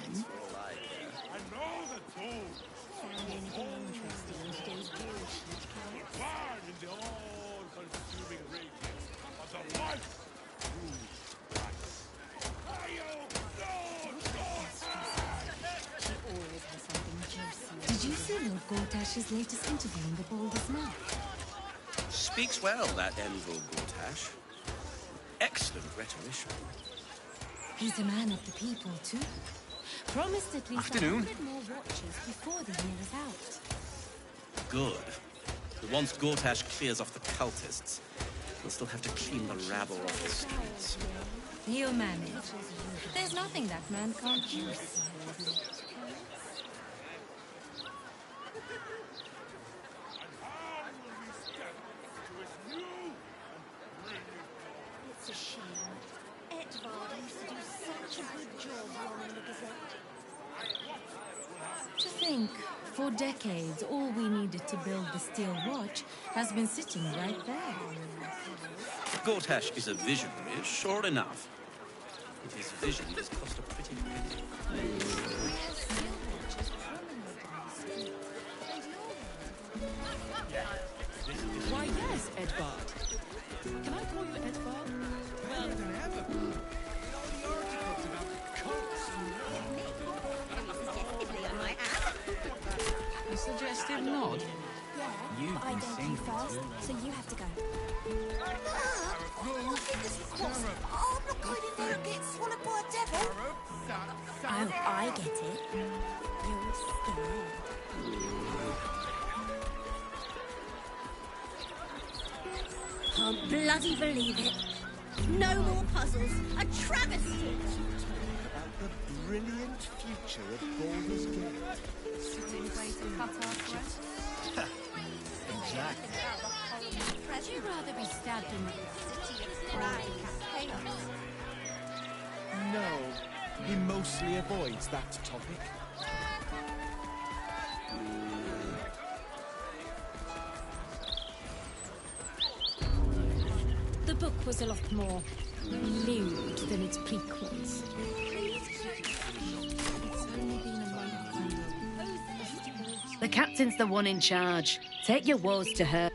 I know the tools.
Found anything interesting in today's build sheet, Cal?
Burn in the all-consuming radiance of the light through Christ.
She always has something juicy.
Gortash's latest interview in the Boulder's Mouth.
Speaks well, that Envil Gortash. Excellent rhetorician.
He's a man of the people, too. Promised at least
Afternoon.
100 more watches before the year is out.
Good. But once Gortash clears off the cultists, we'll still have to clean the rabble off the streets.
He'll manage. There's nothing that man can't do.
It's a shame. Edvard used to do such a good job running the Gazette.
To think, for decades, all we needed to build the steel watch has been sitting right there.
Gortash is a visionary, sure enough. But his vision has cost a pretty penny.
Why, yes, Edvard. Can I call you Edvard? Well,
Never. In all the articles about cults and
a suggestive nod.
Yeah, but I don't do first, so you have to go. I'm not going in there and get swallowed by a devil. Oh, I get it. You're scared. Can't bloody believe it. No more puzzles. A travesty.
About the brilliant future of Baldur's Gate.
Sitting way to cut our throat.
Exactly.
Would you rather be stabbed in the city of pride chaos?
No, he mostly avoids that topic.
The book was a lot more lewd than its prequels.
The captain's the one in charge. Take your woes to her.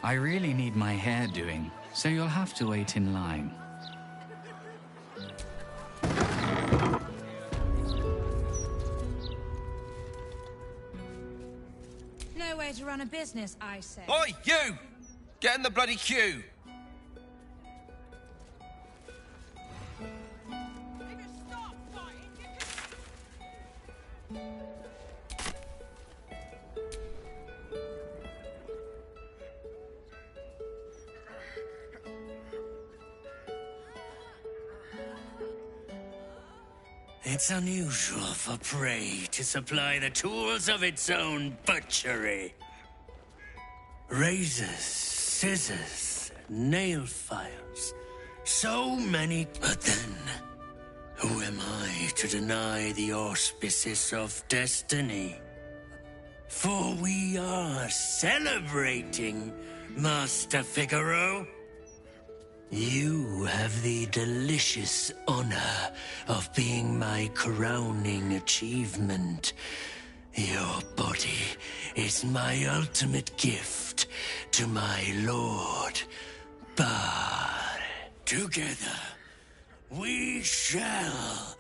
I really need my hair doing, so you'll have to wait in line.
No way to run a business, I say.
Oi, you! Get in the bloody queue!
It's unusual for prey to supply the tools of its own butchery. Razors, scissors, nail files. So many. But then, who am I to deny the auspices of destiny? For we are celebrating, Master Figaro. You have the delicious honor of being my crowning achievement. Your body is my ultimate gift to my lord, Bar. Together, we shall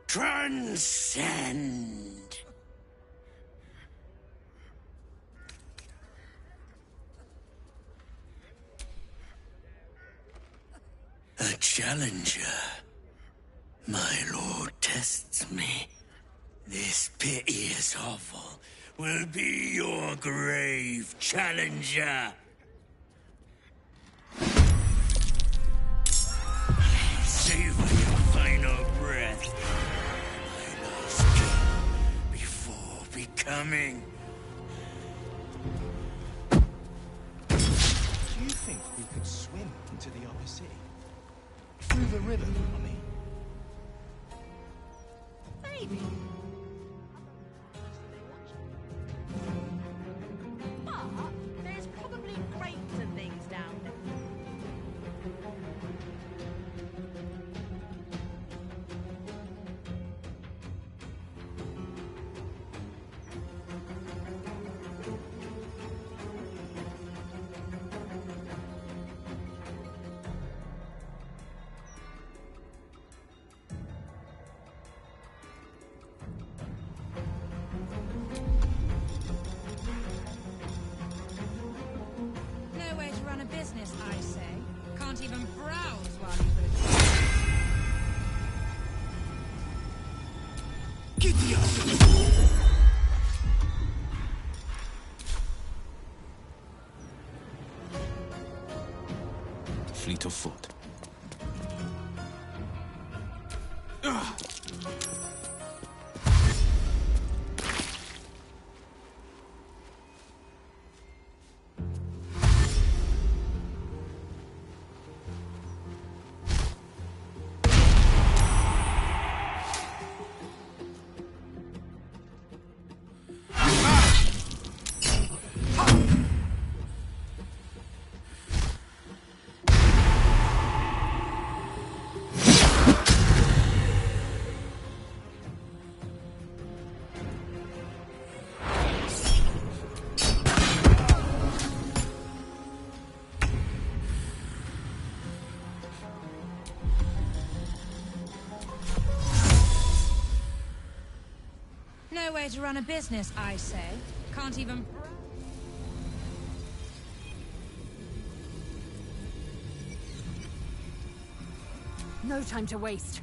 transcend. A challenger. My lord tests me. This piteous hovel will be your grave, challenger. Savor your final breath. My last kill before becoming.
Do you think we could swim into the upper sea? Through the river, I mean.
Maybe. But there's probably crates and things down there.
Nowhere to run a business, I say. Can't even browse while he's with
Giddy up!
Fleet of foot.
Nowhere to run a business, I say. Can't even...
No time to waste.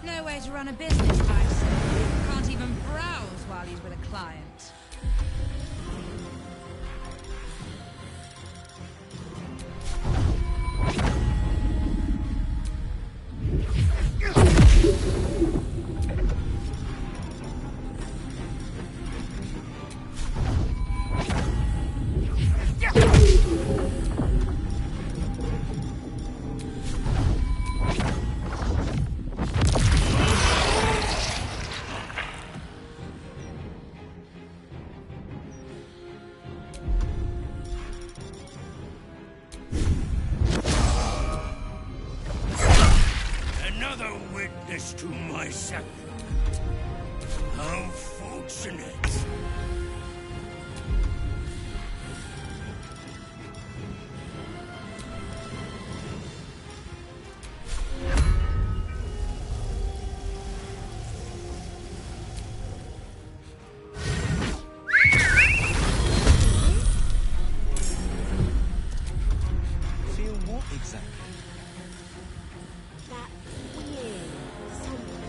Nowhere to run a business, I say. Can't even browse while he's with a client.
Another witness to my sacrament. How fortunate.
Feel what exactly?
That weird something.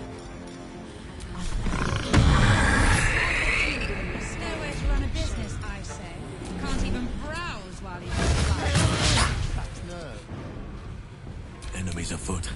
There's no way to run a business, I say. Can't even browse while he's flying.
Enemies afoot.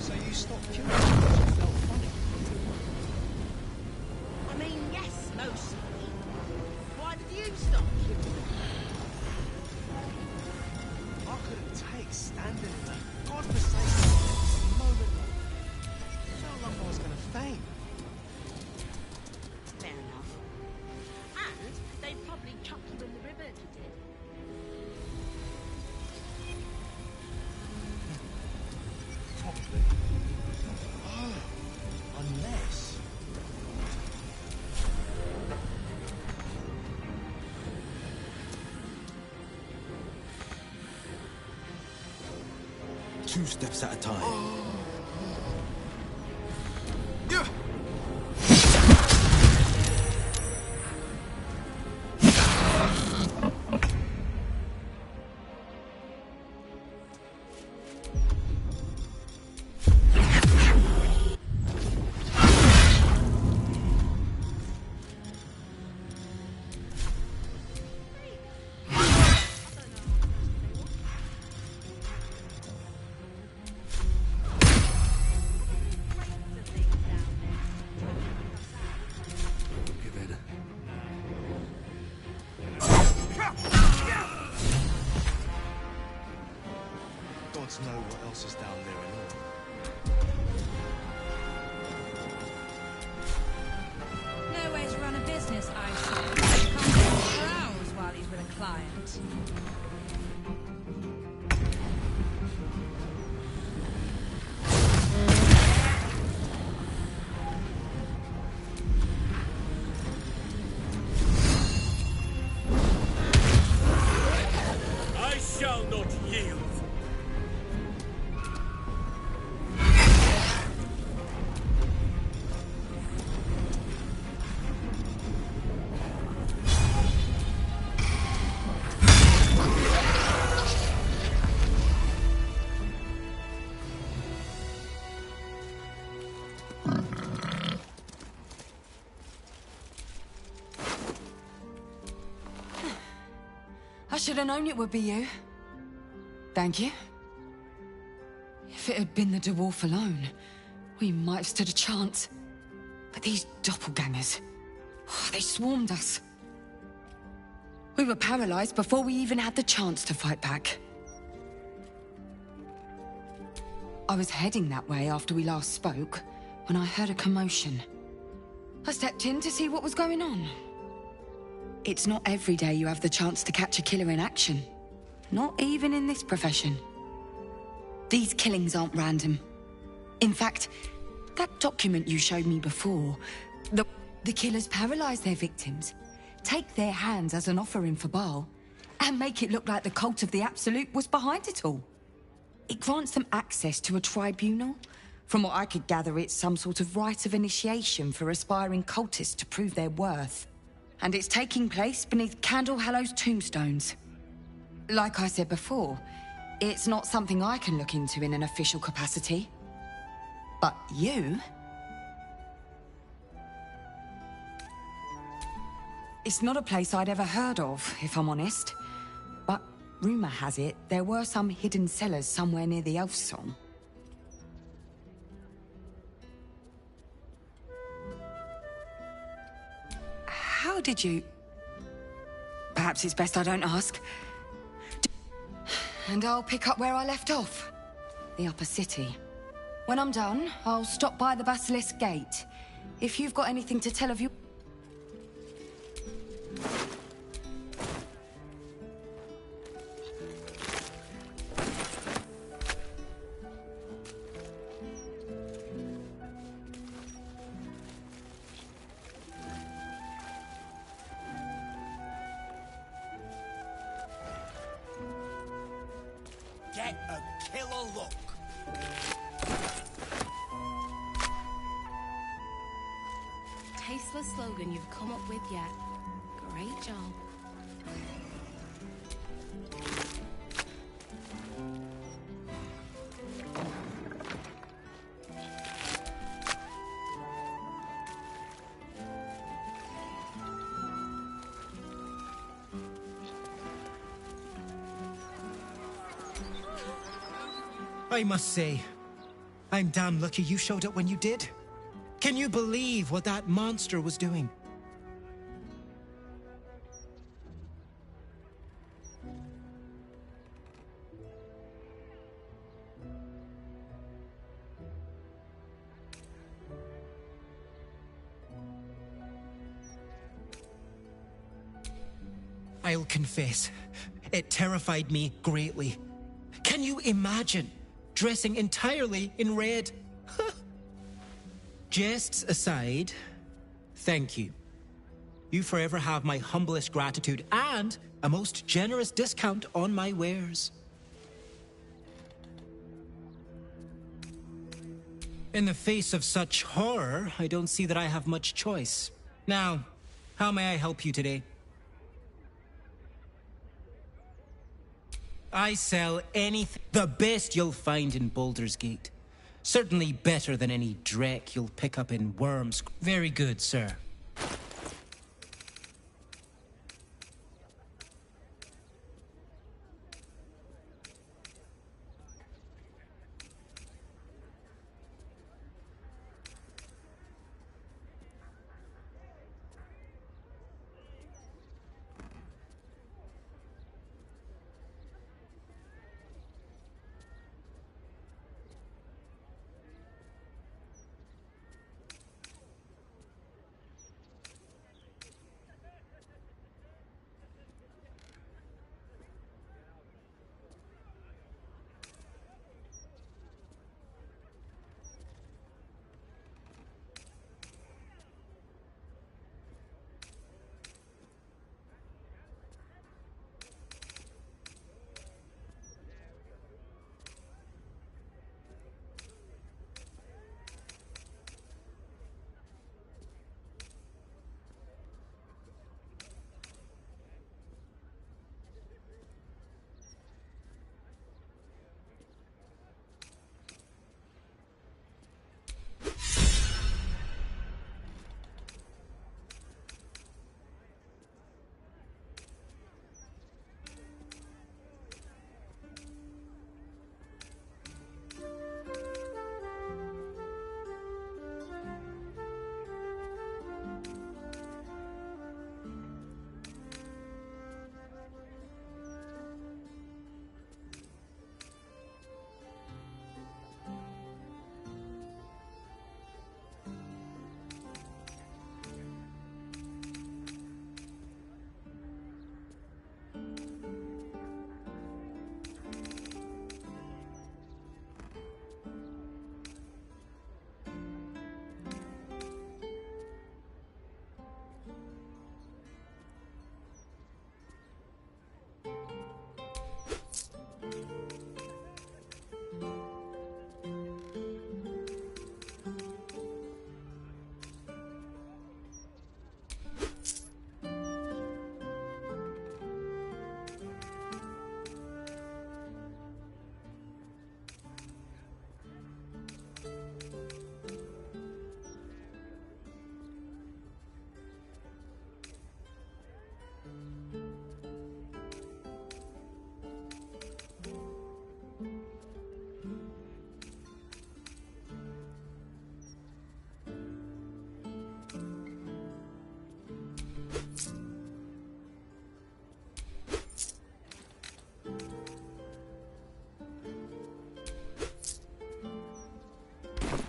So you stopped killing because you felt funny?
I mean, yes, mostly. Why did you stop killing?
I couldn't take standing in that godforsaken moment. Felt like I was gonna faint.
Fair enough. And they'd probably chuck you in the river if you did.
Probably. Oh, unless...
Two steps at a time. Give in.
Gods know what else is down there and all.
No way to run a business, I say. Can't even browse while he's with a client.
I shall not yield.
I should have known it would be you. Thank you. If it had been the dwarf alone, we might have stood a chance. But these doppelgangers, they swarmed us. We were paralyzed before we even had the chance to fight back. I was heading that way after we last spoke, when I heard a commotion. I stepped in to see what was going on. It's not every day you have the chance to catch a killer in action. Not even in this profession. These killings aren't random. In fact, that document you showed me before, the killers paralyze their victims, take their hands as an offering for Baal, and make it look like the cult of the Absolute was behind it all. It grants them access to a tribunal. From what I could gather, it's some sort of rite of initiation for aspiring cultists to prove their worth. And it's taking place beneath Candle Hallow's tombstones. Like I said before, it's not something I can look into in an official capacity. But you? It's not a place I'd ever heard of, if I'm honest. But rumor has it there were some hidden cellars somewhere near the Elf Song. How did you... Perhaps it's best I don't ask. And I'll pick up where I left off. The upper city. When I'm done, I'll stop by the Basilisk Gate. If you've got anything to tell of you...
Get a killer look.
Tasteless slogan you've come up with yet. Great job.
I must say, I'm damn lucky you showed up when you did. Can you believe what that monster was doing? I'll confess, it terrified me greatly. Can you imagine dressing entirely in red? Jests aside, thank you. You forever have my humblest gratitude and a most generous discount on my wares. In the face of such horror, I don't see that I have much choice. Now, how may I help you today? I sell anything. The best you'll find in Baldur's Gate. Certainly better than any dreck you'll pick up in Worms. Very good, sir.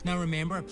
Now remember,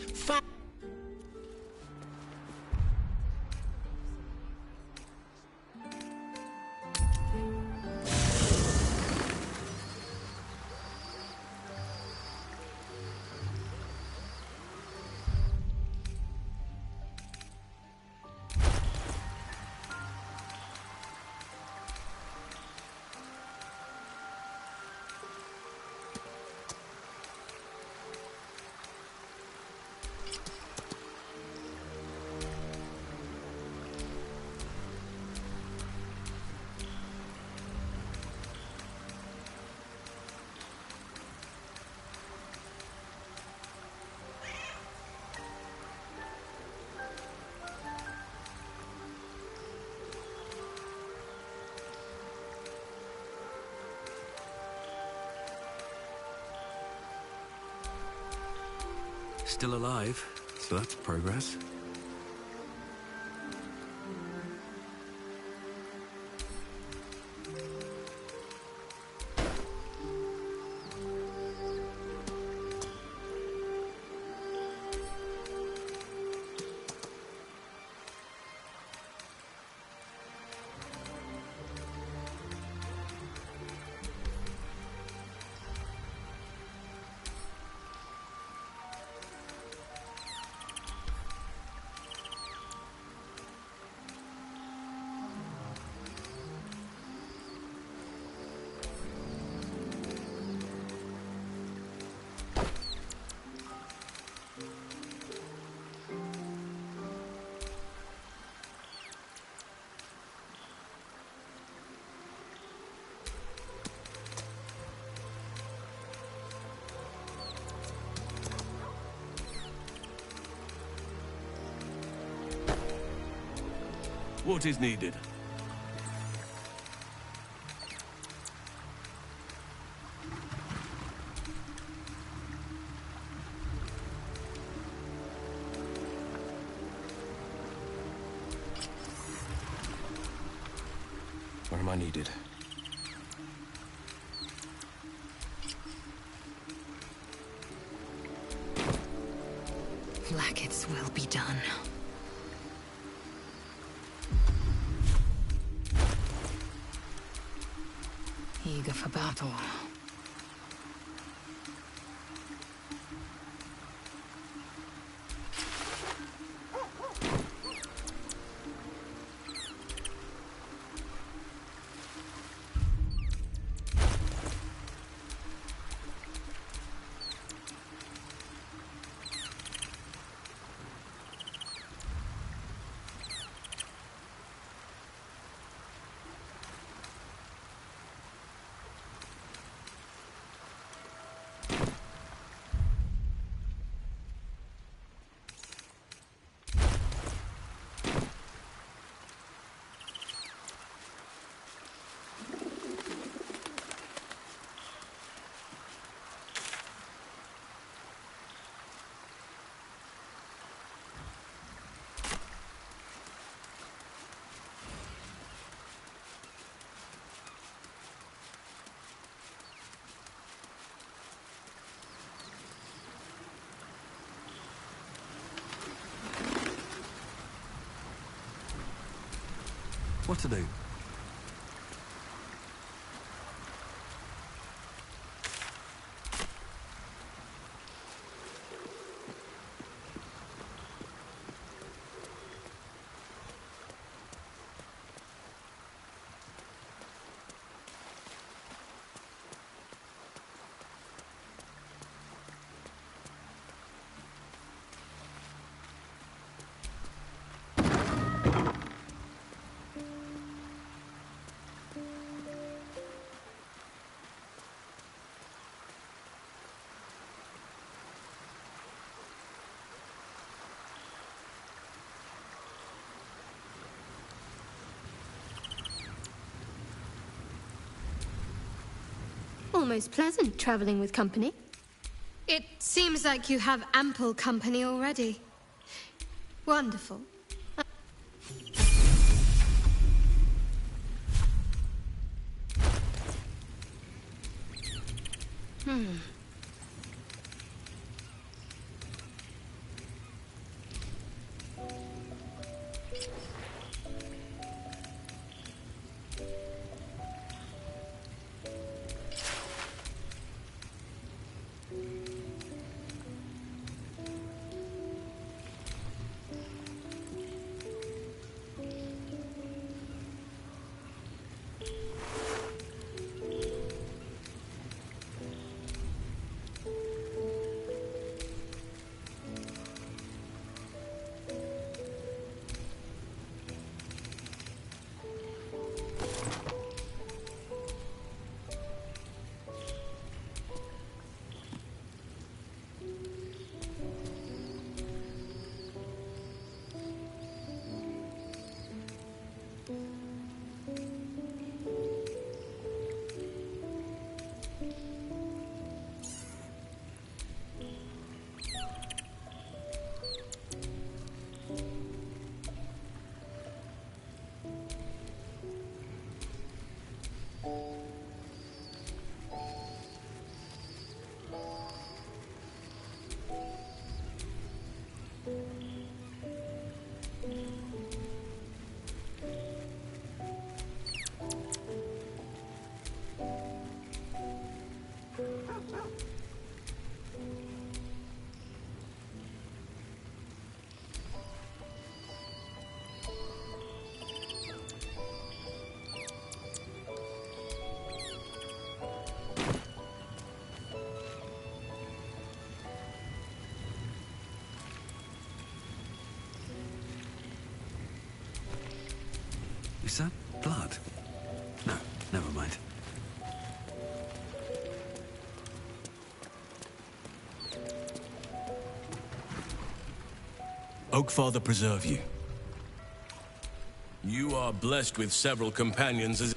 Still alive, so that's progress.
What is needed?
Where am I needed?
Blackets will be done. Eager for battle.
What to do?
Almost pleasant traveling with company. It seems like you have ample company already. Wonderful.
Is that blood? No, never mind.
Oakfather preserve you. You are blessed with several companions as...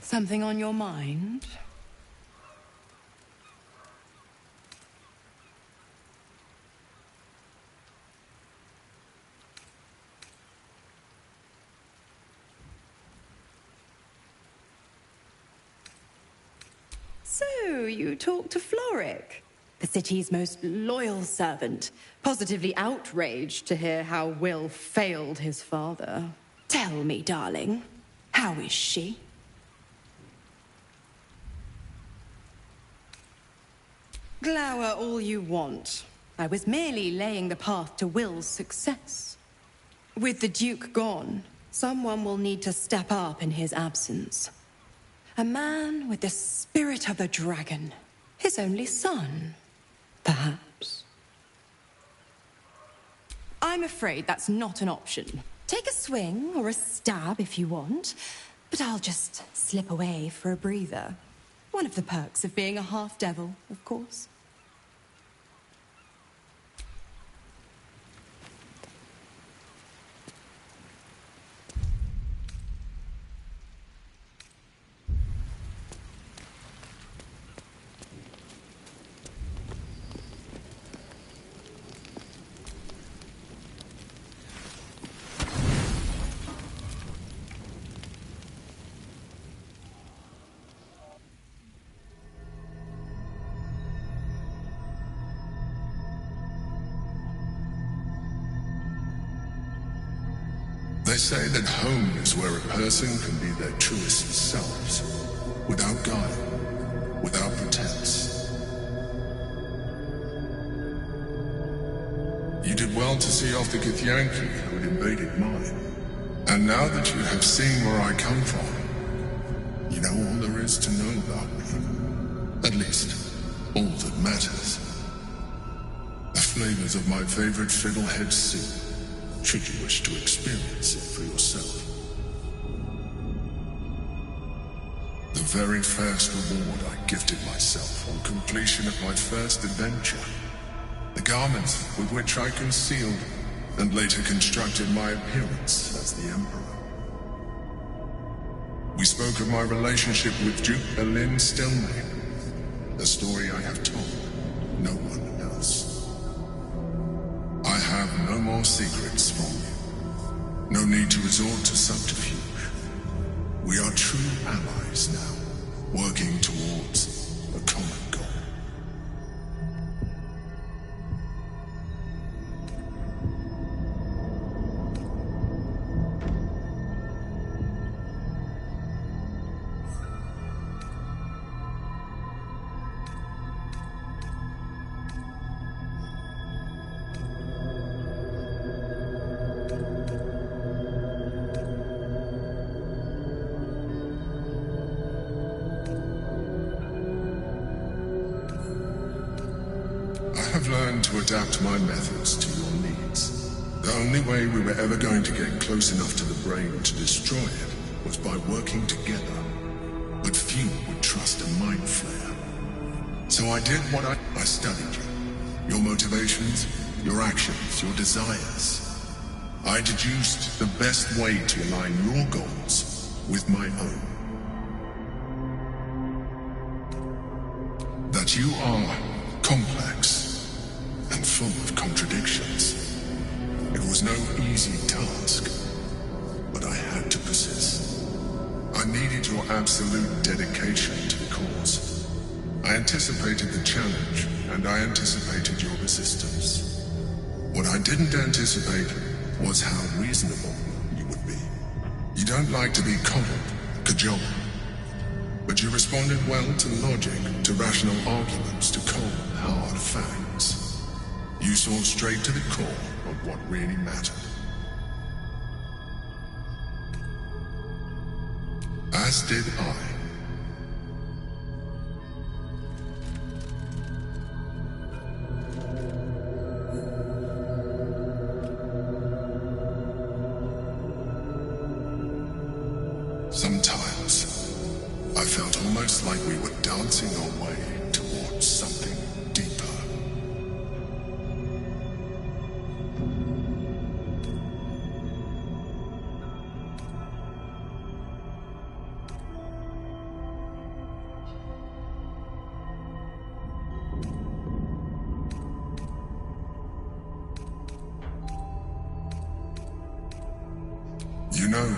Something on your mind? So, you talked to Floric, the city's most loyal servant, positively outraged to hear how Will failed his father. Tell me, darling, how is she? Glower all you want. I was merely laying the path to Will's success. With the Duke gone, someone will need to step up in his absence. A man with the spirit of the dragon. His only son, perhaps. I'm afraid that's not an option. Take a swing or a stab if you want, but I'll just slip away for a breather. One of the perks of being a half-devil, of course.
They say that home is where a person can be their truest selves, without guile, without pretense. You did well to see off the Githyanki who had invaded mine. And now that you have seen where I come from, you know all there is to know about me. At least, all that matters. The flavors of my favorite fiddlehead soup, should you wish to experience it for yourself. The very first reward I gifted myself on completion of my first adventure. The garments with which I concealed and later constructed my appearance as the Emperor. We spoke of my relationship with Duke Berlin Stelmane, a story I have told no one else. I have no more secrets from you. No need to resort to subterfuge. We are true allies now, working towards a common goal. To adapt my methods to your needs. The only way we were ever going to get close enough to the brain to destroy it was by working together. But few would trust a mind flare. So I did what I studied you. Your motivations, your actions, your desires. I deduced the best way to align your goals with my own. That you are complex and full of contradictions. It was no easy task, but I had to persist. I needed your absolute dedication to the cause. I anticipated the challenge, and I anticipated your resistance. What I didn't anticipate was how reasonable you would be. You don't like to be coddled, cajoled, but you responded well to logic, to rational arguments, to cold, hard facts. You saw straight to the core of what really mattered. As did I. Sometimes, I felt almost like we were dancing our way towards something deeper. You know,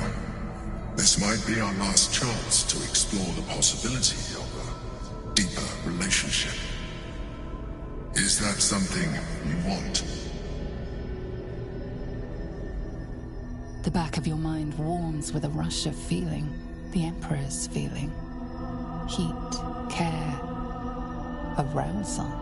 this might be our last chance to explore the possibility of a deeper relationship. Is that something you want?
The back of your mind warms with a rush of feeling. The Emperor's feeling. Heat, care, arousal.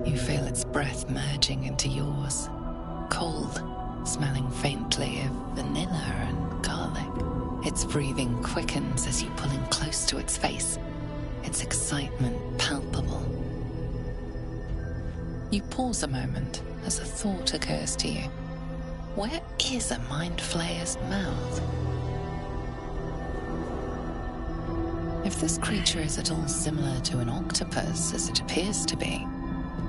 You feel its breath merging into yours. Cold, smelling faintly of vanilla and garlic. Its breathing quickens as you pull in close to its face, its excitement palpable. You pause a moment as a thought occurs to you. Where is a mind flayer's mouth? If this creature is at all similar to an octopus, as it appears to be,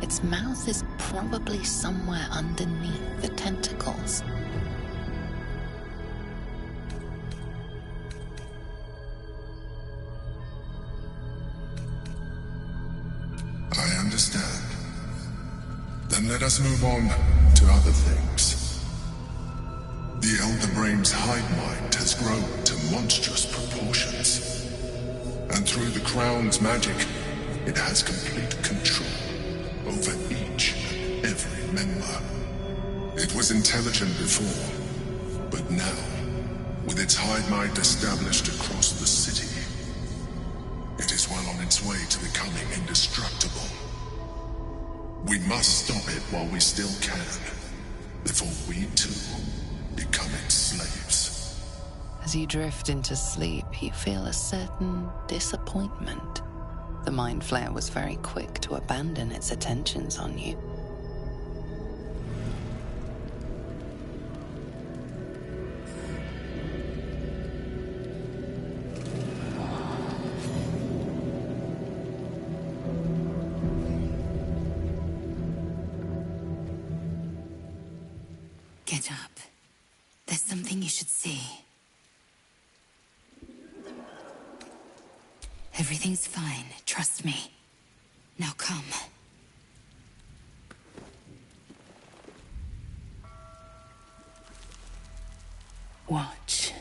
its mouth is probably somewhere underneath the tentacles.
I understand. Then let us move on to other things. The Elder Brain's hive mind has grown to monstrous proportions. And through the Crown's magic, it has complete control over each and every member. It was intelligent before, but now, with its hive mind established across the city, it is well on its way to becoming indestructible. We must stop it while we still can, before we too become its slaves.
As you drift into sleep, you feel a certain disappointment. The Mind Flayer was very quick to abandon its attentions on you.
Get up. There's something you should see. Everything's fine, trust me. Now come. Watch.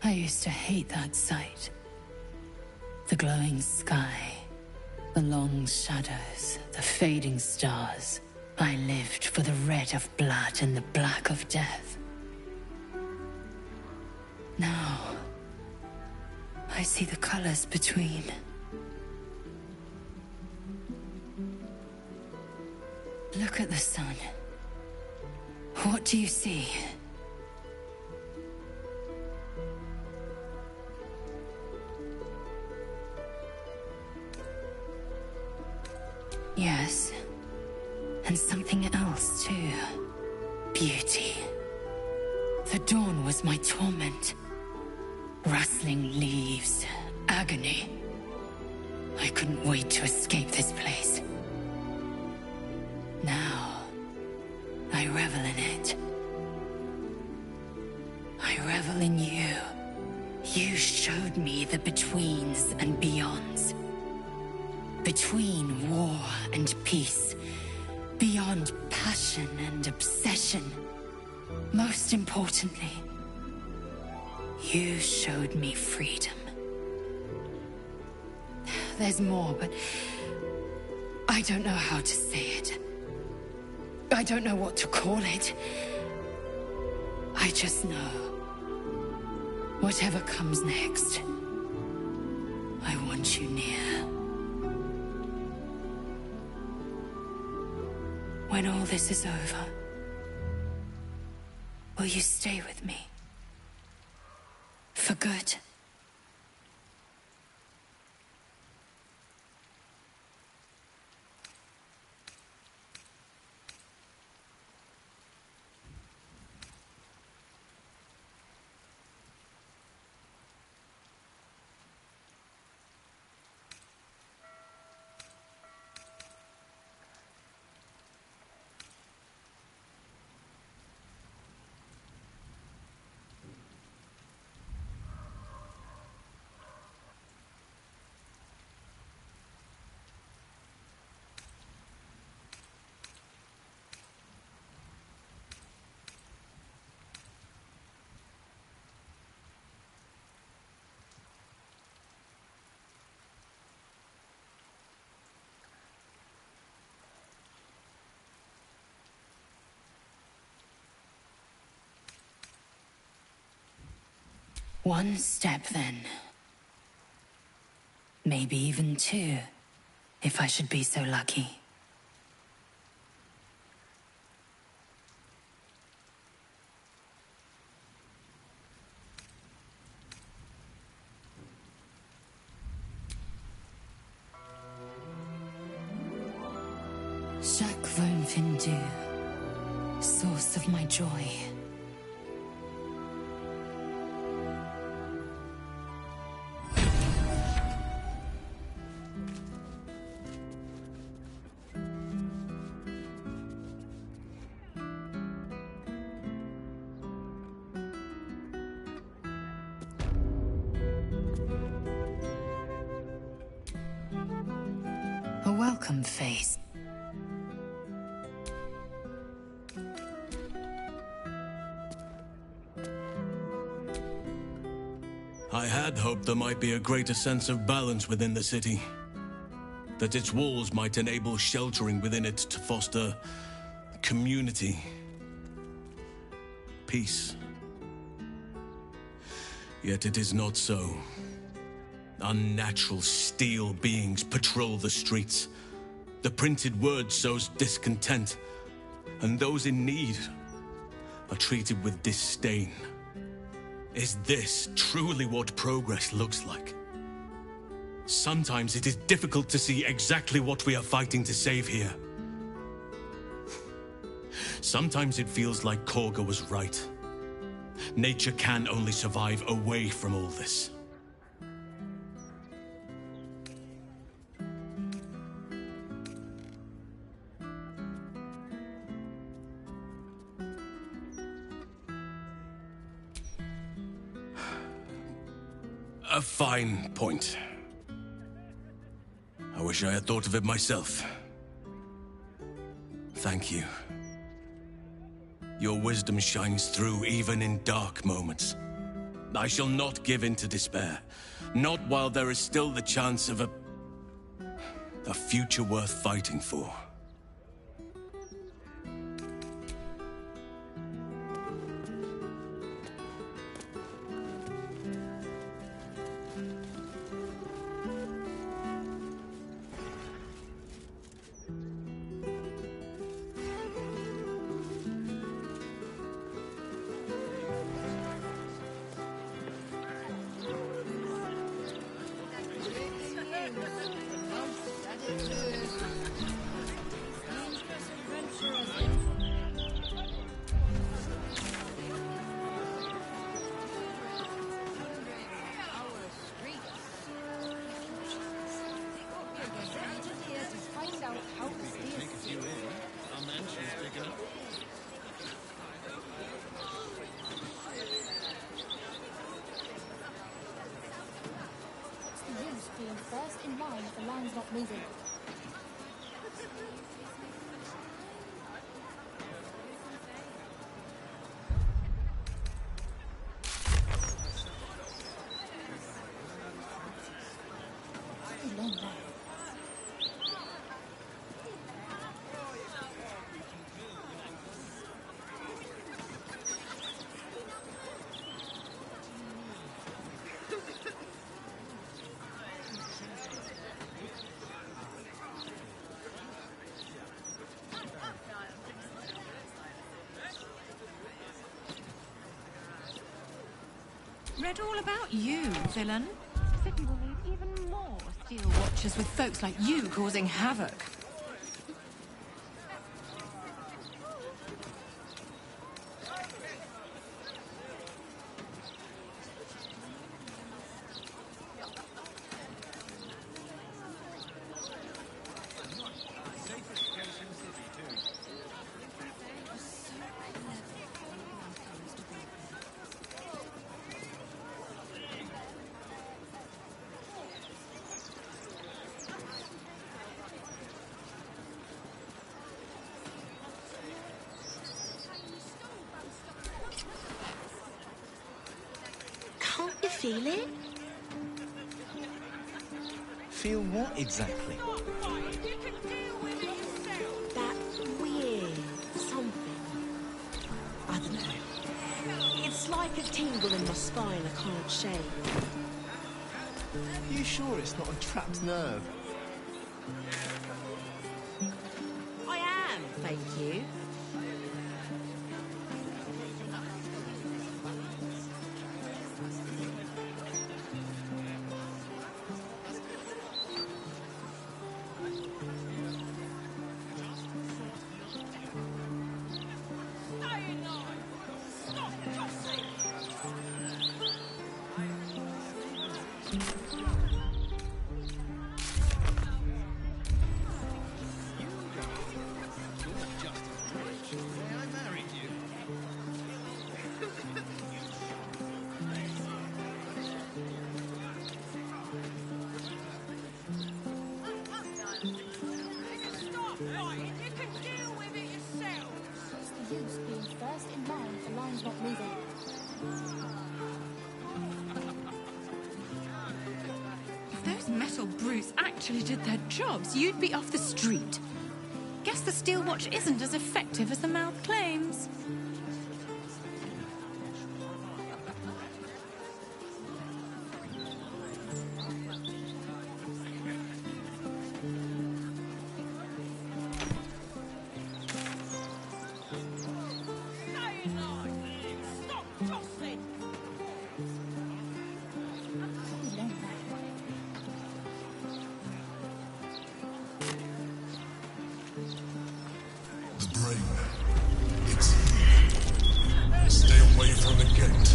I used to hate that sight. The glowing sky, the long shadows, the fading stars. I lived for the red of blood and the black of death. Now, I see the colors between. Look at the sun. What do you see? Yes, and something else too. Beauty. The dawn was my torment. Rustling leaves, agony. I couldn't wait to escape this place. Now, I revel in it. I revel in you. You showed me the betweens and beyonds. Between war and peace. Beyond passion and obsession. Most importantly, you showed me freedom. There's more, but I don't know how to say it. I don't know what to call it. I just know whatever comes next, I want you near. When all this is over, will you stay with me? For good? One step, then. Maybe even two, if I should be so lucky. Chaque Vome Findu, source of my joy. A welcome face.
I had hoped there might be a greater sense of balance within the city. That its walls might enable sheltering within it to foster community, peace. Yet it is not so. Unnatural steel beings patrol the streets. The printed word sows discontent, and those in need are treated with disdain. Is this truly what progress looks like? Sometimes it is difficult to see exactly what we are fighting to save here. Sometimes it feels like Korga was right. Nature can only survive away from all this. A fine point. I wish I had thought of it myself. Thank you. Your wisdom shines through even in dark moments. I shall not give in to despair. Not while there is still the chance of a future worth fighting for.
Being first in line if the line's not moving. Long way.
read all about you, villain. City will need even more steel watchers with folks like you causing havoc.
Can't you feel it?
Feel what exactly?
That weird something. I don't know. It's like a tingle in my spine I can't shake.
You sure it's not a trapped nerve?
I am, thank you.
What's the use being first in line if the line's not moving?
If those metal brutes actually did their jobs, you'd be off the street. Guess the steel watch isn't as effective as the mouth claims.
The brain. It's evil. Stay away from the gate.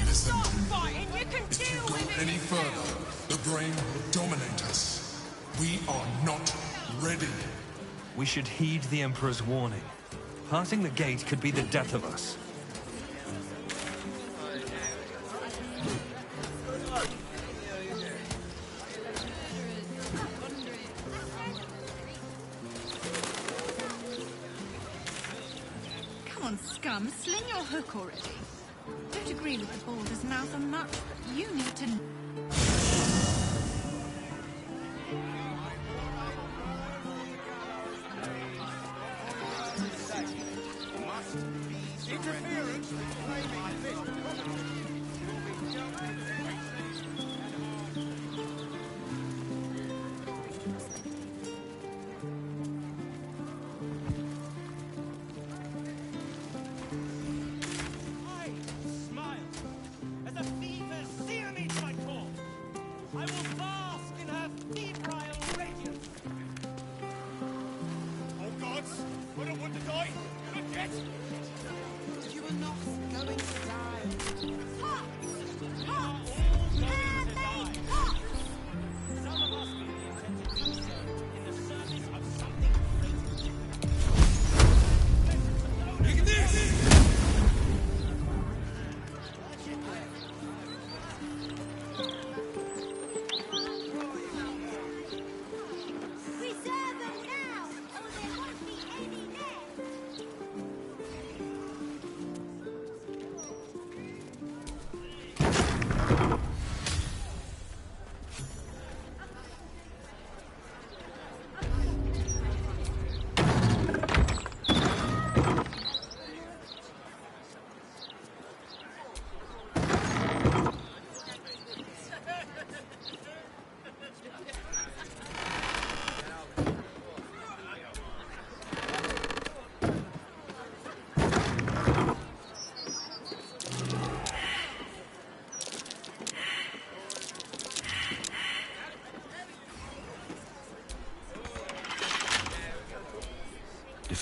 Listen to me. If you go any further, the brain will dominate us. We are not ready.
We should heed the Emperor's warning. Passing the gate could be the death of us.
Come on, scum, sling your hook already. Don't agree with the boulder's mouth on much, but you need to...
Interference! I smile as a fever sear me to my core.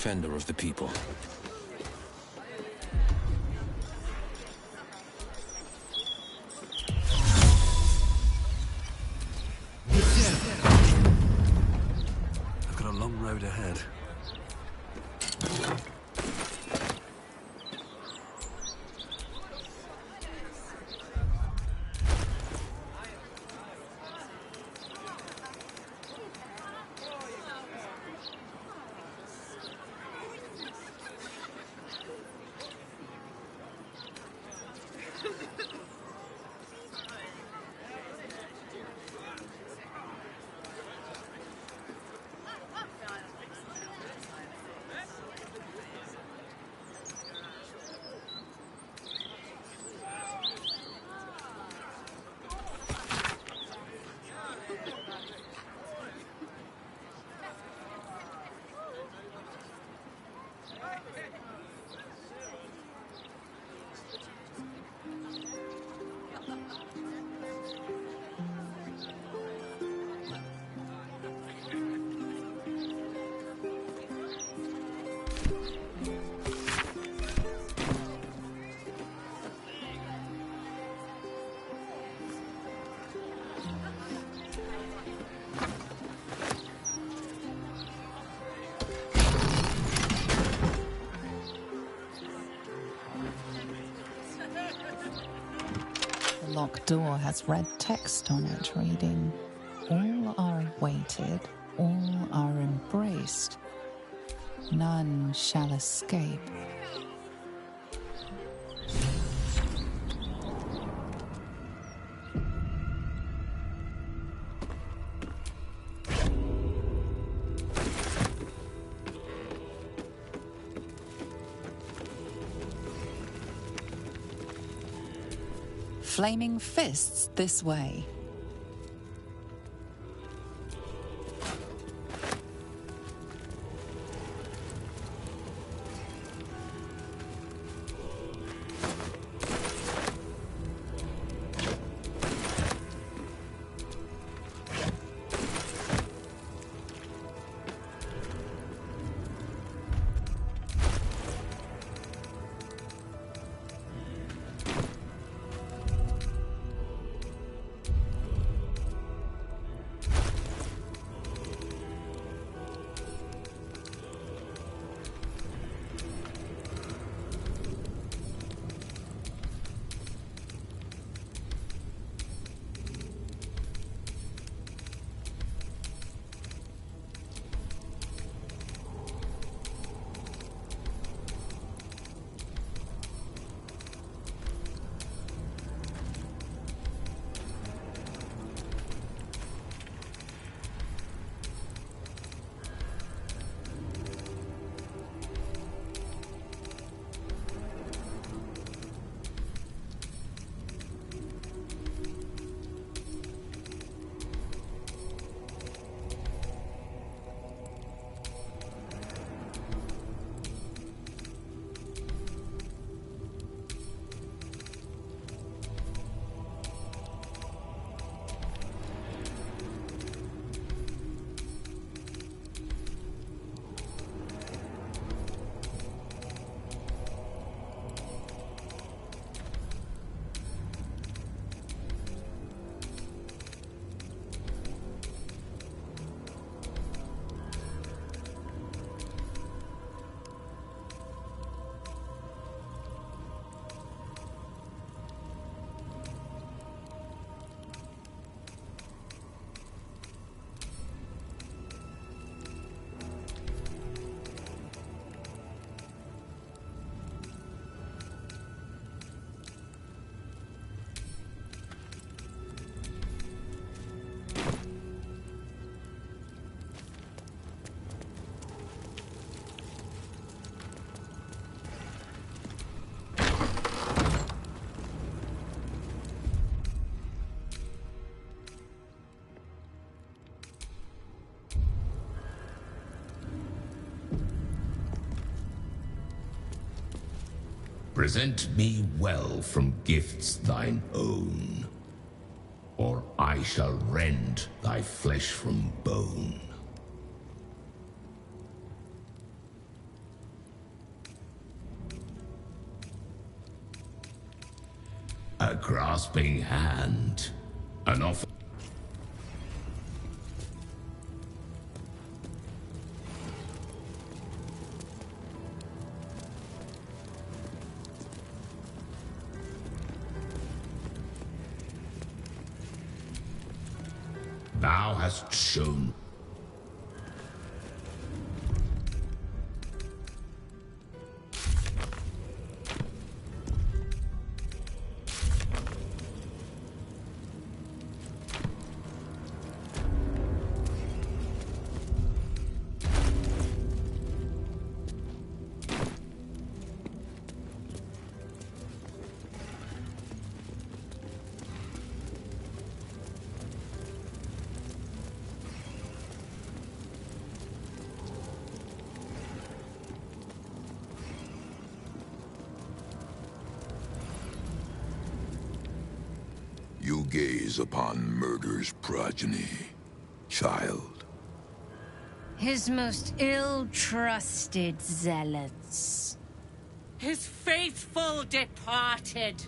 defender of the people. I've got a long road ahead.
The locked door has red text on it reading, "All are awaited, all are embraced. None shall escape." Flaming fists this way.
Present me well from gifts thine own, or I shall rend thy flesh from bone. A grasping hand. An offer. Thou hast shown.
You gaze upon murder's progeny, child.
His most ill-trusted zealots.
His faithful departed.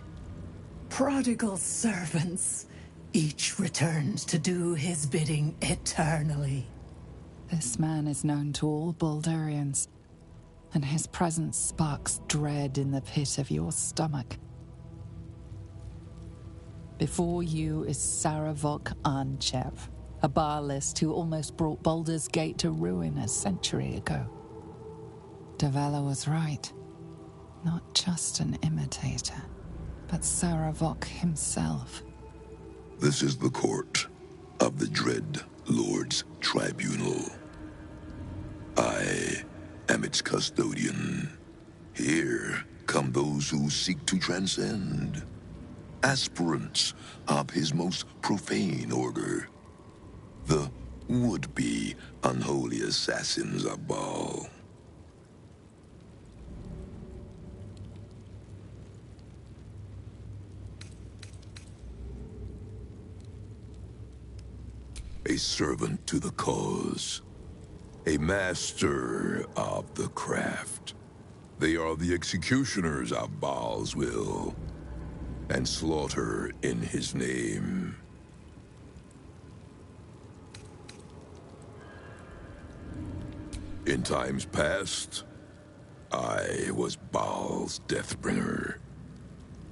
Prodigal servants, each returned to do his bidding eternally.
This man is known to all Baldurians, and his presence sparks dread in the pit of your stomach. Before you is Saravok Arnchev, a Baalist who almost brought Baldur's Gate to ruin a century ago. Davella was right. Not just an imitator, but Saravok himself.
This is the court of the Dread Lord's Tribunal. I am its custodian. Here come those who seek to transcend. Aspirants of his most profane order. The would-be unholy assassins of Baal. A servant to the cause. A master of the craft. They are the executioners of Baal's will. And slaughter in his name. In times past, I was Baal's Deathbringer,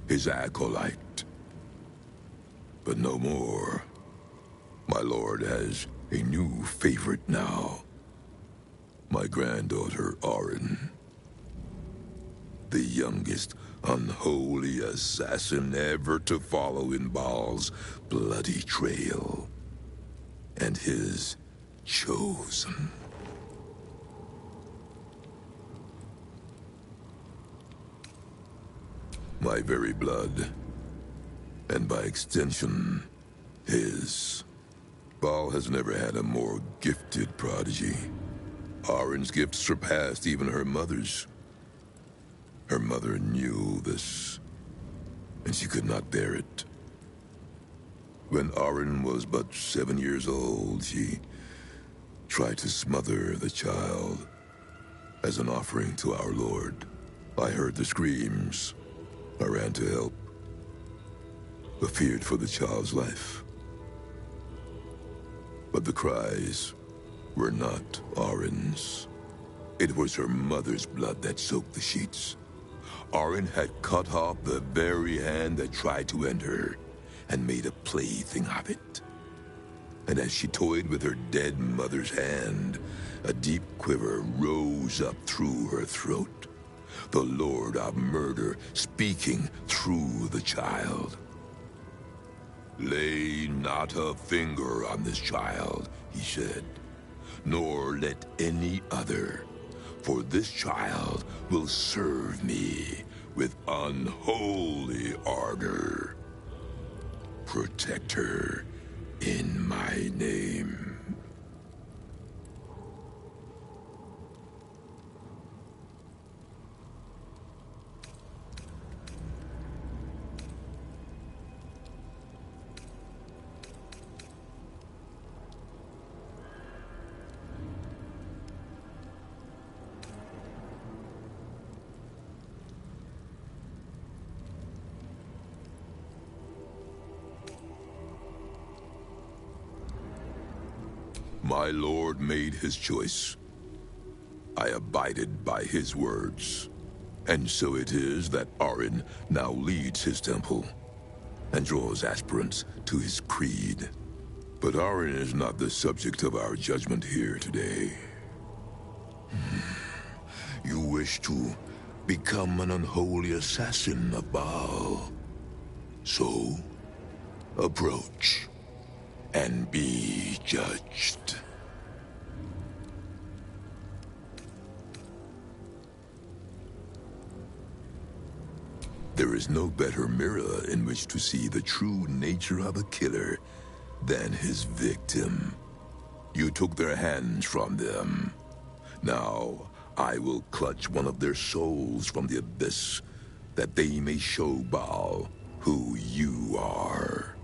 his acolyte. But no more. My lord has a new favorite now. My granddaughter, Orin. The youngest unholy assassin ever to follow in Baal's bloody trail. And his chosen. My very blood. And by extension, his. Baal has never had a more gifted prodigy. Orin's gift surpassed even her mother's. Her mother knew this, and she could not bear it. When Orin was but 7 years old, she tried to smother the child as an offering to our Lord. I heard the screams. I ran to help, but feared for the child's life. But the cries were not Orin's. It was her mother's blood that soaked the sheets. Orin had cut off the very hand that tried to end her, and made a plaything of it. And as she toyed with her dead mother's hand, a deep quiver rose up through her throat. The Lord of Murder speaking through the child. Lay not a finger on this child, he said, nor let any other. For this child will serve me with unholy ardor. Protect her in my name.
My lord made his choice. I abided by his words. And so it is that Arin now leads his temple and draws aspirants to his creed. But Arin is not the subject of our judgment here today. You wish to become an unholy assassin of Baal. So, approach and be judged. There is no better mirror in which to see the true nature of a killer than his victim. You took their hands from them. Now, I will clutch one of their souls from the abyss, that they may show Baal who you are.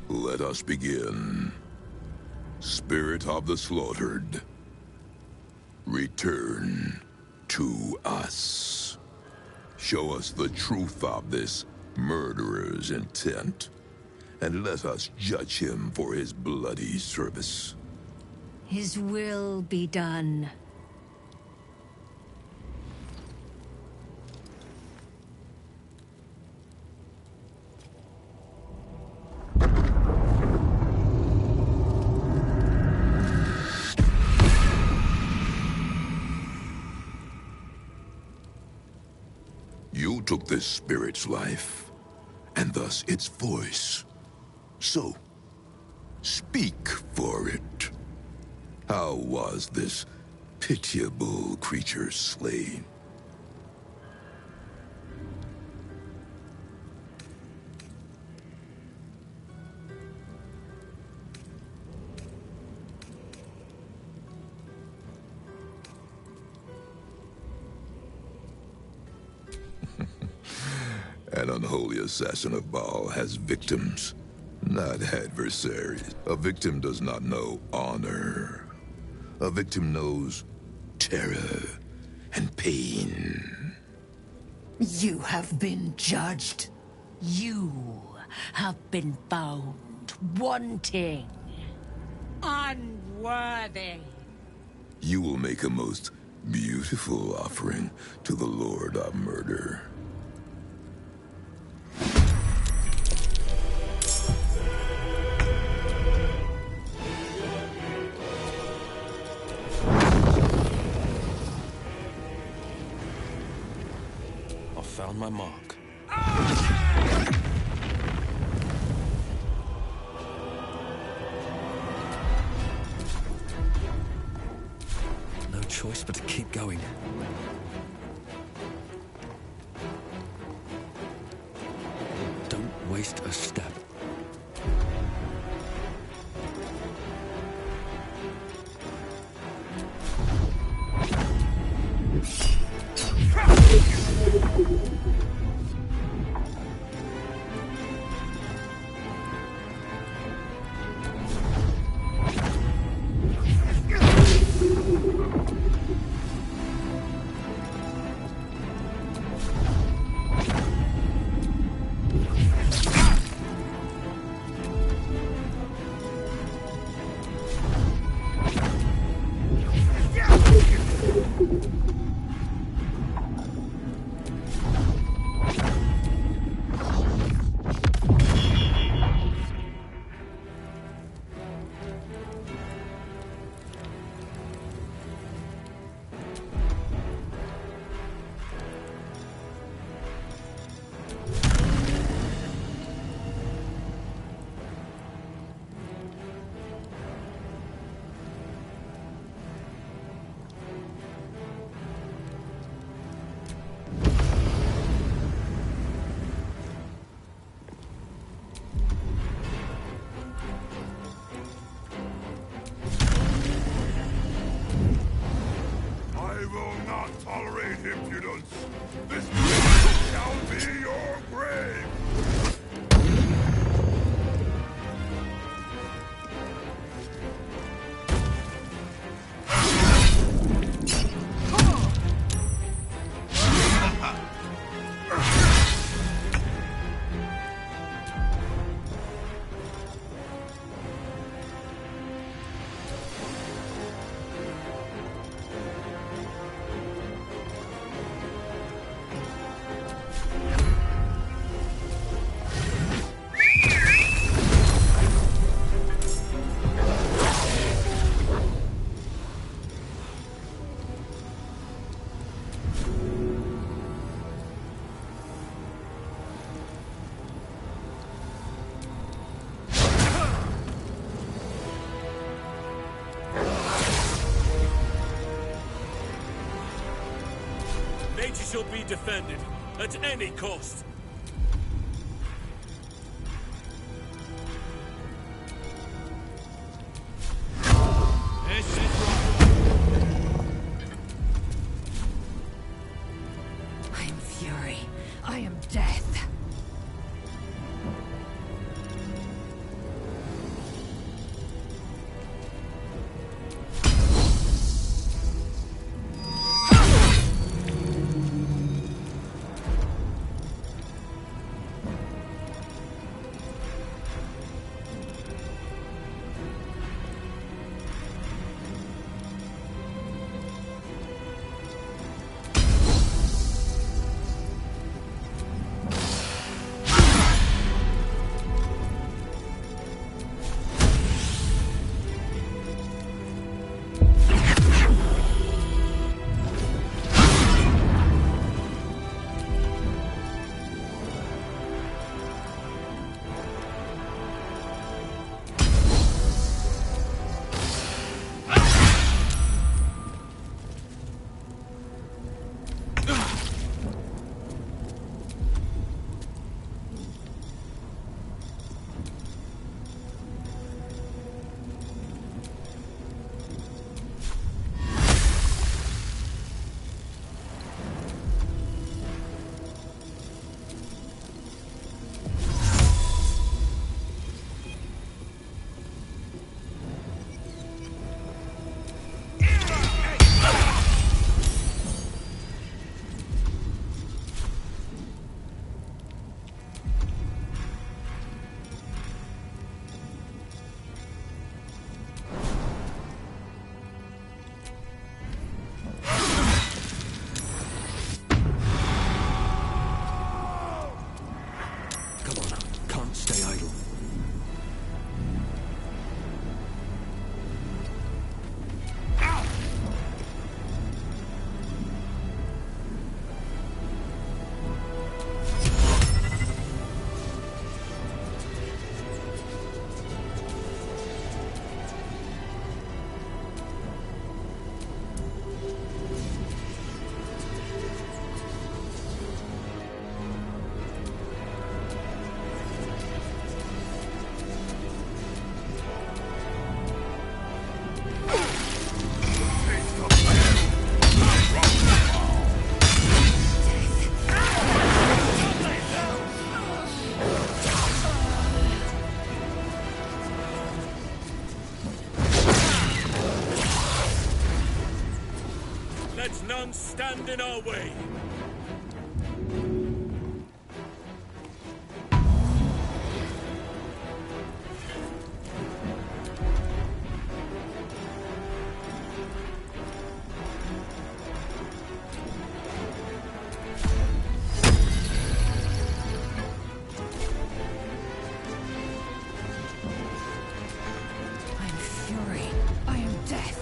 Let us begin. Spirit of the slaughtered, return to us. Show us the truth of this murderer's intent, and let us judge him for his bloody service.
His will be done.
You took this spirit's life, and thus its voice. So, speak for it. How was this pitiable creature slain? An unholy assassin of Baal has victims, not adversaries. A victim does not know honor. A victim knows terror and pain.
You have been judged. You have been found wanting, unworthy.
You will make a most beautiful offering to the Lord of Murder.
Found my mark. No choice but to keep going. Don't waste a step.
shall be defended, at any cost.
I am fury. I am death.
Let none stand in our way.
I am fury. I am death.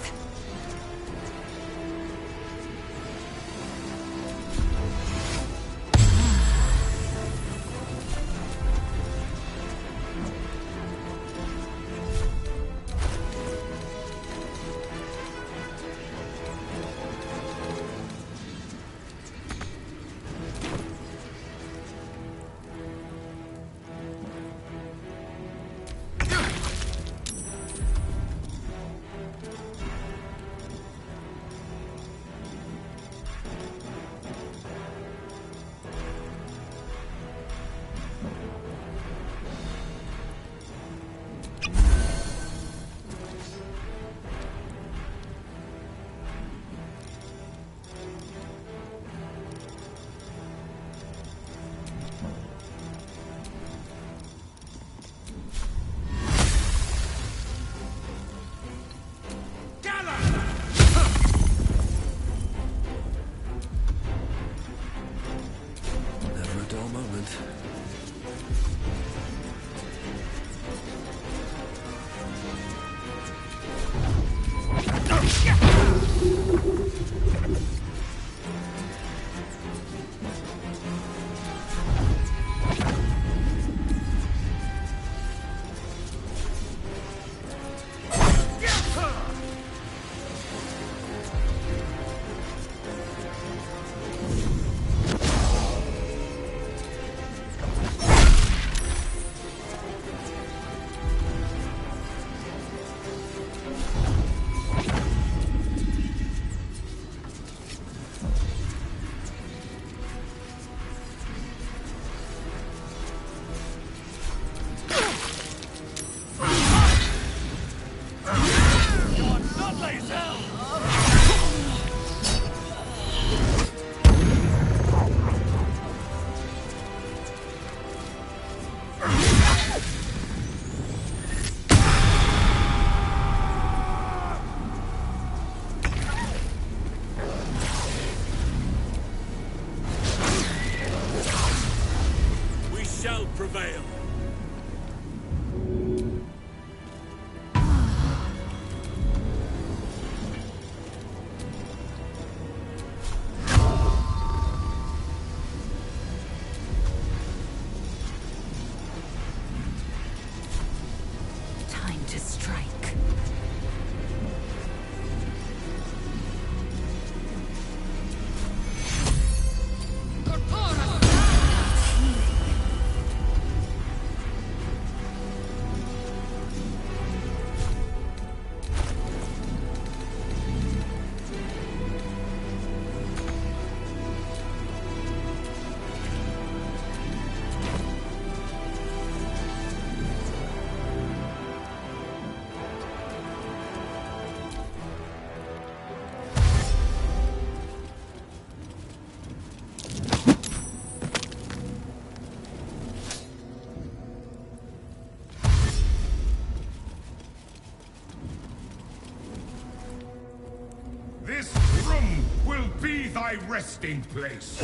This room will be thy resting place.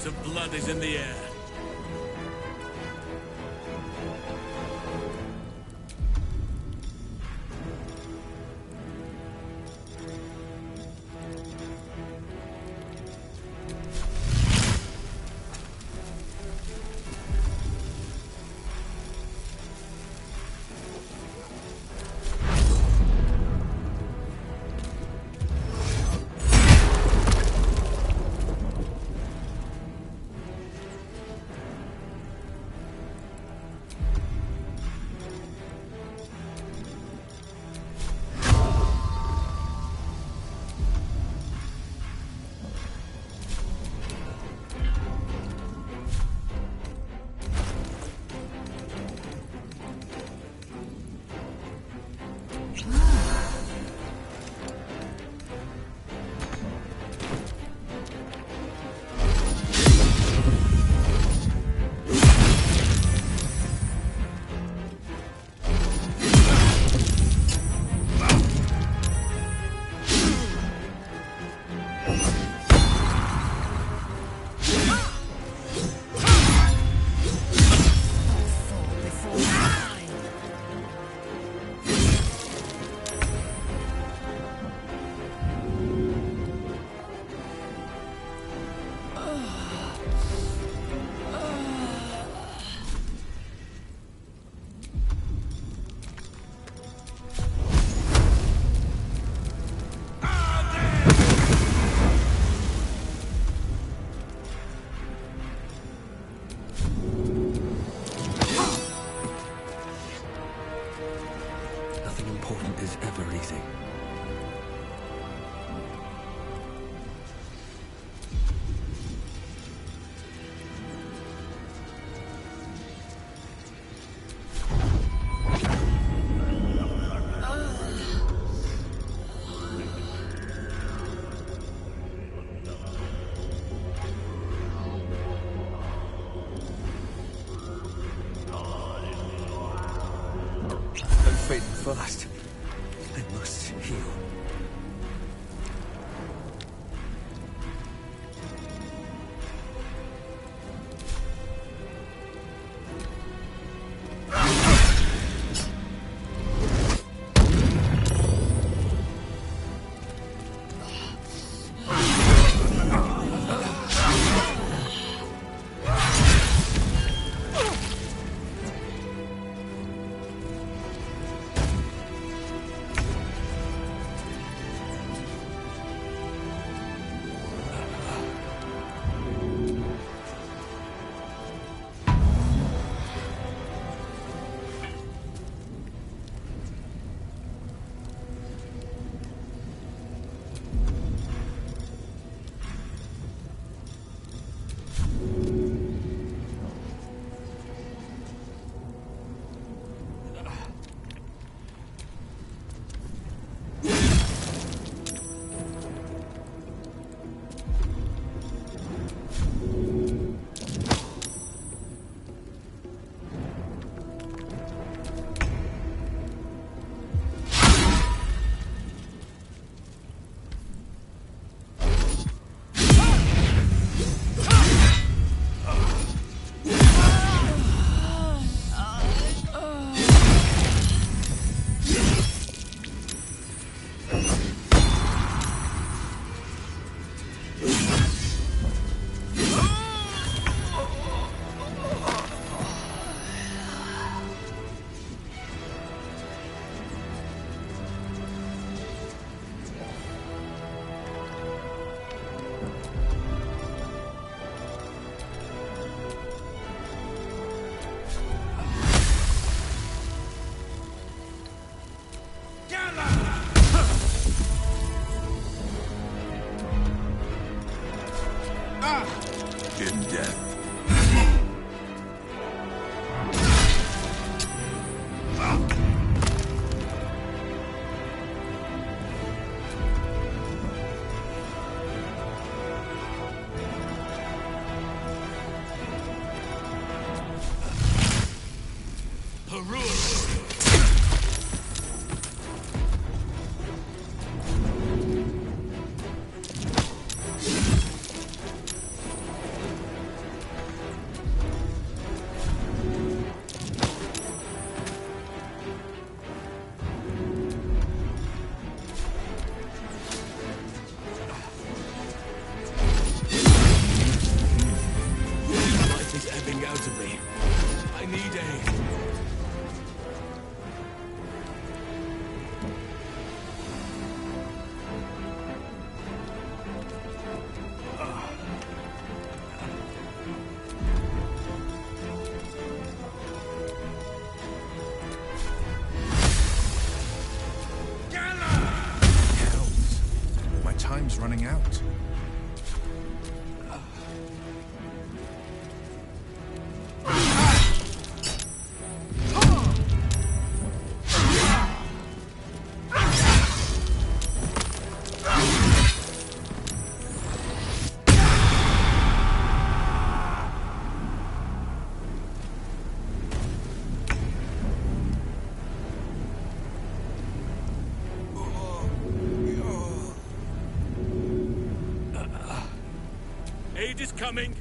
Of blood is in the air.
Fast. I must heal.
in death.
Time's running out.
Aid is coming.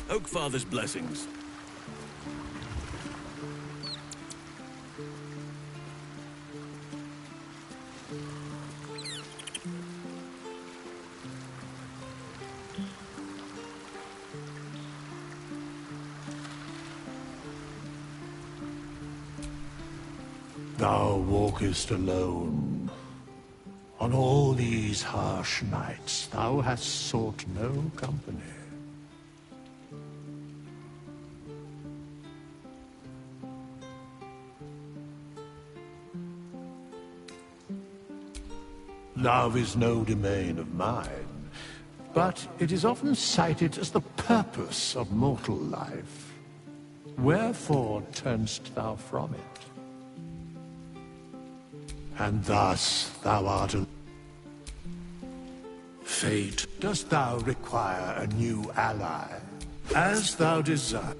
Oakfather's blessings.
Thou walkest alone. On all these harsh nights, thou hast sought no company. Love is no domain of mine, but it is often cited as the purpose of mortal life. Wherefore turnst thou from it? And thus thou art a... Fate, dost thou require a new ally? As thou desire.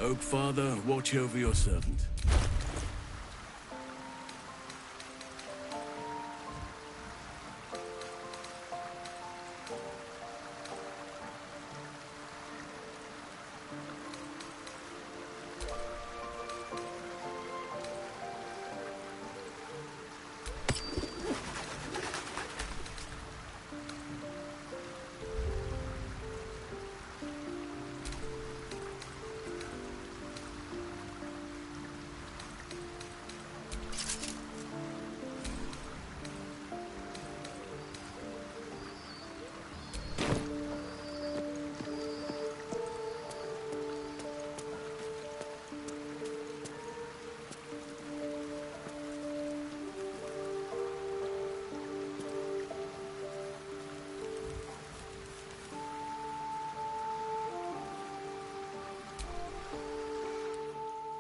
Oak Father, watch over your servant.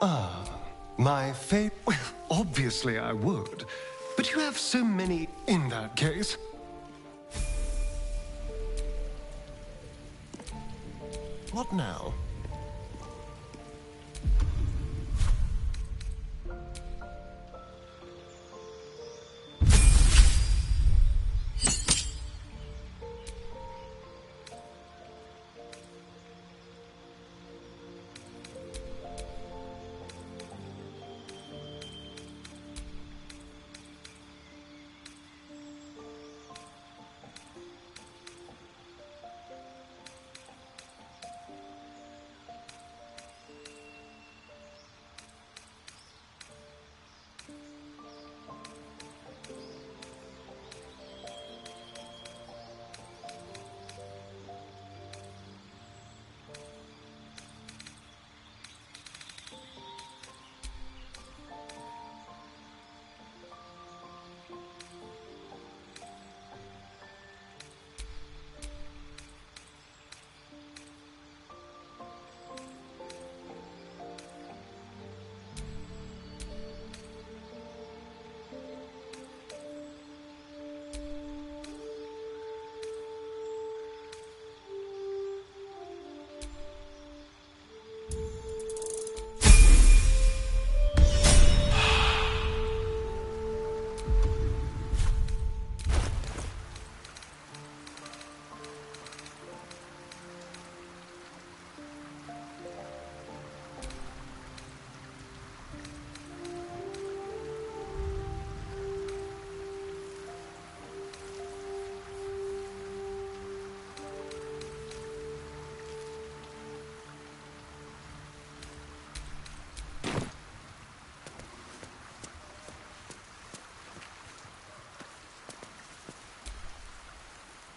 Ah, my fate. Well, obviously I would. But you have so many in that case. What now?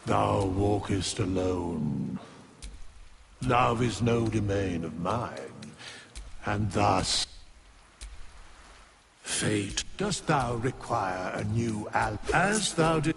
Thou walkest alone. Love is no domain of mine, and thus... Fate, dost thou require a new as thou did...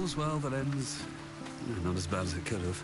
all's well that ends not as bad as it could have.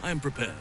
I am prepared.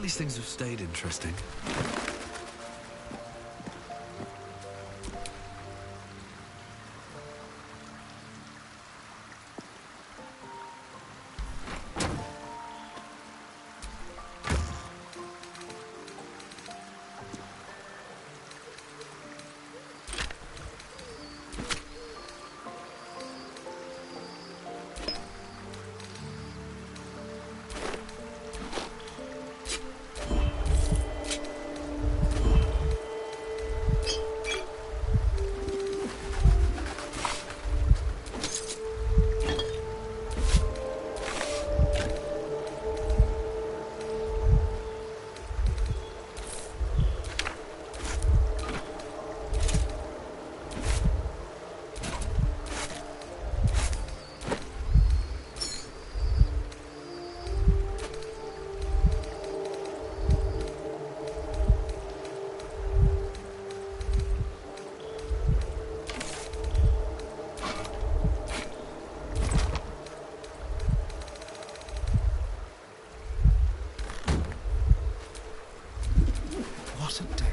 These things have stayed interesting. What a day.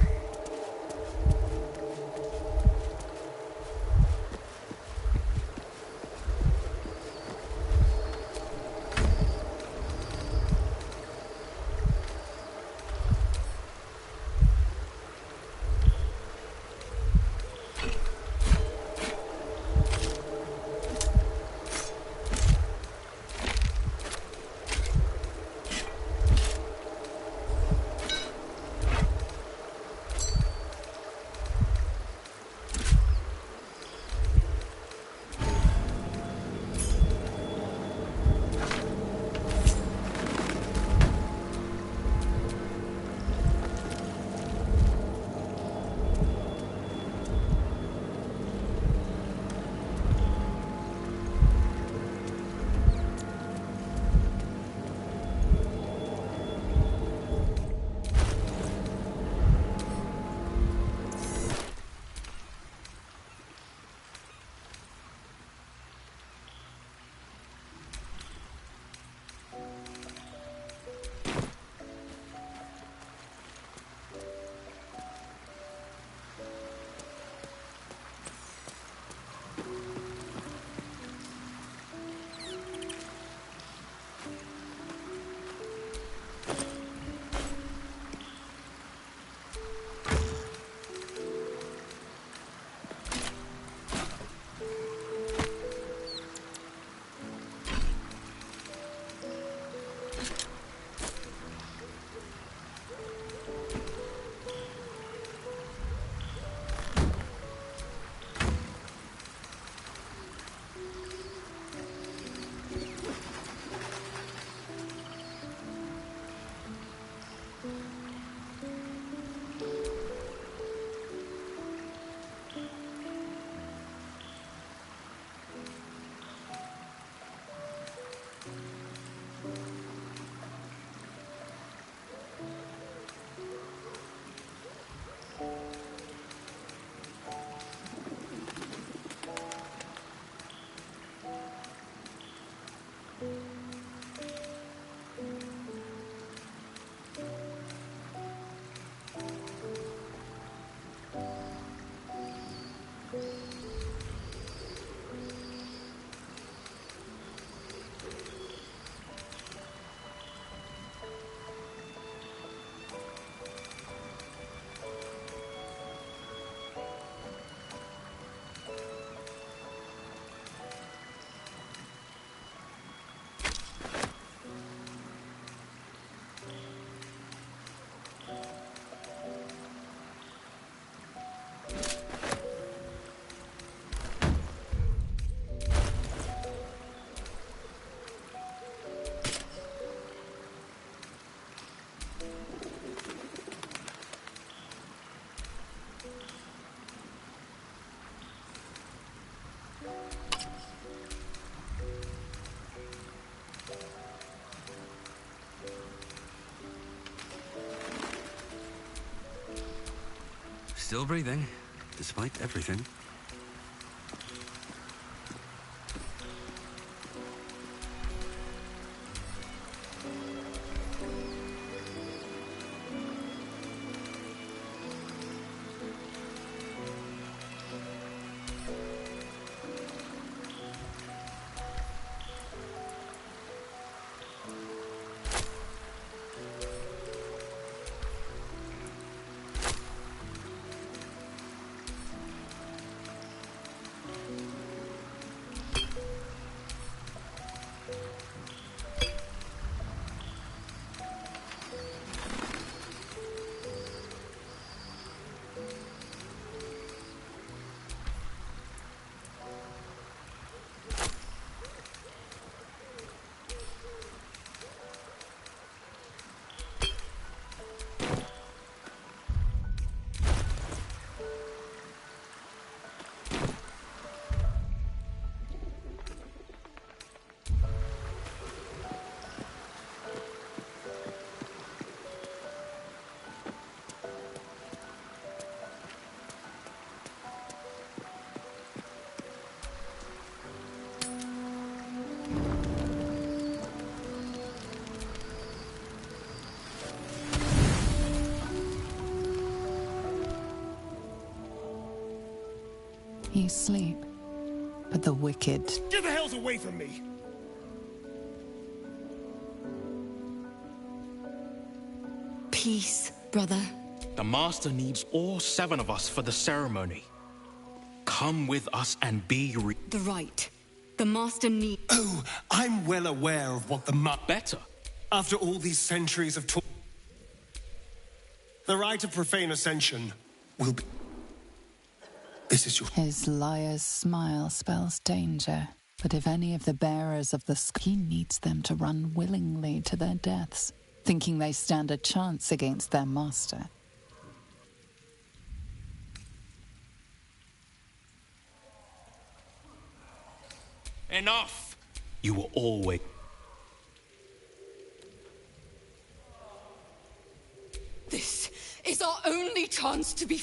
Still breathing, despite everything.
You sleep, but the wicked...
Get the hells away from me!
Peace, brother.
The Master needs all 7 of us for the ceremony. Come with us and be
The right. The Master need...
Oh, I'm well aware of what the
Better.
After all these centuries of talk... The rite of profane ascension will be... This is your...
His liar's smile spells danger, but if any of the bearers of the he needs them to run willingly to their deaths, thinking they stand a chance against their master.
Enough! You were always...
This is our only chance to be...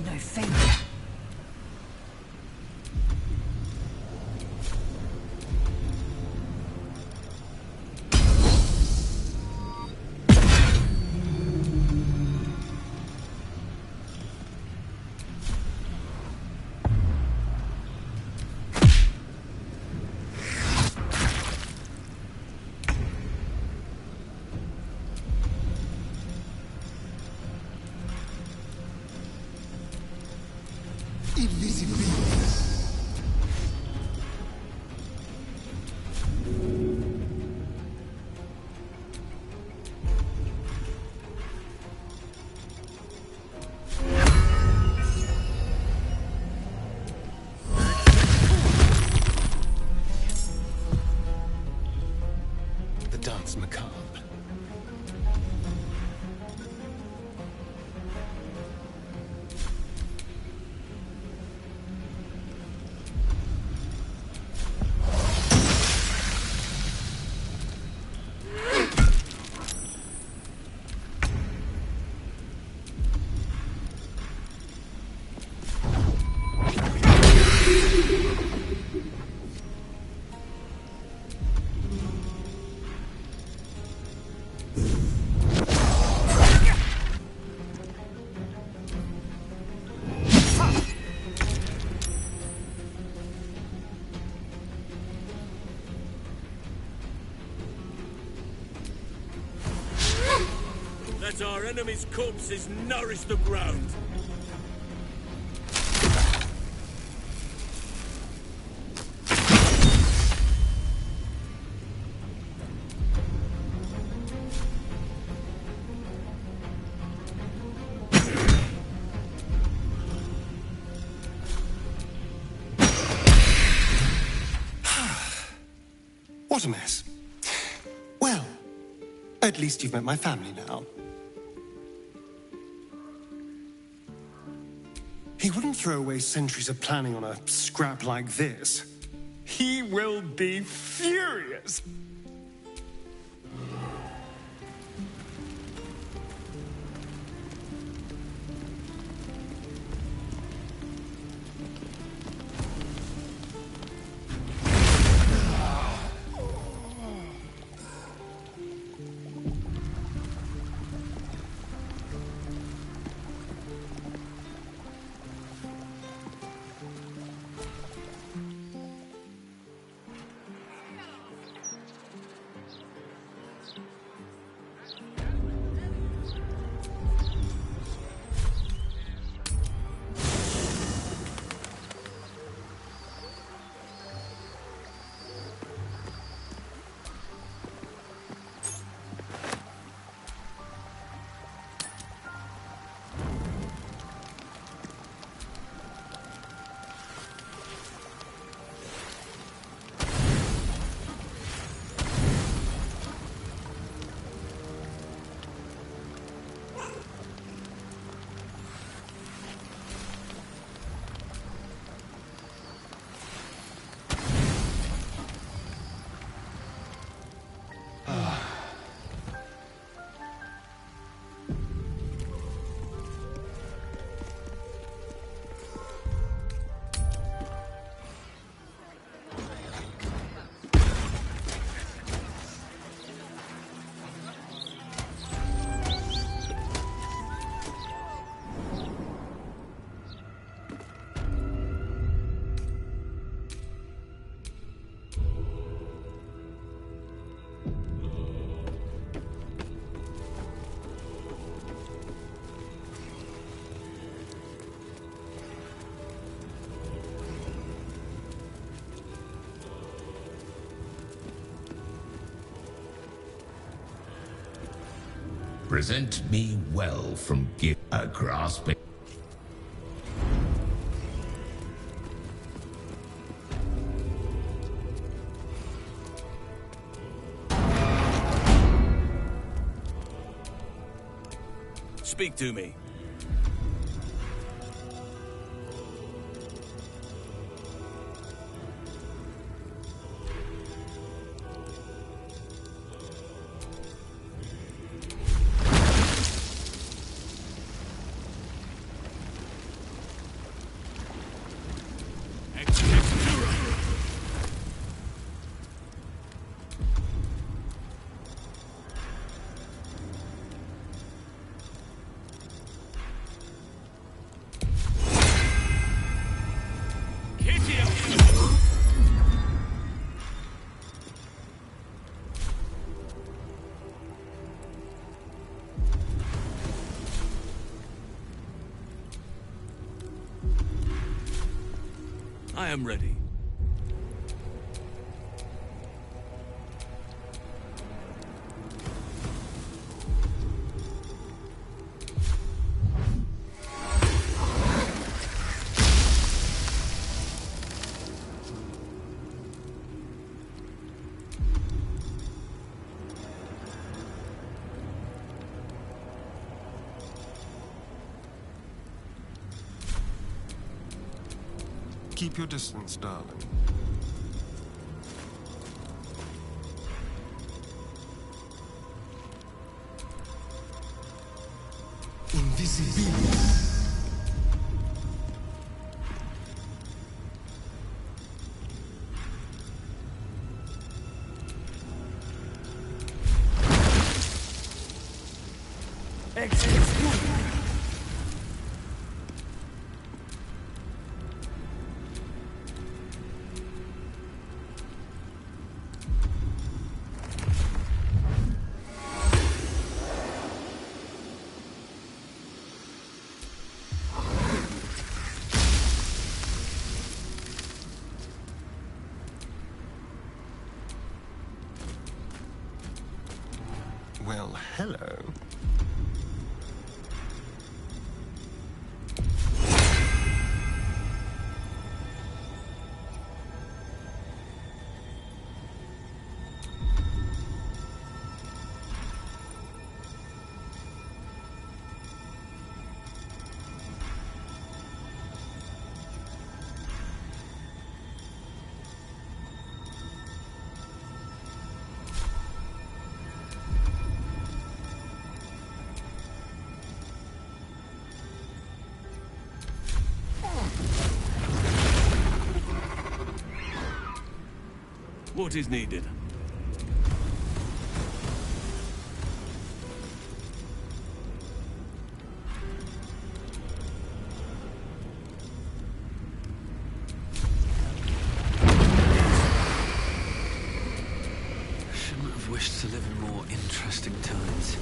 No failure.
The dance macabre.
Let our enemies' corpses nourish the ground.
What a mess. Well, at least you've met my family now. He wouldn't throw away centuries of planning on a scrap like this. He will be furious.
Present me well from gift a grasping.
Speak to me. I am ready.
Keep your distance, darling. Invisibility. Well, hello.
What is needed?
Shouldn't have wished to live in more interesting times.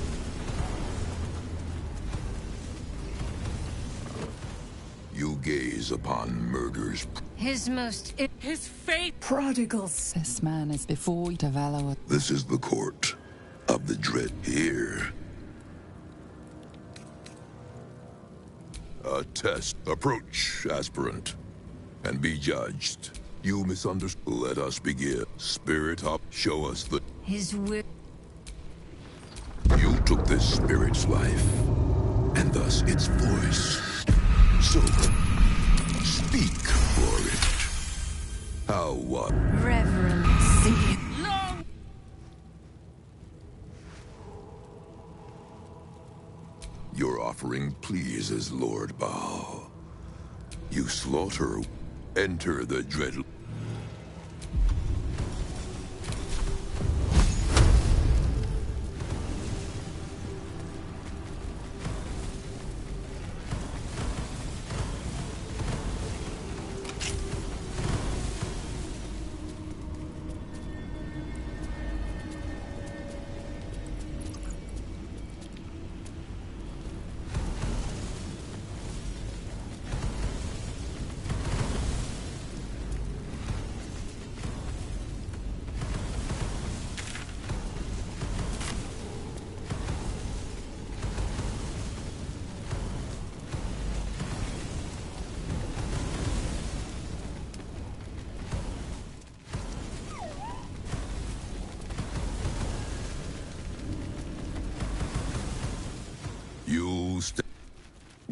You gaze upon murder's
his fate.
Prodigals. This man is before devour.
This is the court of the dread here. A test. Approach, aspirant, and be judged. You misunderstood. Let us begin. Spirit up. Show us the...
His will.
You took this spirit's life, and thus its voice. So, speak for it. How what?
Reverency. No!
Your offering pleases Lord Baal. You slaughter. Enter the dread...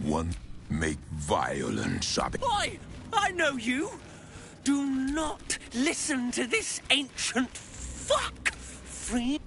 One make violence of it.
I know you. Do not listen to this ancient fuck. Free.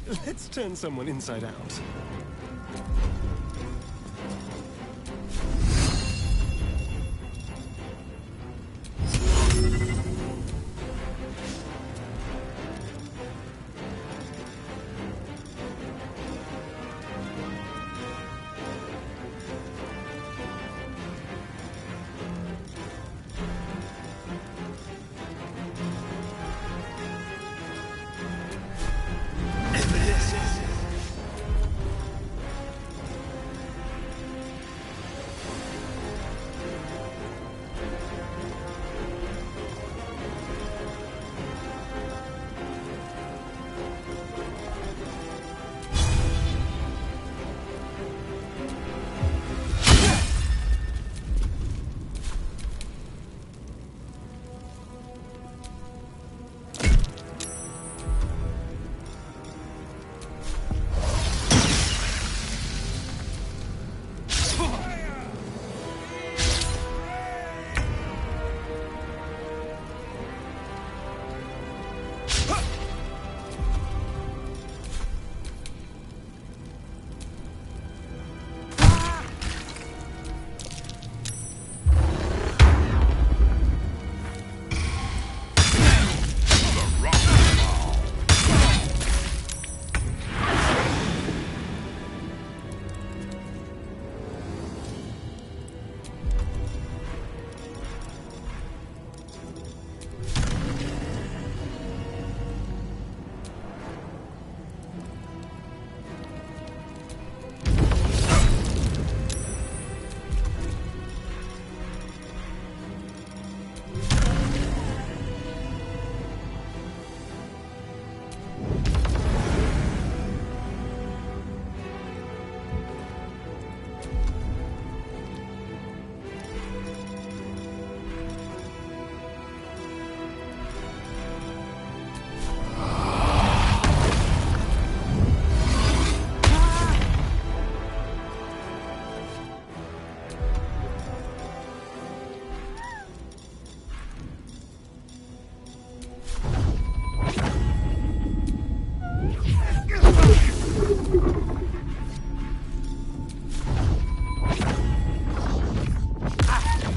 Let's turn someone inside out.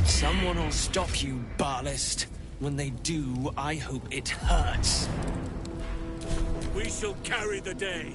Someone will stop you, Barlist. When they do, I hope it hurts.
We shall carry the day.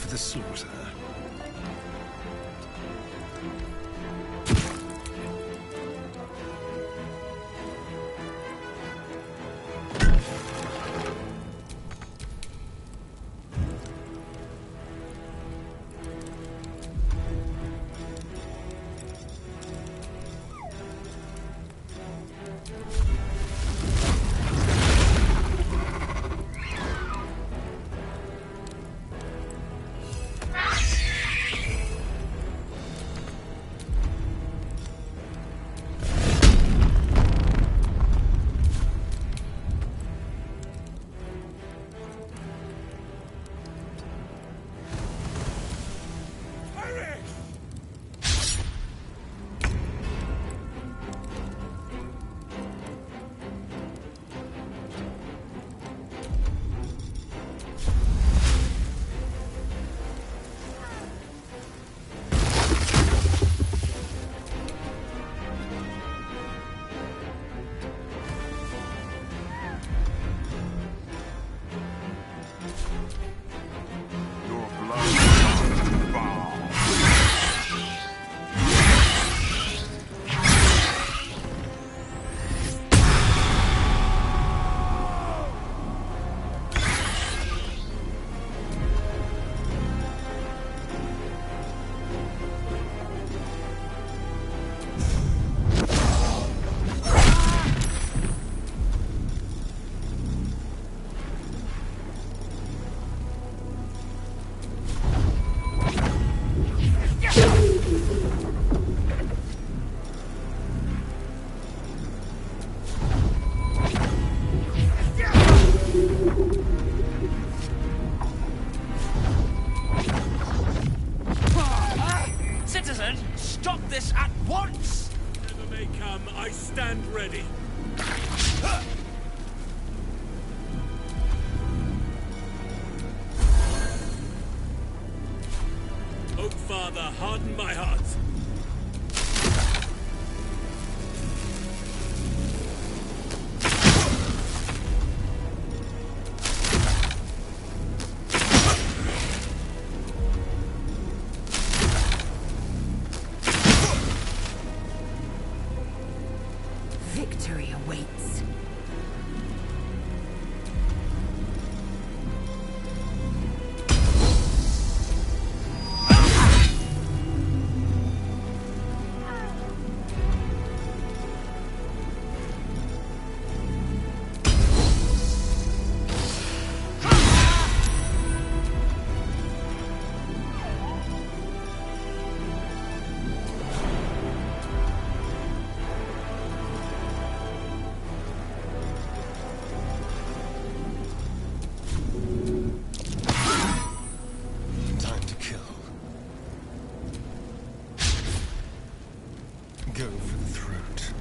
The slaughter.
this at once!
Whatever may come, I stand ready. Oh, Father, harden my heart.
Victory awaits.
Time to kill. Go for the throat.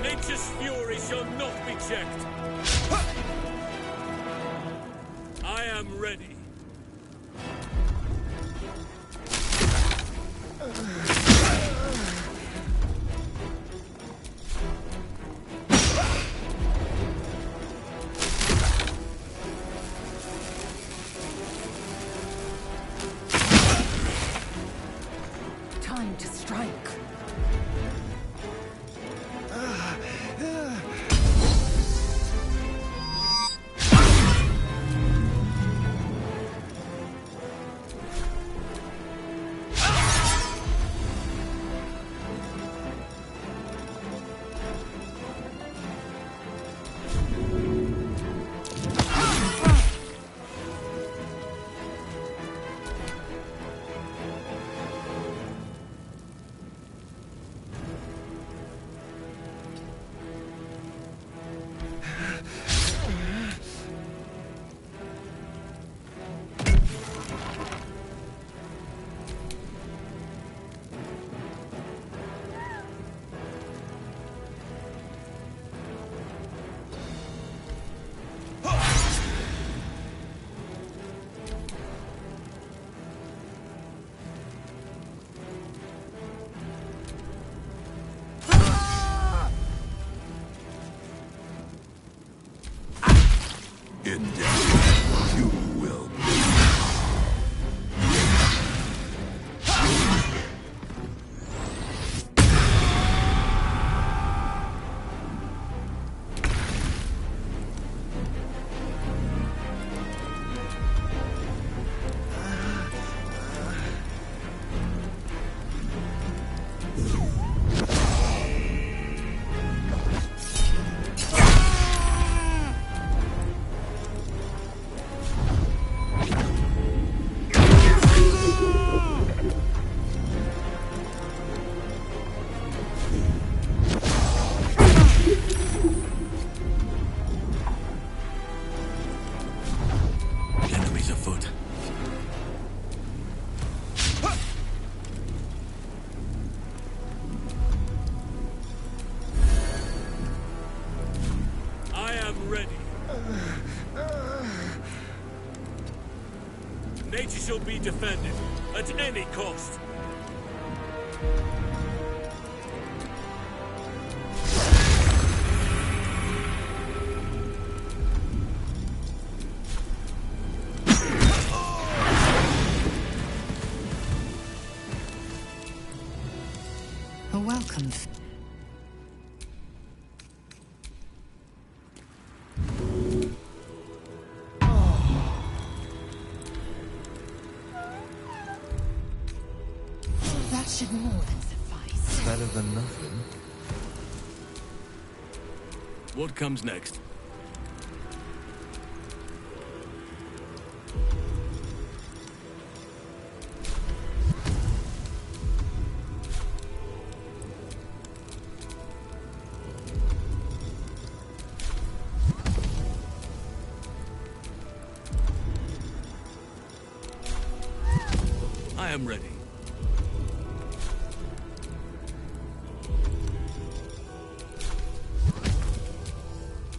Nature's fury shall not be checked. I am ready.
Time to strike.
defended, at any cost.
A welcome.
That should more than suffice.
Better than nothing.
What comes next? I am ready.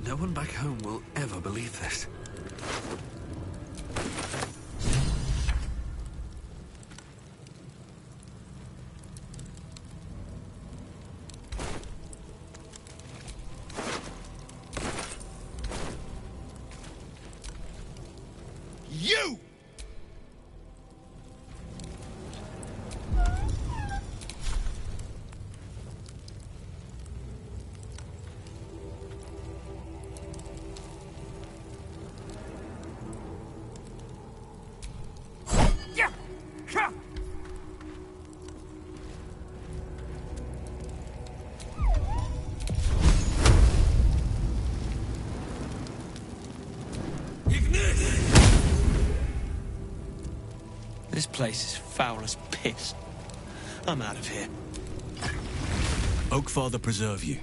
No one back home will ever believe this.
You!
This place is foul as piss. I'm out of here.
Oakfather preserve you.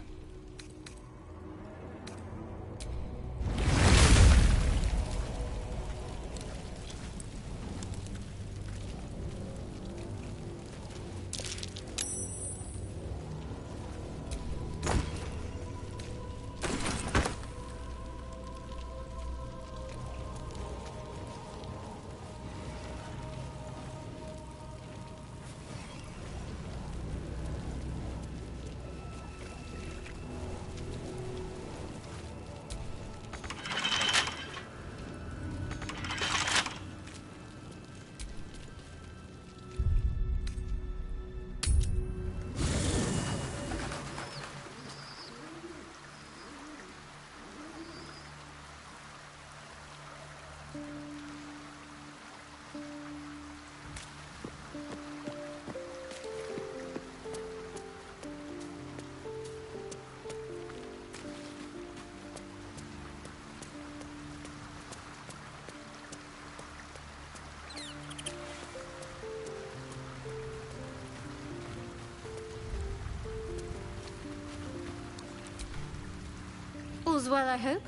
All's well, I hope,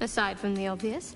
aside from the obvious.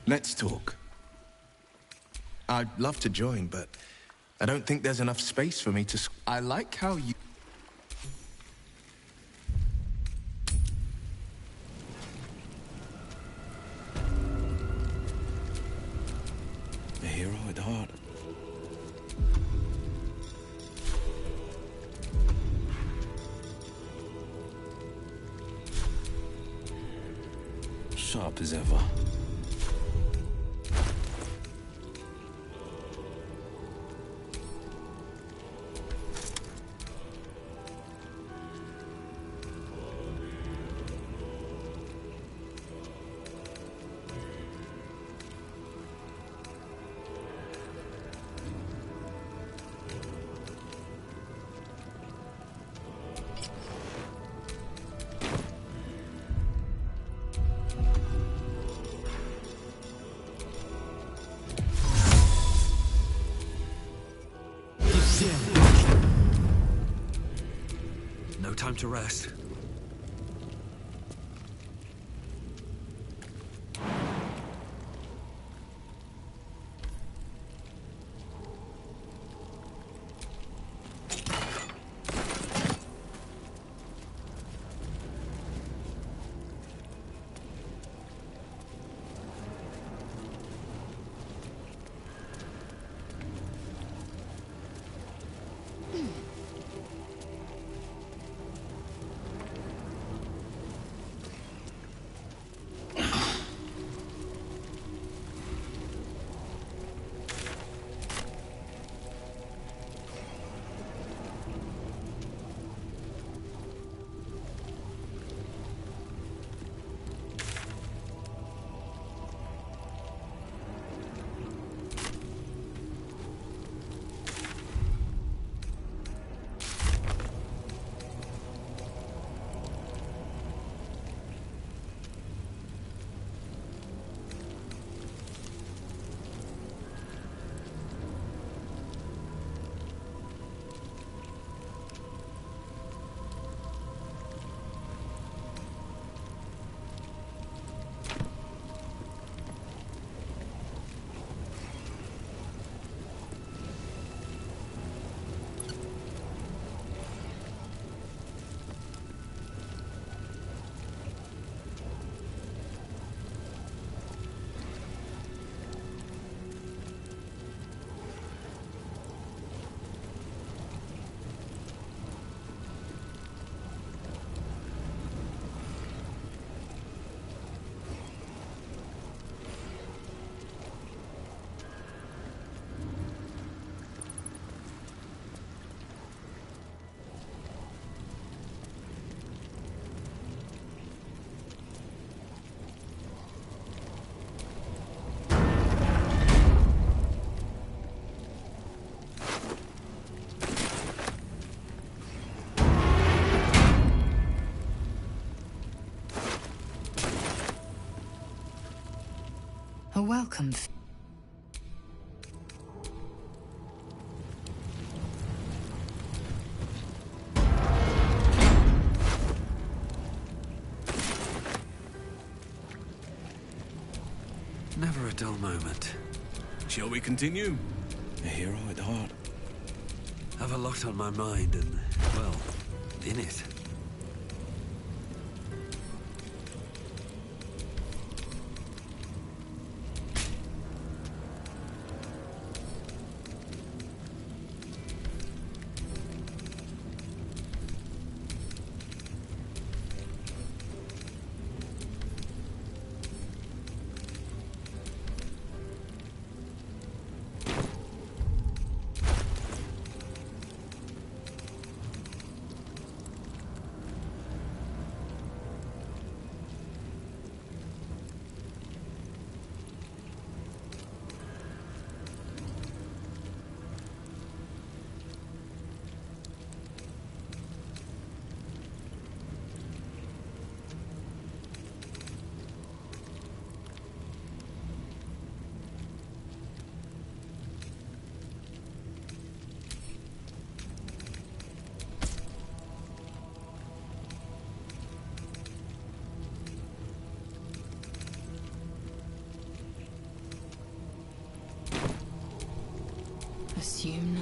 Let's talk. I'd love to join, but I don't think there's enough space for me to... I like how you...
A hero at heart. Sharp as ever.
No time to rest.
A welcome.
Never a dull moment.
Shall we continue? A hero at heart.
Have a lot on my mind and, well, in it.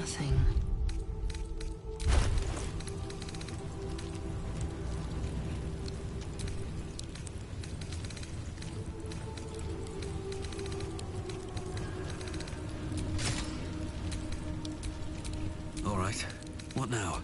nothing.
All right. What now?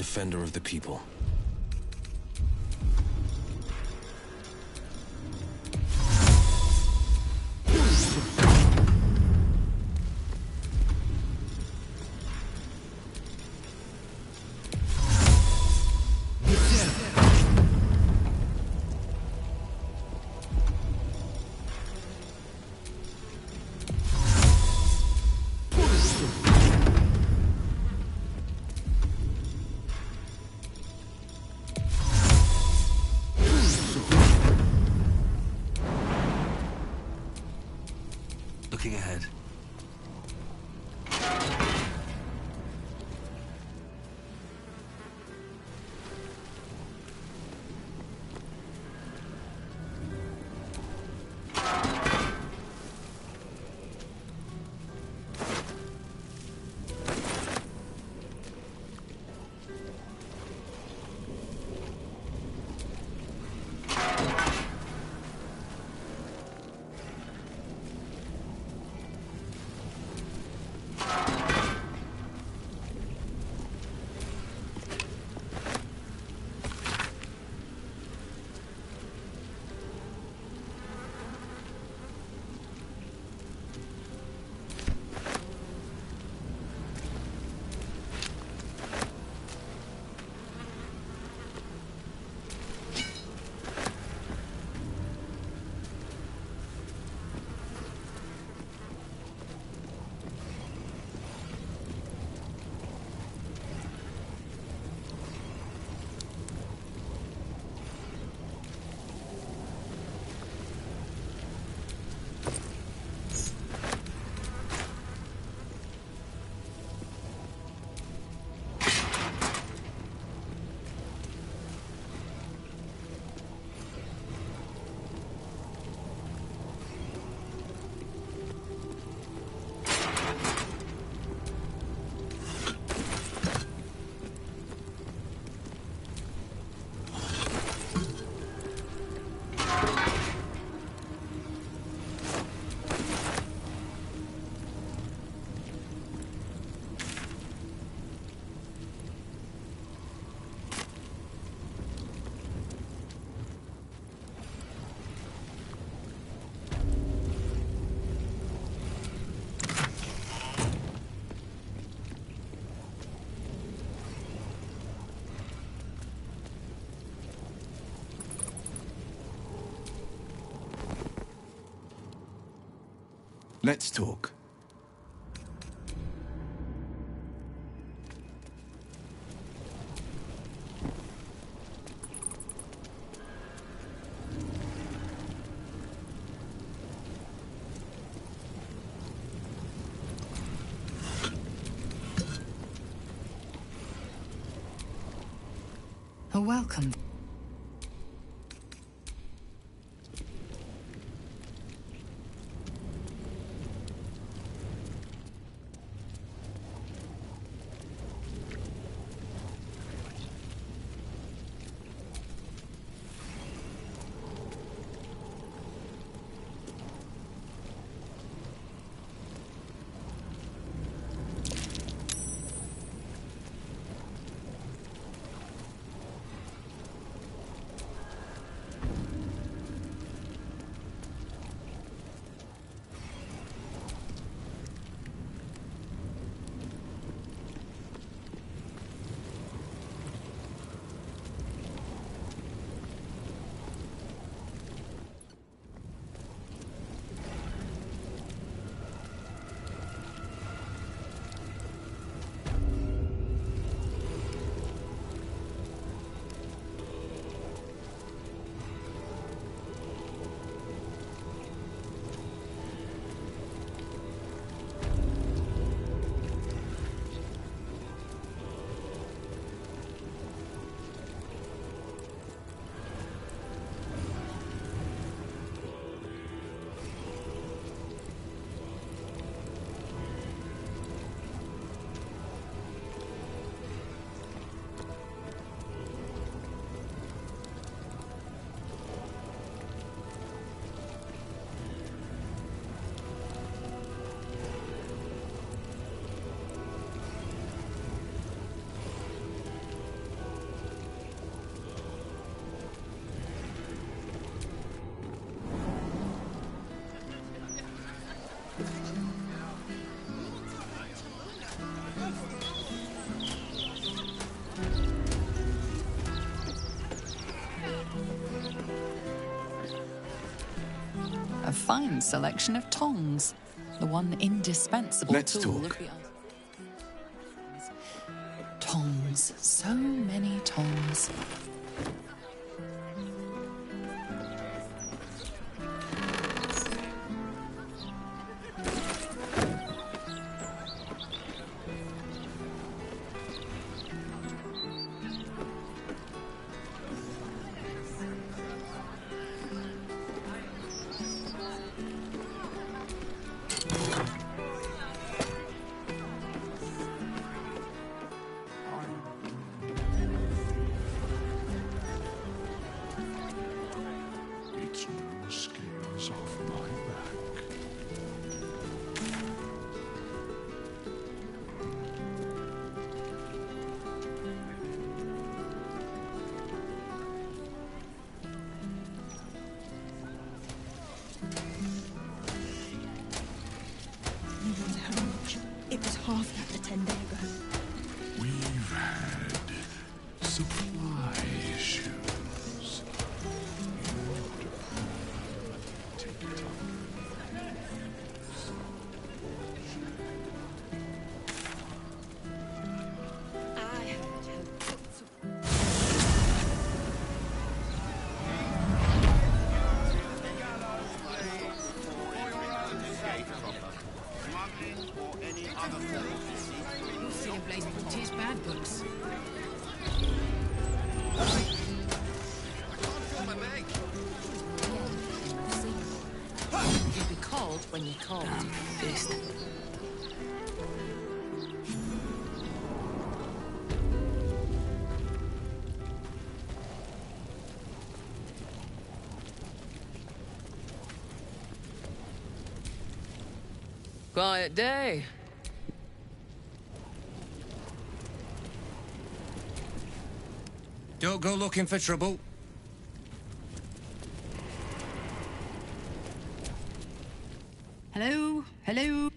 Defender of the people.
Let's talk.
A welcome.
A fine selection of tongs. The one indispensable
Let's
tool
talk.
of the tongs. So many tongs.
It's no scales off my back.
You wonder how much? It was half that the 10 days ago.
We've had supply issues. Take it up.
I heard how
You'll see a place put his bad books. You'll be called when you're called. Fist.
Quiet day.
Don't go looking for trouble.
Hello? Hello?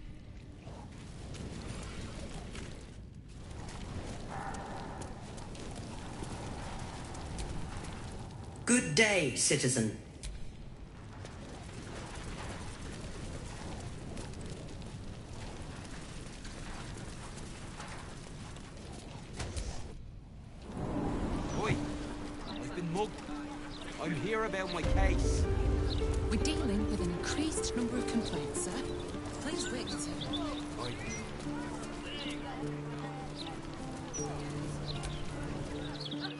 Good day, citizen.
mug. I'm here about my case.
We're dealing with an increased number of complaints, sir. Please wait.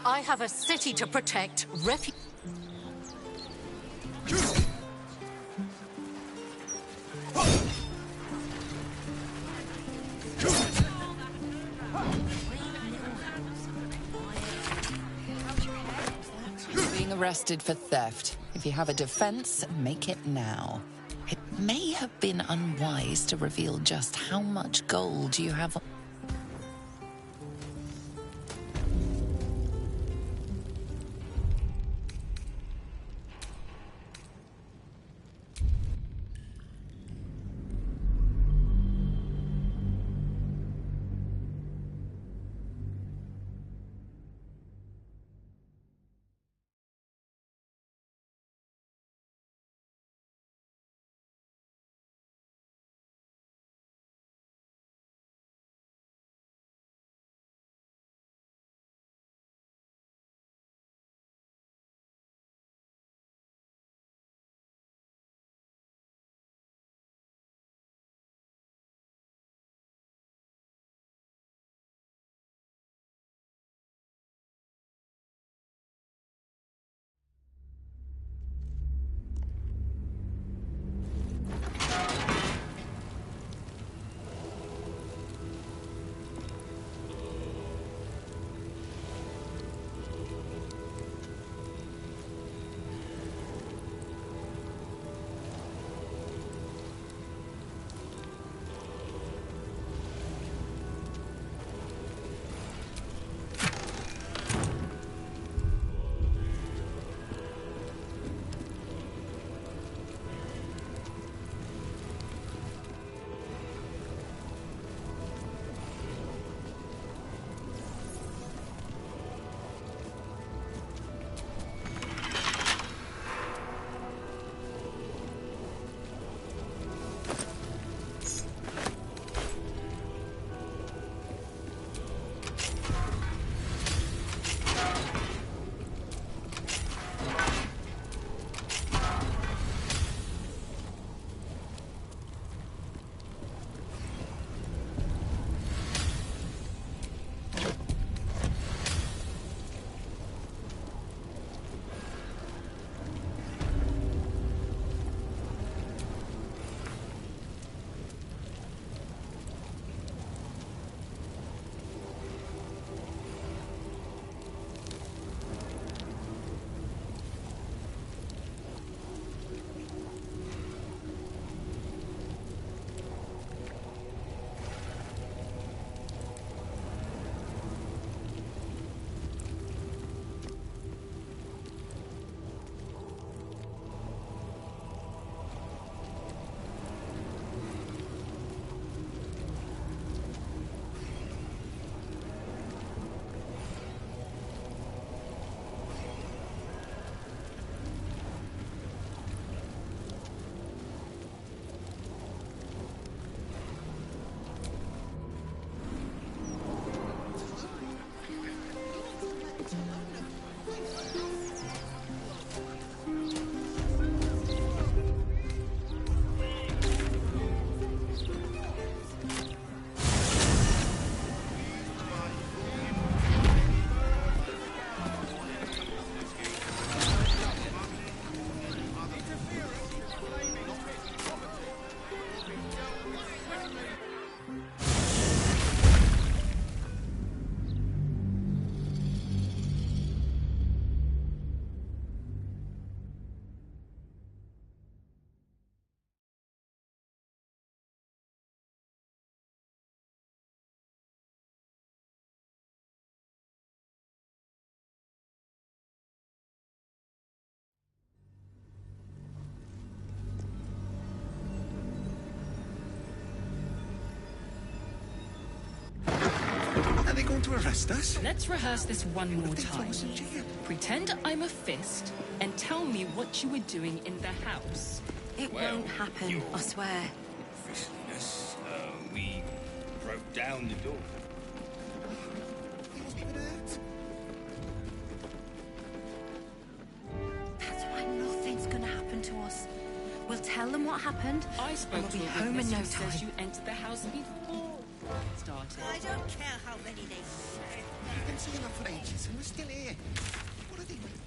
I have a city to protect.
You're being arrested for theft. If you have a defense, make it now. It may have been unwise to reveal just how much gold you have.
Are they going to arrest us?
Let's rehearse this one more time. Pretend I'm a fist and tell me what you were doing in the house.
It won't happen, I swear.
Fishiness. We broke down the door.
tell them what happened.
I spoke
We'll
to
be
a
home in
witness
no
who says
time.
you entered the house before it started.
I don't care how many they say. I've been seeing them for ages and we're still here. What are they doing?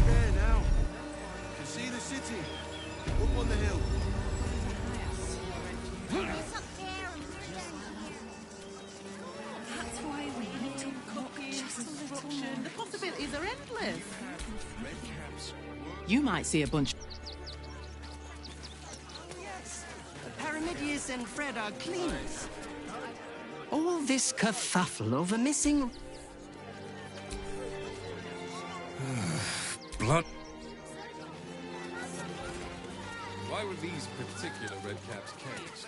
There now. You can see the city. Up on the hill.
That's why we need to look just a little more.
The possibilities are endless. You might see a bunch.
Paramidius and Fred are cleaners.
All this kerfuffle over missing.
Blood. Why were these particular redcaps caged?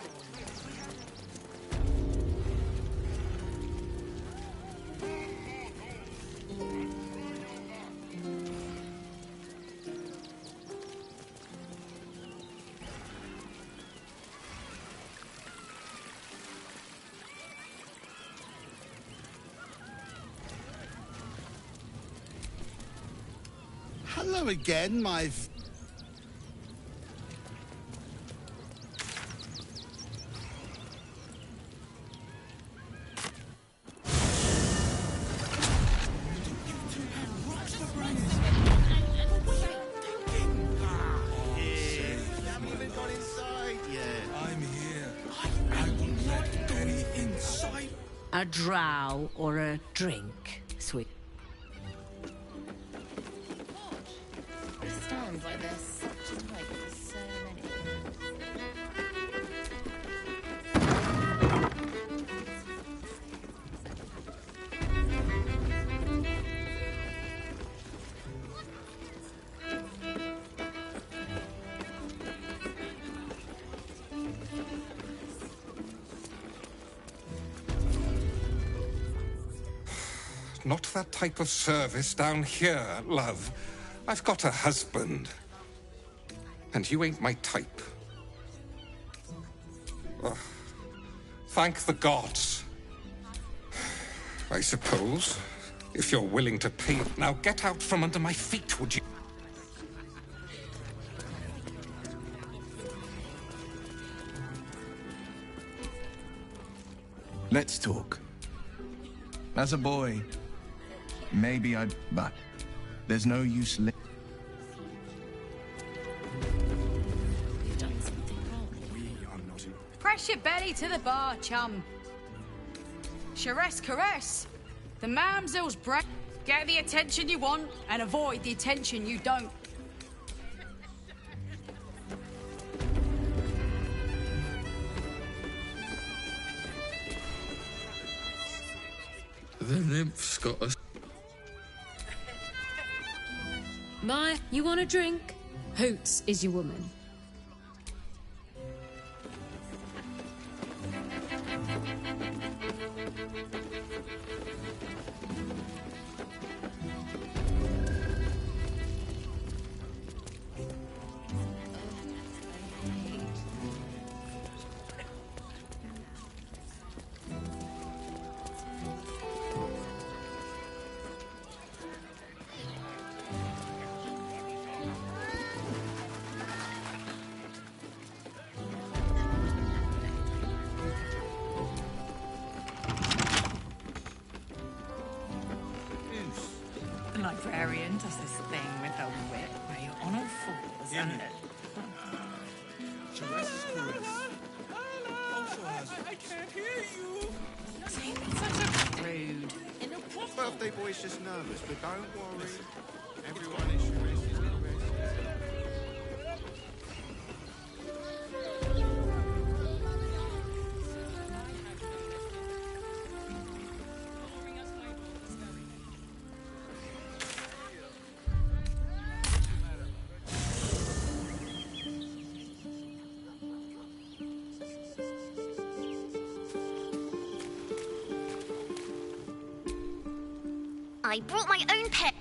Hello again, my...
A drow or a drink, sweet.
Sounds like there's such a type for so many.
Not that type of service down here, love. I've got a husband. And you ain't my type. Ugh. Thank the gods. I suppose. If you're willing to pay. Now get out from under my feet, would you?
Let's talk. As a boy, maybe I'd... But there's no use
You've done something wrong.
Press your belly to the bar, chum. Caress, caress. The mamsel's breath. Get the attention you want and avoid the attention you don't.
The nymph's got us.
Maya, you want a drink? Hoots is your woman.
The librarian does this thing with her whip where you're on all fours and...
Caress, caress. Also has...
I can't hear you! See, such a rude.
Birthday boy's just nervous, but don't worry. Everyone is Caress's little best.
I brought my own pet.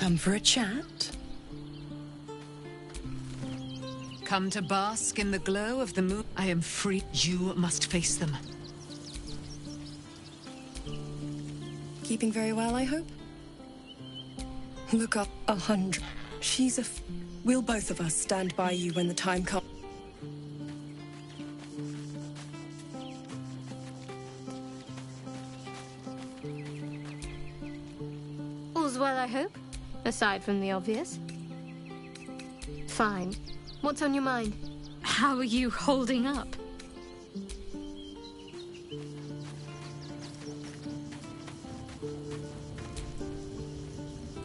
Come for a chat?
Come to bask in the glow of the moon. I am free. You must face them.
Keeping very well, I hope? Look up 100. She's a We'll both of us stand by you when the time comes.
All's well, I hope? Aside from the obvious. Fine. What's on your mind?
How are you holding up?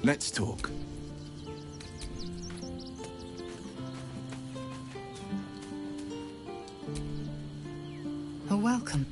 Let's talk.
A welcome.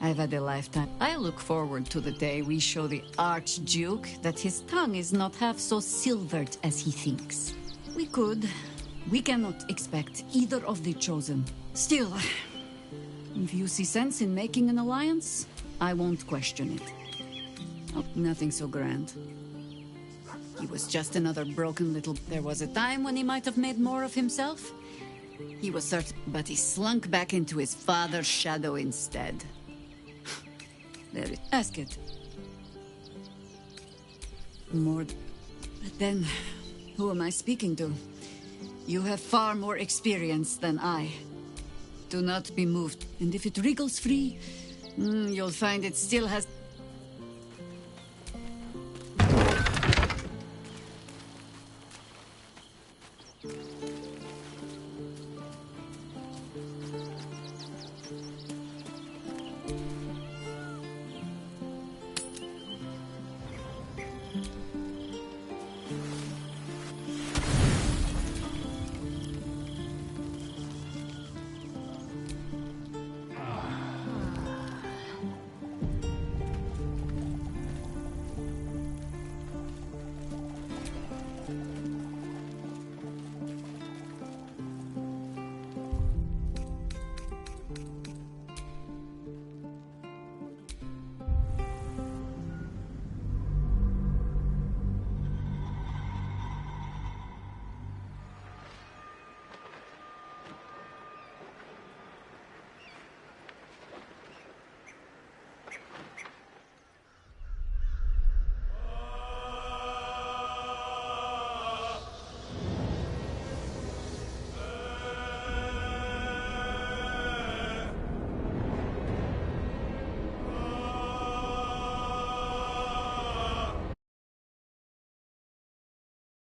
I've had a lifetime. I look forward to the day we show the Archduke that his tongue is not half so silvered as he thinks. We could. We cannot expect either of the chosen. Still, if you see sense in making an alliance, I won't question it. Oh, nothing so grand. He was just another broken little... There was a time when he might have made more of himself. He was certain, but he slunk back into his father's shadow instead. There it is. Ask it. More... But then, who am I speaking to? You have far more experience than I. Do not be moved. And if it wriggles free, you'll find it still has...